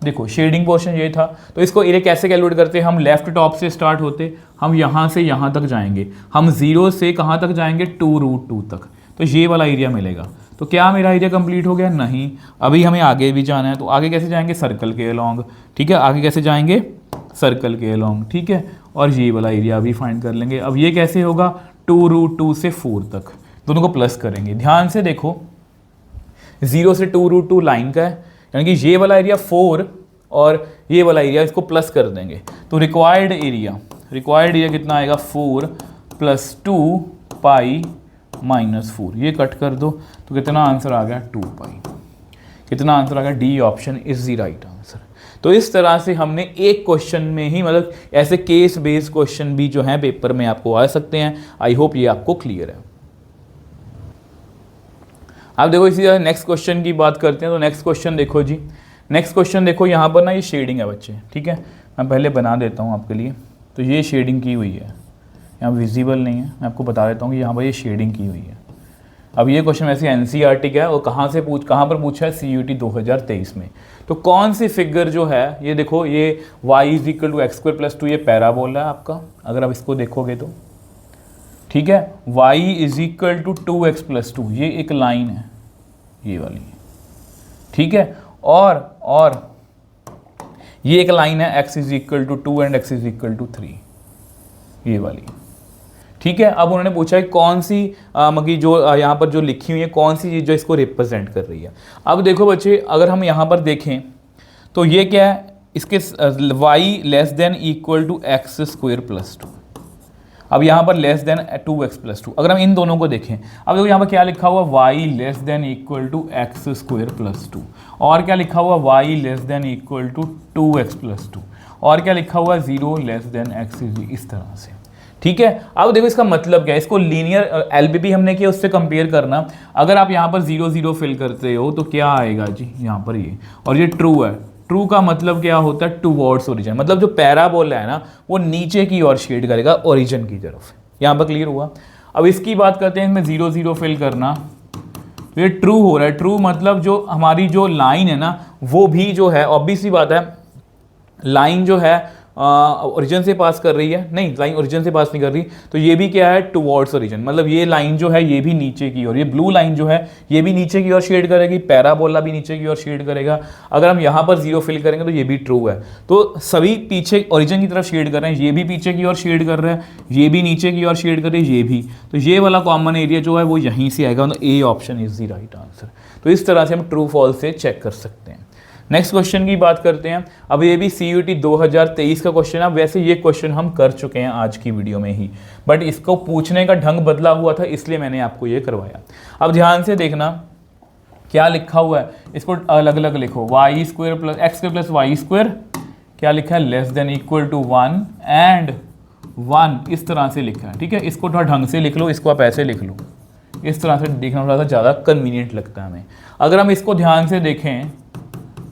देखो शेडिंग पोर्शन ये था। तो इसको एरिया कैसे कैलकुलेट करते हैं? हम लेफ्ट टॉप से स्टार्ट होते, हम यहाँ से यहाँ तक जाएंगे, हम 0 से कहाँ तक जाएंगे? 2√2 तक। तो ये वाला एरिया मिलेगा। तो क्या मेरा एरिया कंप्लीट हो गया? नहीं, अभी हमें आगे भी जाना है। तो आगे कैसे जाएंगे? सर्कल के अलोंग, ठीक है। आगे कैसे जाएंगे? सर्कल के अलोंग, ठीक है। और ये वाला एरिया भी फाइंड कर लेंगे। अब ये कैसे होगा? 2√2 से 4 तक, दोनों को प्लस करेंगे। ध्यान से देखो, 0 से 2√2 लाइन का है, यानी कि ये वाला एरिया 4 और ये वाला एरिया, इसको प्लस कर देंगे। तो रिक्वायर्ड एरिया कितना आएगा? 4 + 2π -4। ये कट कर दो, तो कितना आंसर आ गया? 2π। कितना आंसर आ गया? D option is the right answer. तो इस तरह से हमने एक क्वेश्चन में ही, मतलब ऐसे केस बेस्ड क्वेश्चन भी जो हैं पेपर में आपको आ सकते हैं। आई होप ये आपको क्लियर है। अब देखो इसी तरह नेक्स्ट क्वेश्चन की बात करते हैं। तो नेक्स्ट क्वेश्चन देखो जी, नेक्स्ट क्वेश्चन देखो, यहाँ पर ना ये शेडिंग है बच्चे, ठीक है। मैं पहले बना देता हूँ आपके लिए। तो ये शेडिंग की हुई है, यहाँ विजिबल नहीं है, मैं आपको बता देता हूँ कि यहाँ पर ये शेडिंग की हुई है। अब ये क्वेश्चन वैसे एनसीईआरटी का है और कहाँ पर पूछा है? सीयूटी 2023 में। तो कौन सी फिगर जो है, ये देखो, ये y = x² + 2, ये पैराबोला है आपका, अगर आप इसको देखोगे तो, ठीक है। y = 2x + 2, ये एक लाइन है, ये वाली, ठीक है। और ये एक लाइन है x = 2 एंड x = 3, ये वाली, ठीक है। अब उन्होंने पूछा है कौन सी मगी जो यहाँ पर जो लिखी हुई है, कौन सी चीज़ जो इसको रिप्रेजेंट कर रही है। अब देखो बच्चे, अगर हम यहाँ पर देखें तो ये क्या है? इसके y less than equal to x square plus 2। अब यहाँ पर लेस देन 2x प्लस 2। अगर हम इन दोनों को देखें, अब देखो यहाँ पर क्या लिखा हुआ y less than equal to x square plus 2, और क्या लिखा हुआ y less than equal to 2x plus 2, और क्या लिखा हुआ 0 लेस देन x, इस तरह से। ठीक है, अब देखो इसका मतलब क्या है, इसको लीनियर एलबीबी हमने किया उससे कंपेयर करना। अगर आप यहाँ पर 0 0 फिल करते हो तो क्या आएगा जी, यहाँ पर ये, और ये ट्रू है। ट्रू का मतलब क्या होता है, टुवर्ड्स ओरिजिन, मतलब जो पैराबोला है ना वो नीचे की ओर शेड करेगा ओरिजिन की तरफ। यहाँ पर क्लियर हुआ। अब इसकी बात करते हैं, इसमें 0 0 फिल करना, तो ये ट्रू हो रहा है। ट्रू मतलब जो हमारी जो लाइन है ना वो भी जो है, ऑब्वियस सी बात है, लाइन जो है ओरिजिन से पास कर रही है, नहीं लाइन ओरिजिन से पास नहीं कर रही, तो ये भी क्या है, टुवर्ड्स ओरिजिन, मतलब ये लाइन जो है ये भी नीचे की ओर, ये ब्लू लाइन जो है ये भी नीचे की ओर शेड करेगी, पैराबोला भी नीचे की ओर शेड करेगा। अगर हम यहाँ पर 0 फिल करेंगे तो ये भी ट्रू है। तो सभी पीछे ओरिजिन की तरफ शेड कर रहे हैं, ये भी पीछे की ओर शेड कर रहे हैं, ये भी नीचे की ओर शेड कर रहे हैं, ये भी, तो ये वाला कॉमन एरिया जो है वो यहीं से आएगा, तो A option is the right answer. तो इस तरह से हम ट्रू फॉल्स से चेक कर सकते हैं। नेक्स्ट क्वेश्चन की बात करते हैं। अब ये भी CUET 2023 का क्वेश्चन है। वैसे ये क्वेश्चन हम कर चुके हैं आज की वीडियो में ही, बट इसको पूछने का ढंग बदला हुआ था, इसलिए मैंने आपको ये करवाया। अब ध्यान से देखना क्या लिखा हुआ है, इसको अलग अलग लिखो, y square plus x square plus Y square, क्या लिखा है, less than equal to 1 and 1, इस तरह से लिखा है। ठीक है, इसको थोड़ा ढंग से लिख लो, इसको आप ऐसे लिख लो, इस तरह से देखना थोड़ा सा ज़्यादा कन्वीनियंट लगता है हमें। अगर हम इसको ध्यान से देखें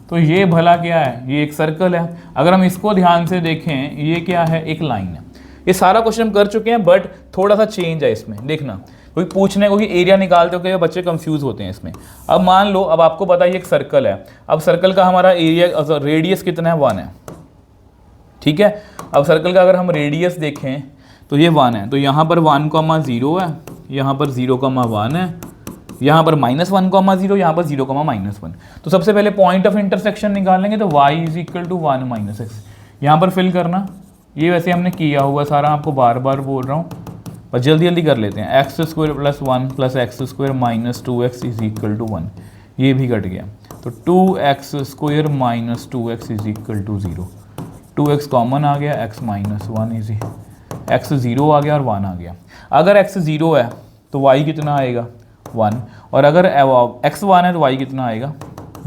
तो ये भला क्या है, ये एक सर्कल है। अगर हम इसको ध्यान से देखें, ये क्या है, एक लाइन है। ये सारा क्वेश्चन हम कर चुके हैं, बट थोड़ा सा चेंज है इसमें। देखना, कोई पूछने को कि एरिया निकालते हो, क्या बच्चे कंफ्यूज होते हैं इसमें। अब मान लो, अब आपको पता है ये एक सर्कल है, अब सर्कल का हमारा एरिया रेडियस कितना है, 1 है। ठीक है, अब सर्कल का अगर हम रेडियस देखें तो ये 1 है, तो यहाँ पर 1,0 है, यहाँ पर 0,1 है, यहाँ पर -1,0, यहाँ पर 0,-1। तो सबसे पहले पॉइंट ऑफ इंटरसेक्शन निकालेंगे, तो y is equal to 1 - x, यहाँ पर फिल करना। ये वैसे हमने किया हुआ सारा, आपको बार बार बोल रहा हूँ, बस जल्दी जल्दी कर लेते हैं। एक्स स्क्वायर प्लस 1 प्लस x square minus 2x is equal to 1, ये भी कट गया, तो 2x square minus 2x is equal to 0। 2x common आ गया, x माइनस 1 इज, x 0 आ गया और 1 आ गया। अगर x 0 है तो y कितना आएगा, 1, और अगर x 1 है तो y कितना आएगा,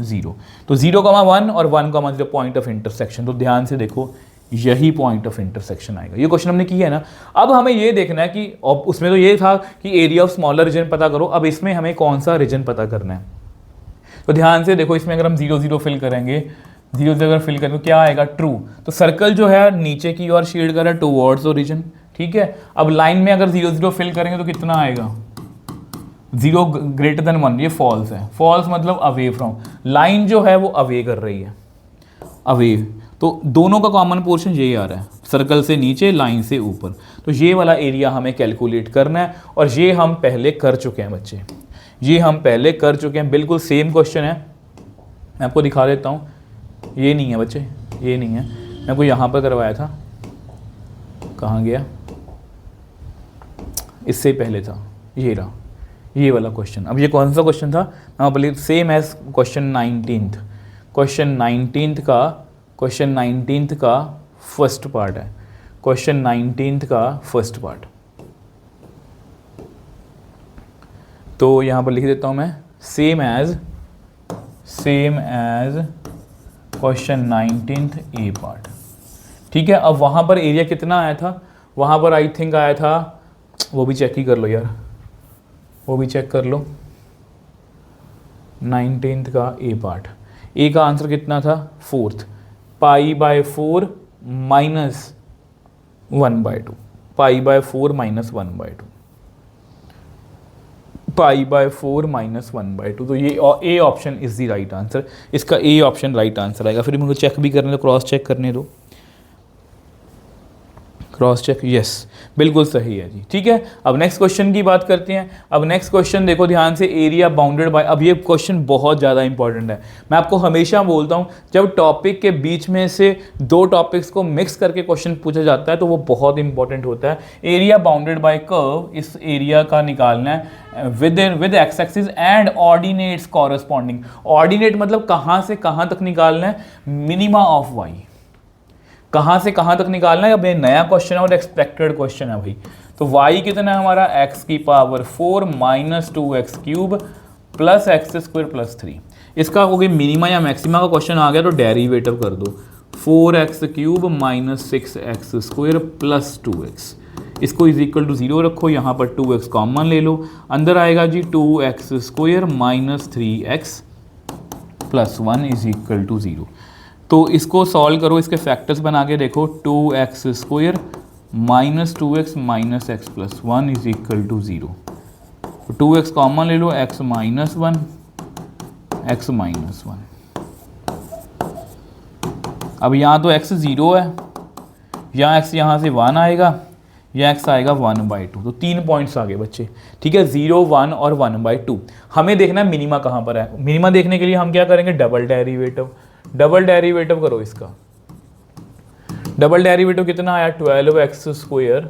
0। तो 0,1 और 1,0 पॉइंट ऑफ इंटरसेक्शन, तो ध्यान से देखो यही पॉइंट ऑफ इंटरसेक्शन आएगा। ये क्वेश्चन हमने किया है ना। अब हमें ये देखना है कि उसमें तो ये था कि एरिया ऑफ स्मॉलर रीजन पता करो, अब इसमें हमें कौन सा रीजन पता करना है। तो ध्यान से देखो, इसमें अगर हम 0 0 फिल करेंगे, 0 0 अगर फिल करेंगे तो क्या आएगा, ट्रू। तो सर्कल जो है नीचे की ओर शेड कर रहा है, टुवर्ड्स ओरिजिन। ठीक है, अब लाइन में अगर 0 0 फिल करेंगे तो कितना आएगा, 0 ग्रेटर देन 1, ये फॉल्स है। फॉल्स मतलब अवे फ्रॉम, लाइन जो है वो अवे कर रही है, अवे। तो दोनों का कॉमन पोर्शन यही आ रहा है, सर्कल से नीचे, लाइन से ऊपर। तो ये वाला एरिया हमें कैलकुलेट करना है, और ये हम पहले कर चुके हैं बच्चे, ये हम पहले कर चुके हैं। बिल्कुल सेम क्वेश्चन है, मैं आपको दिखा देता हूँ। ये नहीं है बच्चे, ये नहीं है, मैं आपको यहाँ पर करवाया था, कहाँ गया, इससे पहले था, ये रहा, ये वाला क्वेश्चन। अब ये कौन सा क्वेश्चन था, मैं बोलिए same as question 19th। Question 19th का फर्स्ट पार्ट है, क्वेश्चन 19th का फर्स्ट पार्ट। तो यहाँ पर लिख देता हूँ मैं, सेम एज क्वेश्चन 19th ए पार्ट। ठीक है, अब वहाँ पर एरिया कितना आया था, वहाँ पर आई थिंक आया था, वो भी चेक ही कर लो यार, वो भी चेक कर लो, 19th का ए पार्ट। ए का आंसर कितना था, 4th, π/4 माइनस 1/2, π/4 माइनस 1/2, π/4 माइनस 1/2। तो ये A option is the right answer, इसका ए ऑप्शन राइट आंसर आएगा। फिर मुझे चेक भी करने दो, क्रॉस चेक करने दो। क्रॉस चेक, यस बिल्कुल सही है जी। ठीक है, अब नेक्स्ट क्वेश्चन की बात करते हैं। अब नेक्स्ट क्वेश्चन देखो ध्यान से, एरिया बाउंडेड बाय। अब ये क्वेश्चन बहुत ज़्यादा इंपॉर्टेंट है। मैं आपको हमेशा बोलता हूँ जब टॉपिक के बीच में से दो टॉपिक्स को मिक्स करके क्वेश्चन पूछा जाता है तो वो बहुत इंपॉर्टेंट होता है। एरिया बाउंडेड बाय कर्व, इस एरिया का निकालना है with x axis and ordinates corresponding. Ordinate मतलब कहाँ से कहाँ तक निकालना है, मिनिमा ऑफ वाई, कहाँ से कहाँ तक निकालना है। अब ये नया क्वेश्चन है और एक्सपेक्टेड क्वेश्चन है भाई। तो y कितना है हमारा, x की power 4 minus 2x cube plus x square plus 3। इसका हो गया मिनिमा या मैक्सिमा का क्वेश्चन आ गया तो डेरिवेटिव कर दो, 4x cube minus 6x square plus 2x। इसको इज इक्वल टू 0 रखो, यहाँ पर 2x कॉमन ले लो, अंदर आएगा जी 2x square minus 3x plus 1 is equal to 0। तो इसको सॉल्व करो, इसके फैक्टर्स बना के देखो, 2x square minus 2x minus x plus 1 is equal to 0। 2x common ले लो, x माइनस 1 x माइनस 1। अब यहाँ तो x 0 है, या x यहाँ से 1 आएगा या x आएगा 1/2। तो 3 पॉइंट्स आ गए बच्चे। ठीक है, 0, 1 और 1/2। हमें देखना है मिनिमा कहाँ पर है। मिनिमा देखने के लिए हम क्या करेंगे, डबल डेरिवेटिव। डबल डेरिवेटिव करो इसका। डबल डेरिवेटिव कितना आया, 12x square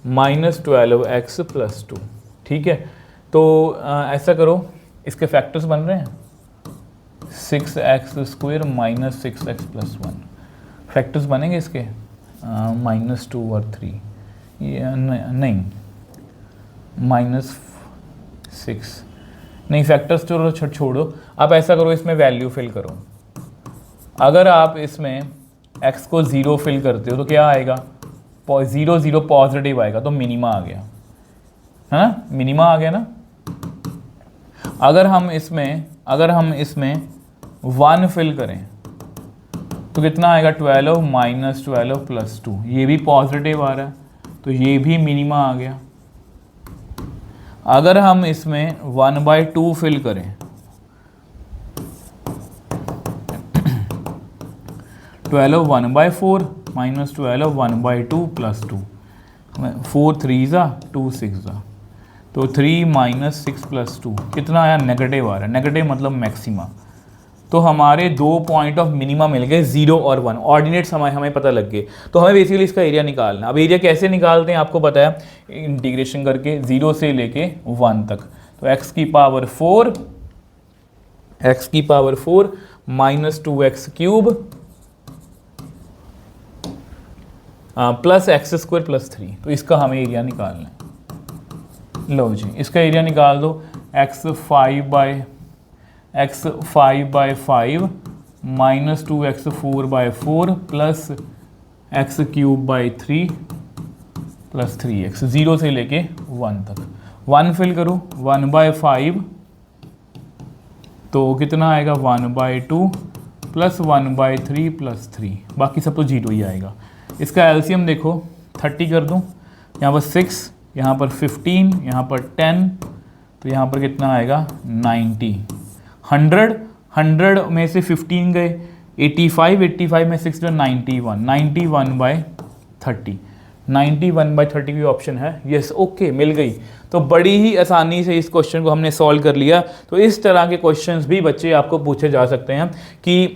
minus 12x plus 2। ठीक है, तो ऐसा करो, इसके फैक्टर्स बन रहे हैं 6x square minus 6x plus 1। Factors बनेंगे इसके माइनस 2 और 3, ये नहीं माइनस 6 नहीं, फैक्टर्स चलो छोड़ो। आप ऐसा करो, इसमें वैल्यू फिल करो। अगर आप इसमें x को 0 फिल करते हो तो क्या आएगा, 0 0 पॉजिटिव आएगा, तो मिनिमा आ गया है ना, मिनिमा आ गया ना। अगर हम इसमें 1 फिल करें तो कितना आएगा, 12 माइनस 12 प्लस 2, ये भी पॉजिटिव आ रहा है तो ये भी मिनिमा आ गया। अगर हम इसमें 1/2 फिल करें 12 1/4 माइनस 12 1/2 प्लस 2, 4 3 2 6, तो 3 माइनस 6 प्लस 2 कितना आया, नेगेटिव आ रहा है। नेगेटिव मतलब मैक्सिमा। तो हमारे 2 पॉइंट ऑफ मिनिमा मिल गए, 0 और 1। ऑर्डिनेट्स हमें पता लग गए। तो हमें बेसिकली इसका एरिया निकालना। अब एरिया कैसे निकालते हैं आपको पता है, इंटीग्रेशन करके 0 से लेके 1 तक। तो x की power 4 minus 2x cube plus x square plus 3। तो इसका हमें एरिया निकालना है। लो जी, इसका एरिया निकाल दो, x 5/5 minus 2x 4/4 plus x cube by 3 plus 3x, 0 से लेके 1 तक। 1 फिल करो, 1/5 तो कितना आएगा, 1/2 प्लस 1/3 प्लस 3, बाकी सब तो 0 ही आएगा। इसका एलसीएम देखो, 30 कर दूँ, यहाँ पर 6, यहाँ पर 15, यहाँ पर 10, तो यहाँ पर कितना आएगा, 90। 100 में से 15 गए, 85 में 6 91/30, 91/30 भी ऑप्शन है। यस, ओके, मिल गई। तो बड़ी ही आसानी से इस क्वेश्चन को हमने सॉल्व कर लिया। तो इस तरह के क्वेश्चंस भी बच्चे आपको पूछे जा सकते हैं कि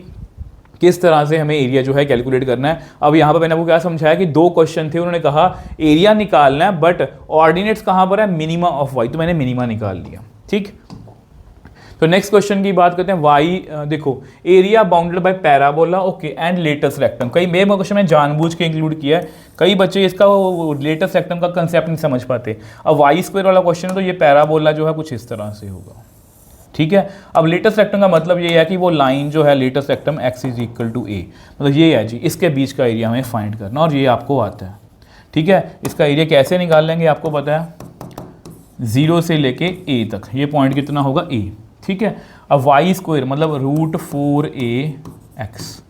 किस तरह से हमें एरिया जो है कैलकुलेट करना है। अब यहाँ पर मैंने आपको क्या समझाया कि 2 क्वेश्चन थे, उन्होंने कहा एरिया निकालना है बट ऑर्डिनेट्स कहाँ पर है, मिनिमा ऑफ वाई, तो मैंने मिनिमा निकाल लिया। ठीक, तो नेक्स्ट क्वेश्चन की बात करते हैं। वाई देखो, area bounded by parabola, okay, and latus rectum. कई मेरे क्वेश्चन में जानबूझ के इंक्लूड किया है, कई बच्चे इसका लेटस रेक्टम का कंसेप्ट नहीं समझ पाते। अब वाई स्क्वायर वाला क्वेश्चन है तो ये पैराबोला जो है कुछ इस तरह से होगा। ठीक है, अब लेटस रेक्टम का मतलब ये है कि वो लाइन जो है latus rectum x is equal to A, मतलब ये है जी, इसके बीच का एरिया हमें फाइंड करना और ये आपको आता है। ठीक है, इसका एरिया कैसे निकाल लेंगे आपको पता है, 0 से लेके a तक, ये पॉइंट कितना होगा, a। ठीक है, अब वाई स्क्वायर मतलब √4ax,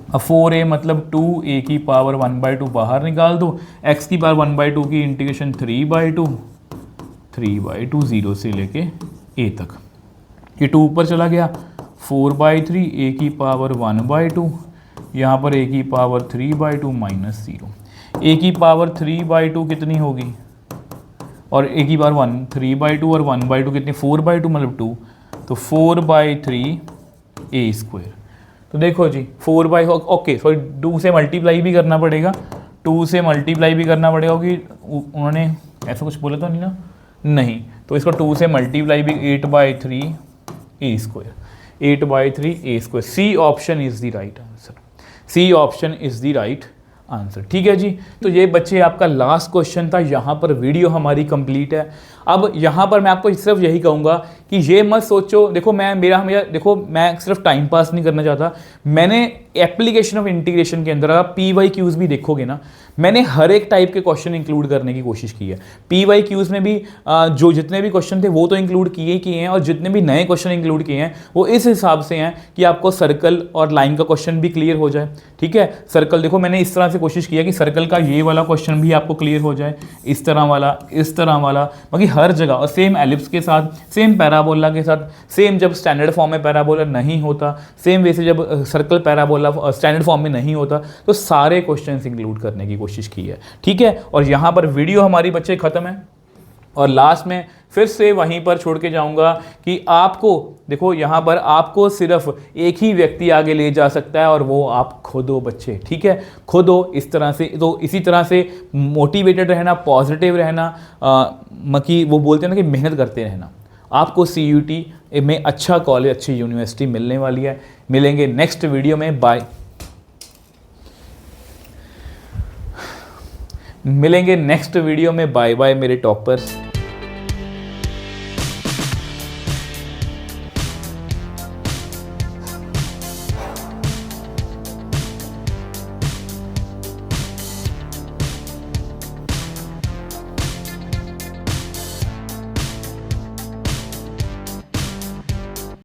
अब 4a मतलब 2a की पावर 1/2 बाहर निकाल दो, x की पावर 1/2 की इंटीग्रेशन 3/2 0 से लेके a तक, ये 2 ऊपर चला गया, 4/3 a की पावर 1/2 यहाँ पर a की पावर 3/2 माइनस 0, a की पावर 3/2 कितनी होगी और a की पावर 1, 3/2 और 1/2 कितनी, 4/2 मतलब 2, तो 4/3 a स्क्वायर। तो देखो जी 4 ओके सॉरी 2 से मल्टीप्लाई भी करना पड़ेगा, 2 से मल्टीप्लाई भी करना पड़ेगा क्योंकि उन्होंने ऐसा कुछ बोला तो नहीं ना, नहीं, तो इसको 2 से मल्टीप्लाई भी 8/3 a square, 8/3 a square. C option is the right answer, C option is the right answer. ठीक है जी, तो ये बच्चे आपका लास्ट क्वेश्चन था, यहाँ पर वीडियो हमारी कंप्लीट है। अब यहाँ पर मैं आपको सिर्फ यही कहूँगा कि ये मत सोचो, देखो मेरा देखो मैं सिर्फ टाइम पास नहीं करना चाहता, मैंने एप्लीकेशन ऑफ इंटीग्रेशन के अंदर आप PYQs भी देखोगे ना, मैंने हर एक टाइप के क्वेश्चन इंक्लूड करने की कोशिश की है। PYQs में भी जो जितने भी क्वेश्चन थे वो तो इंक्लूड किए ही किए हैं, और जितने भी नए क्वेश्चन इंक्लूड किए हैं वो इस हिसाब से हैं कि आपको सर्कल और लाइन का क्वेश्चन भी क्लियर हो जाए। ठीक है, सर्कल देखो मैंने इस तरह से कोशिश किया कि सर्कल का ये वाला क्वेश्चन भी आपको क्लियर हो जाए, इस तरह वाला, इस तरह वाला, बाकी हर जगह, और सेम एलिप्स के साथ, सेम पैराबोला के साथ, सेम जब स्टैंडर्ड फॉर्म में पैराबोला नहीं होता, सेम वैसे जब सर्कल पैराबोला स्टैंडर्ड फॉर्म में नहीं होता, तो सारे क्वेश्चंस इंक्लूड करने की कोशिश की है। ठीक है, और यहाँ पर वीडियो हमारी बच्चे ख़त्म है, और लास्ट में फिर से वहीं पर छोड़ के जाऊंगा कि आपको देखो यहाँ पर आपको सिर्फ एक ही व्यक्ति आगे ले जा सकता है, और वो आप खुद हो बच्चे। ठीक है, खुद हो इस तरह से, तो इसी तरह से मोटिवेटेड रहना, पॉजिटिव रहना, मकी वो बोलते हैं ना कि मेहनत करते रहना। आपको CUT में अच्छा कॉलेज, अच्छी यूनिवर्सिटी मिलने वाली है। मिलेंगे नेक्स्ट वीडियो में, बाय। मिलेंगे नेक्स्ट वीडियो में, बाय बाय मेरे टॉपर्स।